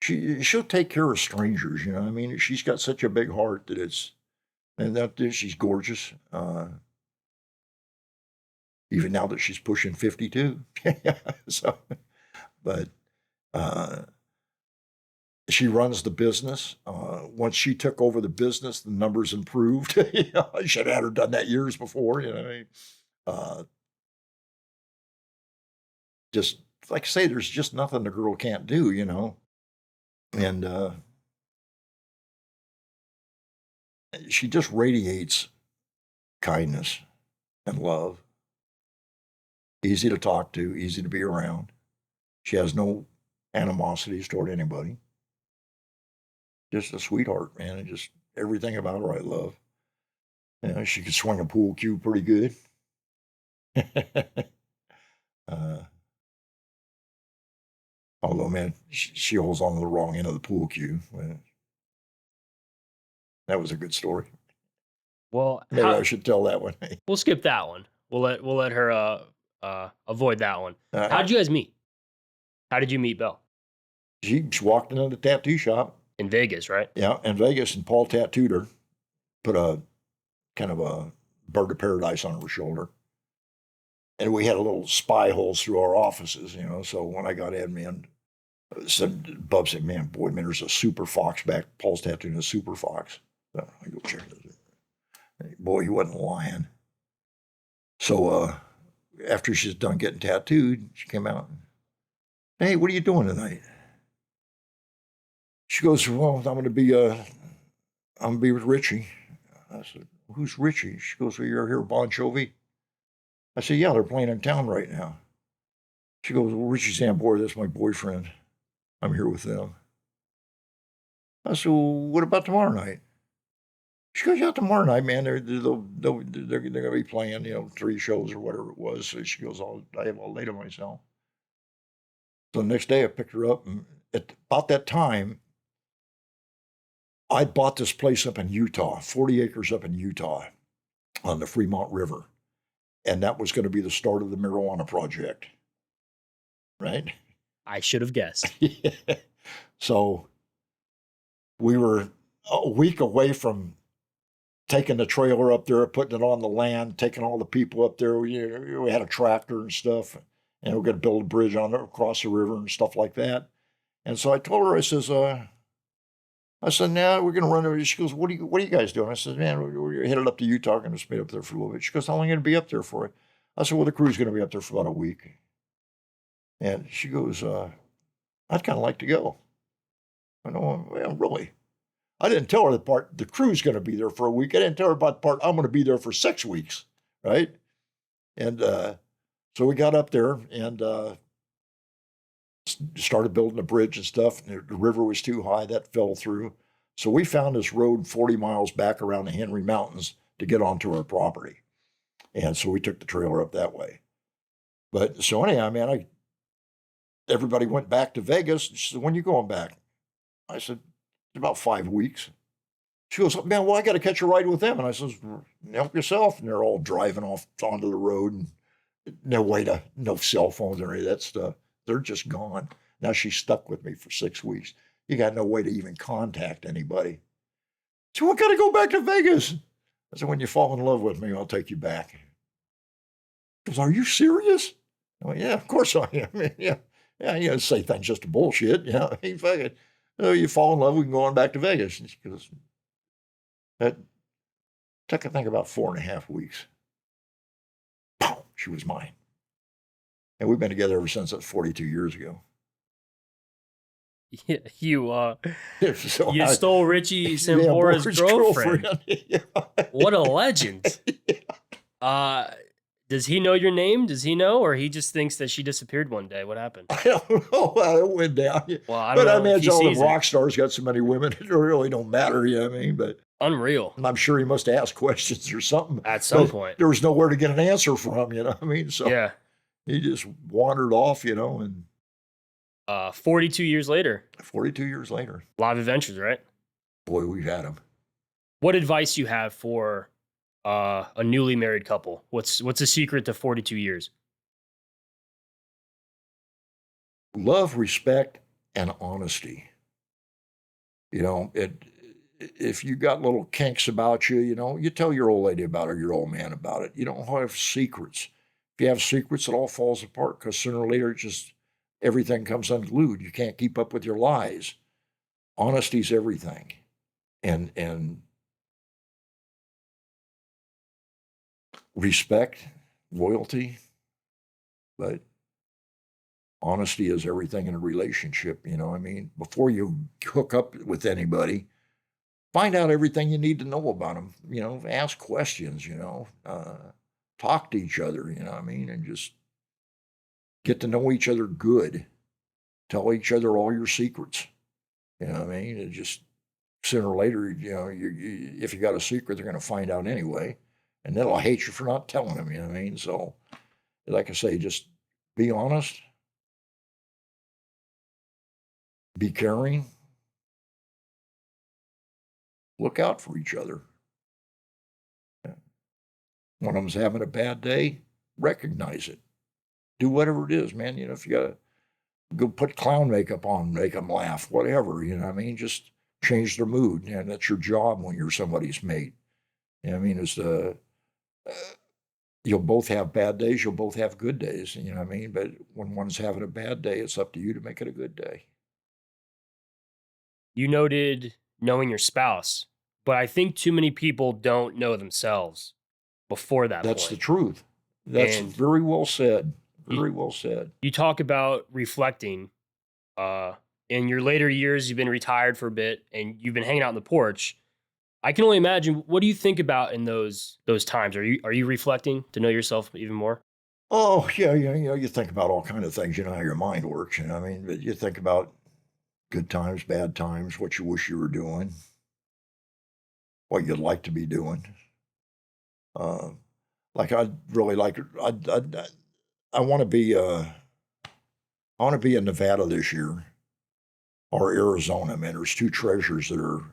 She'll take care of strangers. I mean, she's got such a big heart she's gorgeous. Even now that she's pushing 52. So, but uh, she runs the business. Once she took over the business, the numbers improved. I should have had her done that years before. Uh, just like I say, there's just nothing the girl can't do. And she just radiates kindness and love. Easy to talk to, easy to be around. She has no animosities toward anybody. Just a sweetheart, man. And just everything about her I love. She could swing a pool cue pretty good. uh, Although, man, she holds on to the wrong end of the pool cue. That was a good story. Well, Maybe I should tell that one. we'll skip that one. We'll let her avoid that one. How Uh, did you guys meet? How did you meet Belle? she walked into the tattoo shop, In Vegas, right? yeah, in Vegas, and Paul tattooed her, put a kind of a bird of paradise on her shoulder. And we had a little spy holes through our offices. So when I got in, man, Bub said, man, there's a super fox back. Paul's tattooing a super fox. So I go check this. Boy, he wasn't lying. So after she's done getting tattooed, she came out. Hey, what are you doing tonight? She goes, well, I'm going to be with Richie. I said, who's Richie? She goes, well, you're here, Bon Jovi. I said, yeah, they're playing in town right now. She goes, well, Richie Zambora, that's my boyfriend. I'm here with them. I said, well, what about tomorrow night? She goes, yeah, tomorrow night, man, they're going to be playing, 3 shows or whatever it was. So she goes, I have all day to myself. So the next day I picked her up, and at about that time, I bought this place up in Utah, 40 acres up in Utah on the Fremont River. And that was going to be the start of the marijuana project, right? I should have guessed. So we were a week away from taking the trailer up there, putting it on the land, taking all the people up there. We had a tractor and stuff, and we're going to build a bridge across the river and stuff like that. And so I told her, I said, now we're going to run over. She goes, what are you guys doing? I said, man, we're headed up to Utah. Going to meet up there for a little bit. She goes, how long are you going to be up there for? I said, well, the crew's going to be up there for about a week. And she goes, I'd kind of like to go. I know, well, really. I didn't tell her the part the crew's going to be there for a week. I didn't tell her about the part I'm going to be there for 6 weeks, right? And so we got up there and started building a bridge and stuff. And the river was too high. That fell through. So we found this road 40 miles back around the Henry Mountains to get onto our property. And so we took the trailer up that way. But so anyhow, man, everybody went back to Vegas. She said, when are you going back? I said, about 5 weeks. She goes, man, well, I got to catch a ride with them. And I says, help yourself. And they're all driving off onto the road and no cell phones or any of that stuff. They're just gone. Now she's stuck with me for 6 weeks. You got no way to even contact anybody. So I got to go back to Vegas. I said, when you fall in love with me, I'll take you back. He goes, are you serious? I went, yeah, of course I am. I mean, yeah. Yeah, you know, say things just to bullshit. You know, I mean, fucking, you fall in love, we can go on back to Vegas. And she goes, that took, I think, about 4.5 weeks. Pow, she was mine. And we've been together ever since. That's 42 years ago. Yeah, So you stole Richie Boris' Sambora's girlfriend. Yeah. What a legend. Does he know your name? Does he know, or he just thinks that she disappeared one day? What happened? I don't know how it went down. Well, I don't know. I imagine all the rock it. stars got so many women, it really don't matter, you know what I mean? But Unreal. I'm sure he must ask questions or something. At some point. There was nowhere to get an answer from, you know what I mean? So yeah. He just wandered off, you know, and 42 years later. 42 years later. A lot of adventures, right? Boy, we've had them. What advice you have for a newly married couple? What's the secret to 42 years? Love, respect, and honesty. You know, if you got little kinks about you, you know, you tell your old lady about it, your old man about it. You don't have secrets. If you have secrets, it all falls apart because sooner or later, everything comes unglued. You can't keep up with your lies. Honesty's everything. And respect, loyalty, but honesty is everything in a relationship, you know. I mean, before you hook up with anybody, find out everything you need to know about them, you know, ask questions, you know, talk to each other, you know what I mean, and just get to know each other good. Tell each other all your secrets, you know what I mean, and just sooner or later, you know, if you got a secret, they're going to find out anyway, and they'll hate you for not telling them, you know what I mean. So, like I say, just be honest, be caring, look out for each other. One of them's having a bad day, recognize it. Do whatever it is, man. You know, if you got to go put clown makeup on, make them laugh, whatever, you know what I mean? Just change their mood. And that's your job when you're somebody's mate. You know what I mean? You'll both have bad days, you'll both have good days, you know what I mean? But when one's having a bad day, it's up to you to make it a good day. You noted knowing your spouse, but I think too many people don't know themselves before that That's point. the truth. That's very well said. Very well said. You talk about reflecting. In your later years, you've been retired for a bit and you've been hanging out on the porch. I can only imagine, what do you think about in those times? Are you reflecting to know yourself even more? Oh, yeah, you know, you think about all kinds of things. You know how your mind works, you know what I mean? But you think about good times, bad times, what you wish you were doing, what you'd like to be doing. Like I'd really like, I want to be, I want to be in Nevada this year or Arizona. Man, there's two treasures that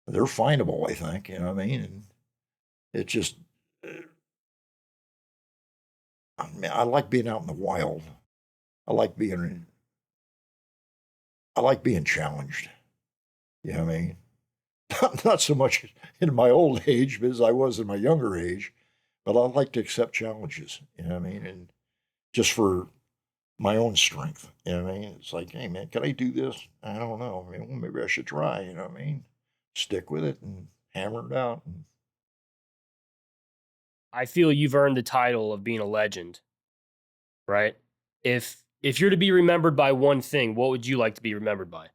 they're findable, I think, you know what I mean? And it just, I mean, I like being out in the wild. I like being challenged. You know what I mean? Not so much in my old age as I was in my younger age, but I like to accept challenges. You know what I mean? And just for my own strength. You know what I mean? It's like, hey man, can I do this? I don't know. I mean, well, maybe I should try. You know what I mean? Stick with it and hammer it out. And I feel you've earned the title of being a legend, right? If you're to be remembered by one thing, what would you like to be remembered by?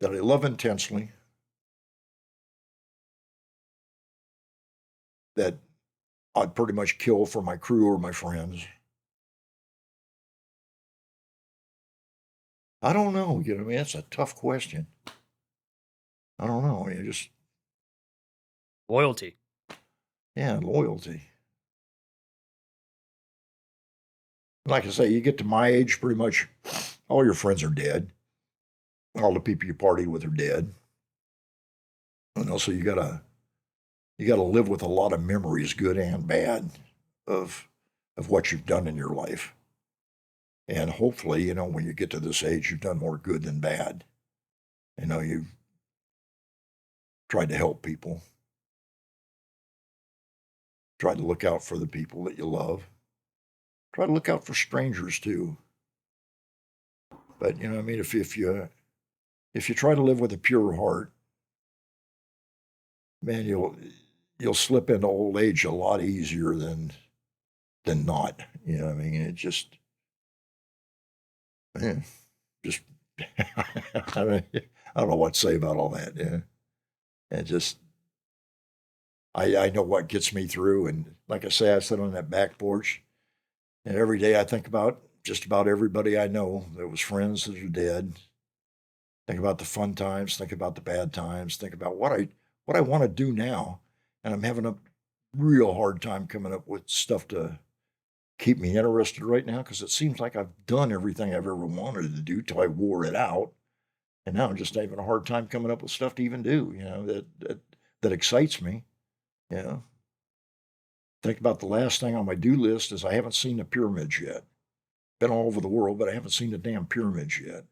that I love intensely, that I'd pretty much kill for my crew or my friends. I don't know. You know what I mean? That's a tough question. I don't know. You just, Loyalty. yeah, loyalty. Like I say, you get to my age, pretty much all your friends are dead. All the people you partied with are dead. And also, you got to you got to live with a lot of memories, good and bad, of what you've done in your life. And hopefully, you know, when you get to this age, you've done more good than bad. You know, you've tried to help people, tried to look out for the people that you love, try to look out for strangers too. But, you know, I mean, if you try to live with a pure heart, man, you'll slip into old age a lot easier than not. You know, I mean, it just, man, just I don't know what to say about all that. Yeah, and just I know what gets me through, and like I say, I sit on that back porch, and every day I think about just about everybody I know that was friends that are dead. Think about the fun times, think about the bad times, think about what I want to do now, and I'm having a real hard time coming up with stuff to keep me interested right now because it seems like I've done everything I've ever wanted to do till I wore it out, and now I'm just having a hard time coming up with stuff to even do. You know that excites me. You know, think about the last thing on my do list is I haven't seen the pyramids yet. Been all over the world, but I haven't seen the damn pyramids yet.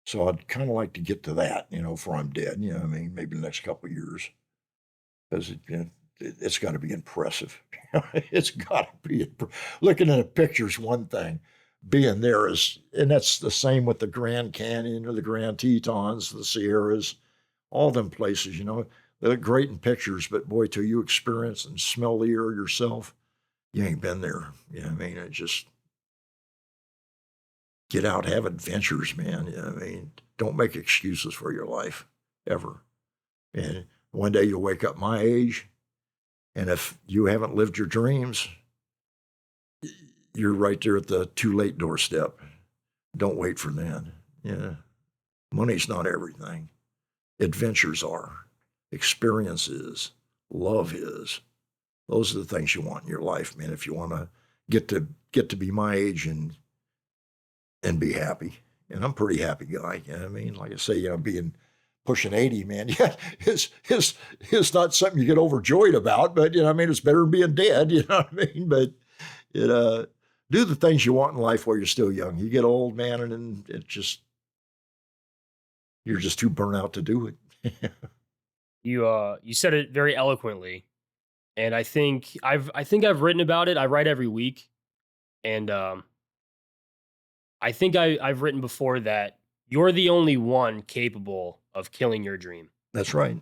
So I'd kind of like to get to that, you know, before I'm dead. You know, I mean, maybe the next couple of years, because it's got to be impressive. It's got to be. Looking at a picture's one thing. Being there is, and that's the same with the Grand Canyon or the Grand Tetons, the Sierras, all them places. You know, they look great in pictures, but boy, till you experience and smell the air yourself, you ain't been there. You know what I mean? It just get out, have adventures, man. You know what I mean? Don't make excuses for your life, ever. And one day you'll wake up my age, and if you haven't lived your dreams, you're right there at the too late doorstep. Don't wait for then. Yeah. Money's not everything. Adventures are. Experiences. Love is. Those are the things you want in your life, man, if you want to get to be my age and be happy. And I'm a pretty happy guy. You know what I mean? Like I say, you know, pushing 80, man, yeah, it's not something you get overjoyed about, but, you know, I mean, it's better than being dead, you know what I mean? But, do the things you want in life while you're still young. You get old, man, and then you're just too burnt out to do it. You said it very eloquently, and I think I've written about it. I write every week, and I think I've written before that you're the only one capable of killing your dream. That's right.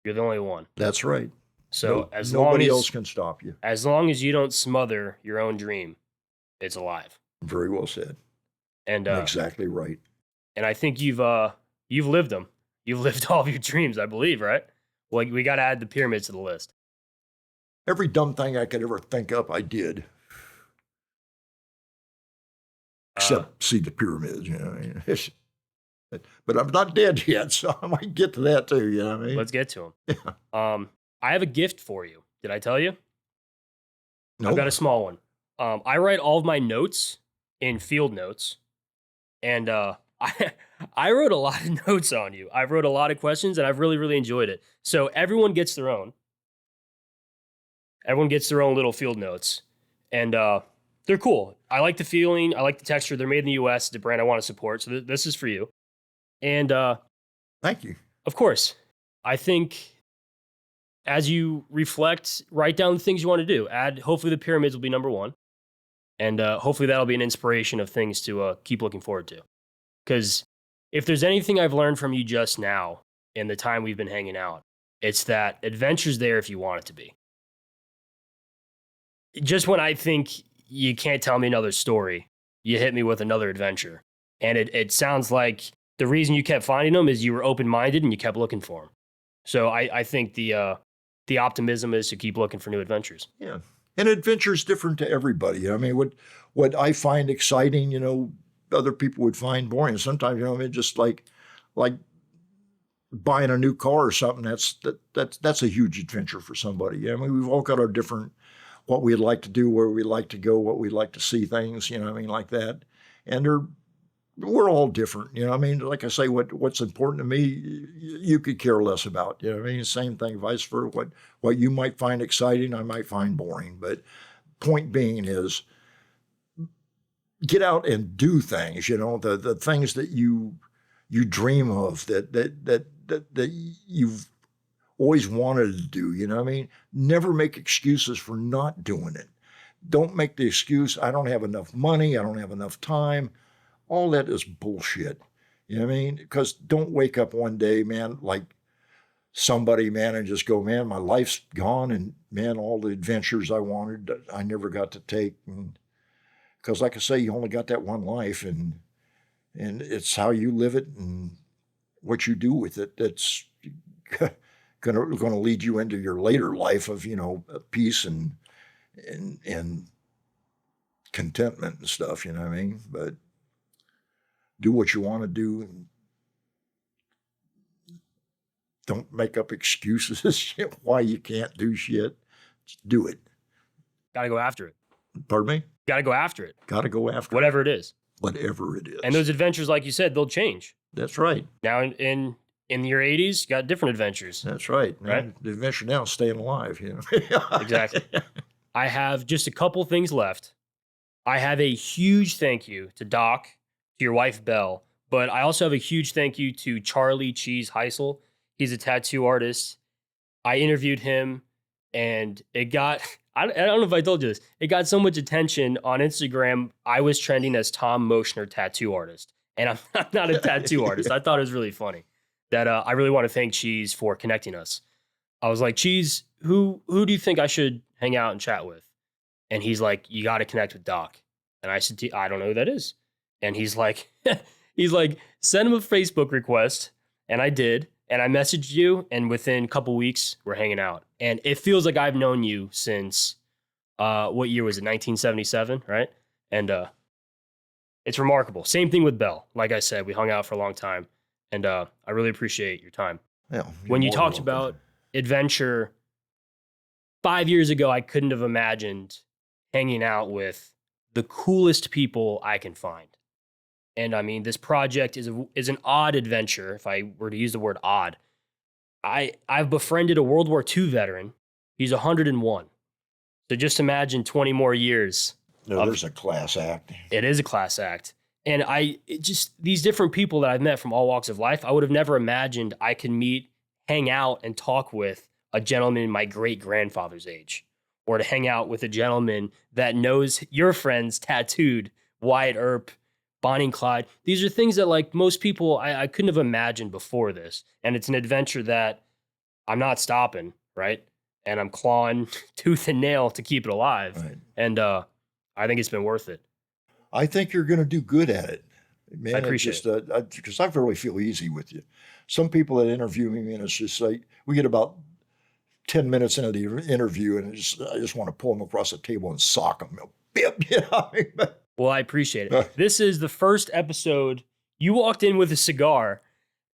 You're the only one. That's right. So nobody else can stop you. As long as you don't smother your own dream, it's alive. Very well said. And exactly right. And I think you've lived them. You've lived all of your dreams, I believe, right? Well, we got to add the pyramids to the list. Every dumb thing I could ever think up, I did. Except see the pyramids, you know. But I'm not dead yet, so I might get to that too, you know what I mean? Let's get to them. Yeah. I have a gift for you. Did I tell you? No. I've got a small one. I write all of my notes in field notes, and I wrote a lot of notes on you. I wrote a lot of questions, and I've really, really enjoyed it. So everyone gets their own. Everyone gets their own little field notes, and they're cool. I like the feeling. I like the texture. They're made in the U.S. The brand I want to support. So this is for you. And thank you. Of course. I think as you reflect, write down the things you want to do. Hopefully the pyramids will be number one. And hopefully that'll be an inspiration of things to keep looking forward to. Because if there's anything I've learned from you just now in the time we've been hanging out, it's that adventure's there if you want it to be. Just when I think you can't tell me another story, you hit me with another adventure. And it sounds like the reason you kept finding them is you were open-minded and you kept looking for them. So I think the optimism is to keep looking for new adventures. Yeah. And adventure's different to everybody. I mean, what I find exciting, you know, other people would find boring. Sometimes, you know, I mean, just like buying a new car or something, that's a huge adventure for somebody. I mean, we've all got our different, what we'd like to do, where we'd like to go, what we'd like to see things, you know what I mean, like that. And we're all different. You know, I mean, like I say, what's important to me, you could care less about. You know, what I mean, same thing, vice versa. What you might find exciting, I might find boring. But point being is, get out and do things. You know, the things that you dream of, that you've always wanted to do. You know what I mean? Never make excuses for not doing it. Don't make the excuse, I don't have enough money, I don't have enough time. All that is bullshit. You know what I mean? Because don't wake up one day, man, like somebody, man, and just go, man, my life's gone, and man, all the adventures I wanted, I never got to take. Because, like I say, you only got that one life, and it's how you live it and what you do with it that's gonna lead you into your later life of, you know, peace and contentment and stuff. You know what I mean? But do what you want to do. Don't make up excuses why you can't do shit. Just do it. Gotta go after it. Pardon me? Gotta go after it. Gotta go after whatever it is. Whatever it is. And those adventures, like you said, they'll change. That's right. Now in your 80s, you got different adventures. That's right. Right? The adventure now is staying alive. You know? Exactly. I have just a couple things left. I have a huge thank you to Doc, to your wife, Belle, but I also have a huge thank you to Charlie Cheese Heisel. He's a tattoo artist. I interviewed him, and it got, I don't know if I told you this, it got so much attention on Instagram. I was trending as Tom Moschner tattoo artist, and I'm not a tattoo artist. I thought it was really funny that I really want to thank Cheese for connecting us. I was like, Cheese, who do you think I should hang out and chat with? And he's like, you got to connect with Doc. And I said, I don't know who that is. And he's like, send him a Facebook request. And I did. And I messaged you. And within a couple weeks, we're hanging out. And it feels like I've known you since, what year was it? 1977, right? And it's remarkable. Same thing with Belle. Like I said, we hung out for a long time. And I really appreciate your time. Yeah, when you talked about adventure 5 years ago, I couldn't have imagined hanging out with the coolest people I can find. And I mean, this project is an odd adventure, if I were to use the word odd. I've befriended a World War II veteran. He's 101. So just imagine 20 more years. No, there's a class act. It is a class act. And these different people that I've met from all walks of life, I would have never imagined I could meet, hang out, and talk with a gentleman my great-grandfather's age, or to hang out with a gentleman that knows your friends tattooed, Wyatt Earp, Bonnie and Clyde. These are things that, like, most people, I couldn't have imagined before this. And it's an adventure that I'm not stopping, right? And I'm clawing tooth and nail to keep it alive. Right. And I think it's been worth it. I think you're going to do good at it. Man, I appreciate it. Because I really feel easy with you. Some people that interview me, and it's just like, we get about 10 minutes into the interview, and I just want to pull them across the table and sock them. Bip, you know? Well, I appreciate it. This is the first episode. You walked in with a cigar,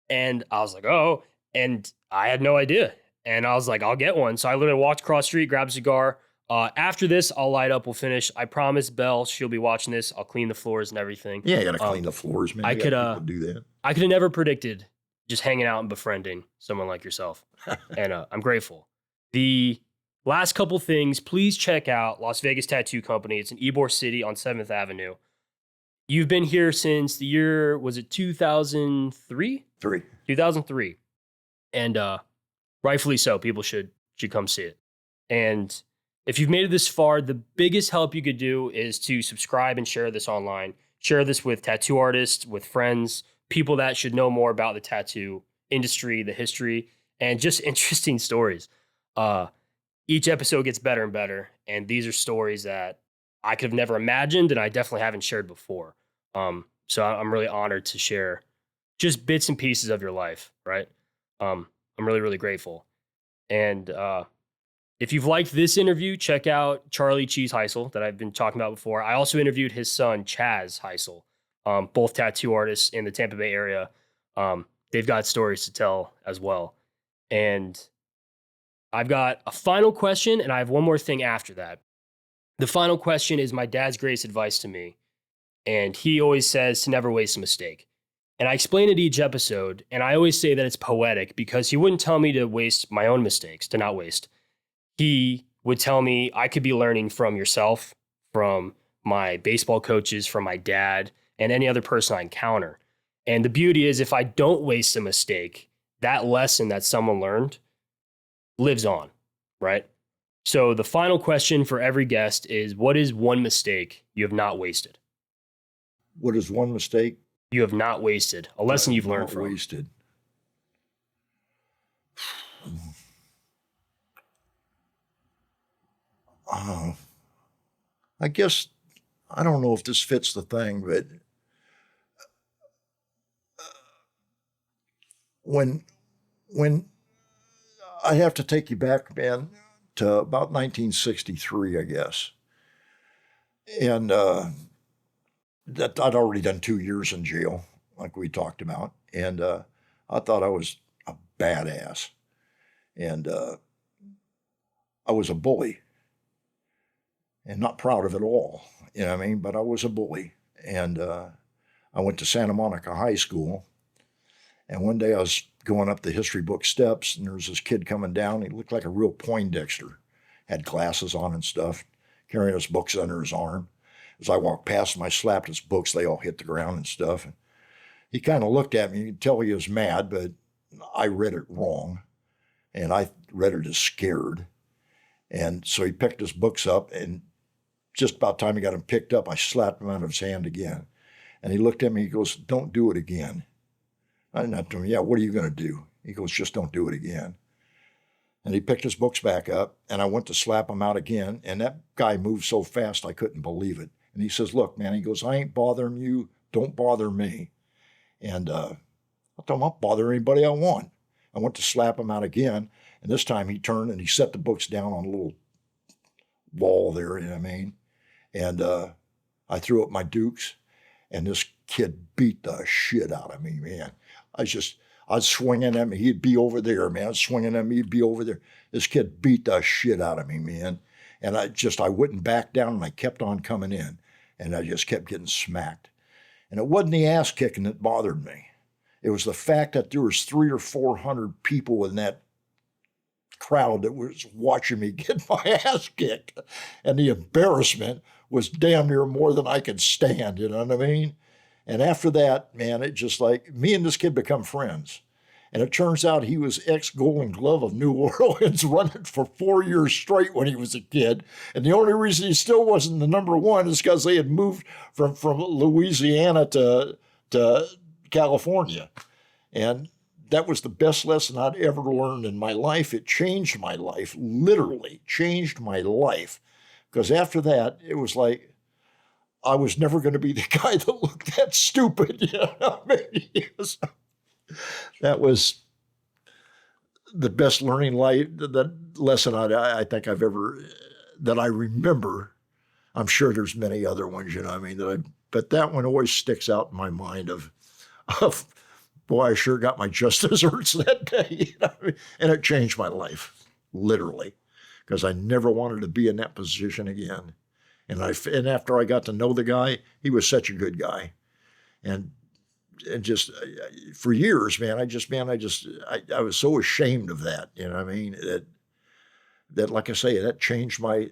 and I was like, oh, and I had no idea. And I was like, I'll get one. So I literally walked across the street, grabbed a cigar. After this, I'll light up. We'll finish. I promise Belle, she'll be watching this. I'll clean the floors and everything. Yeah, you got to clean the floors, man. I could do that. I could have never predicted just hanging out and befriending someone like yourself. And I'm grateful. The last couple things, please check out Las Vegas Tattoo Company. It's in Ybor City on 7th Avenue. You've been here since the year, was it 2003? 2003. And rightfully so. People should come see it. And if you've made it this far, the biggest help you could do is to subscribe and share this online. Share this with tattoo artists, with friends, people that should know more about the tattoo industry, the history, and just interesting stories. Each episode gets better and better, and these are stories that I could have never imagined, and I definitely haven't shared before. So I'm really honored to share just bits and pieces of your life, right? I'm really, really grateful. And if you've liked this interview, check out Charlie Cheese Heisel that I've been talking about before. I also interviewed his son, Chaz Heisel, both tattoo artists in the Tampa Bay area. They've got stories to tell as well. And I've got a final question, and I have one more thing after that. The final question is my dad's greatest advice to me. and he always says to never waste a mistake. And I explain it each episode, and I always say that it's poetic because he wouldn't tell me to waste my own mistakes, to not waste. He would tell me I could be learning from yourself, from my baseball coaches, from my dad, and any other person I encounter. And the beauty is, if I don't waste a mistake, that lesson that someone learned lives on, right? So the final question for every guest is, what is one mistake you have not wasted? What is one mistake you have not wasted? A lesson you've learned from. Wasted. I guess, I don't know if this fits the thing, but when I have to take you back, man, to about 1963, I guess. And that I'd already done 2 years in jail, like we talked about. And I thought I was a badass. And I was a bully. And not proud of it all, you know what I mean? But I was a bully. And I went to Santa Monica High School. And one day I was going up the history book steps, and there was this kid coming down. He looked like a real Poindexter, had glasses on and stuff, carrying his books under his arm. As I walked past him, I slapped his books. They all hit the ground and stuff. And he kind of looked at me. You could tell he was mad, but I read it wrong. And I read it as scared. And so he picked his books up, and just about time he got him picked up, I slapped him out of his hand again. And he looked at me, he goes, "Don't do it again." And I told him, "Yeah, what are you going to do?" He goes, "Just don't do it again." And he picked his books back up, and I went to slap him out again. And that guy moved so fast, I couldn't believe it. And he says, "Look, man," he goes, "I ain't bothering you. Don't bother me." And I told him, "I'll bother anybody I want." I went to slap him out again. And this time he turned and he set the books down on a little wall there, you know what I mean? And I threw up my dukes, and this kid beat the shit out of me, man. I was swinging at me. He'd be over there, man. I was swinging at me. He'd be over there. This kid beat the shit out of me, man. And I wouldn't back down, and I kept on coming in, and I just kept getting smacked. And it wasn't the ass kicking that bothered me. It was the fact that there was 300 or 400 people in that crowd that was watching me get my ass kicked. And the embarrassment was damn near more than I could stand, you know what I mean? And after that, man, it just like, me and this kid become friends. And it turns out he was ex-Golden Glove of New Orleans, running for 4 years straight when he was a kid. And the only reason he still wasn't the number one is because they had moved from Louisiana to California. And that was the best lesson I'd ever learned in my life. It changed my life, literally changed my life. Because after that, it was like, I was never going to be the guy that looked that stupid. You know what I mean? That was the best learning lesson I think I've ever, that I remember. I'm sure there's many other ones, you know what I mean? But that one always sticks out in my mind of boy, I sure got my just desserts that day. You know what I mean? And it changed my life, literally, because I never wanted to be in that position again. And after I got to know the guy, he was such a good guy. And just for years, man, I was so ashamed of that. You know what I mean? That like I say, that changed my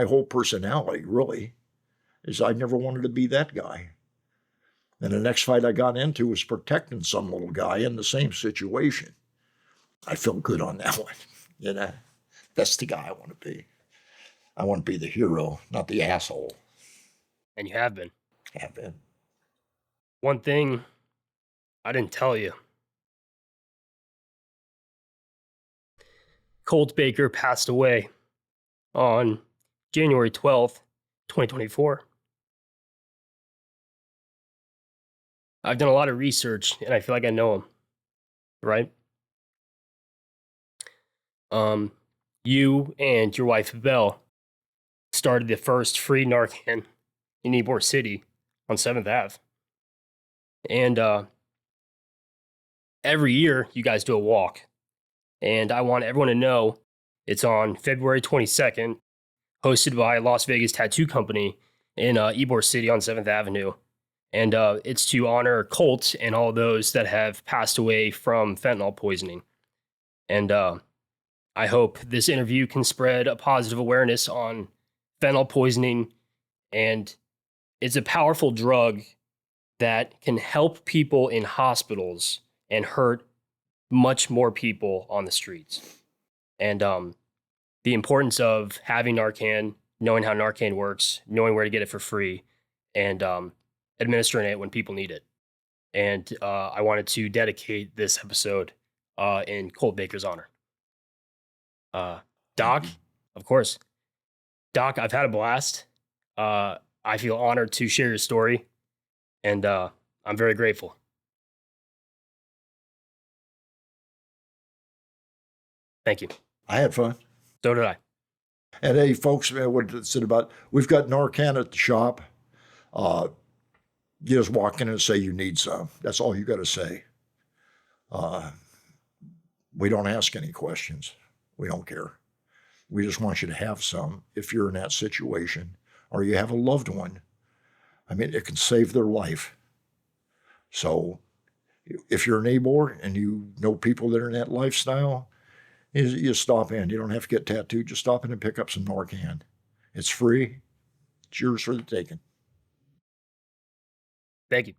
whole personality, really, is I never wanted to be that guy. And the next fight I got into was protecting some little guy in the same situation. I felt good on that one. You know, that's the guy I want to be. I want to be the hero, not the asshole. And you have been. Have been. One thing I didn't tell you. Colt Baker passed away on January 12th, 2024. I've done a lot of research, and I feel like I know him, right? You and your wife, Belle, started the first free Narcan in Ybor City on 7th Ave. And every year, you guys do a walk. And I want everyone to know it's on February 22nd, hosted by Las Vegas Tattoo Company. in Ybor City on 7th Avenue. And it's to honor Colt and all those that have passed away from fentanyl poisoning. And I hope this interview can spread a positive awareness on fentanyl poisoning. And it's a powerful drug that can help people in hospitals and hurt much more people on the streets. And the importance of having Narcan, knowing how Narcan works, knowing where to get it for free, and administering it when people need it. And I wanted to dedicate this episode in Colt Baker's honor. Doc, of course. Doc, I've had a blast. I feel honored to share your story, and I'm very grateful. Thank you. I had fun. So did I. And hey, folks, what it's about? We've got Narcan at the shop. You just walk in and say you need some. That's all you got to say. We don't ask any questions. We don't care. We just want you to have some if you're in that situation or you have a loved one. I mean, it can save their life. So if you're an Ybor and you know people that are in that lifestyle, you stop in. You don't have to get tattooed. Just stop in and pick up some Narcan. It's free. It's yours for the taking. Thank you.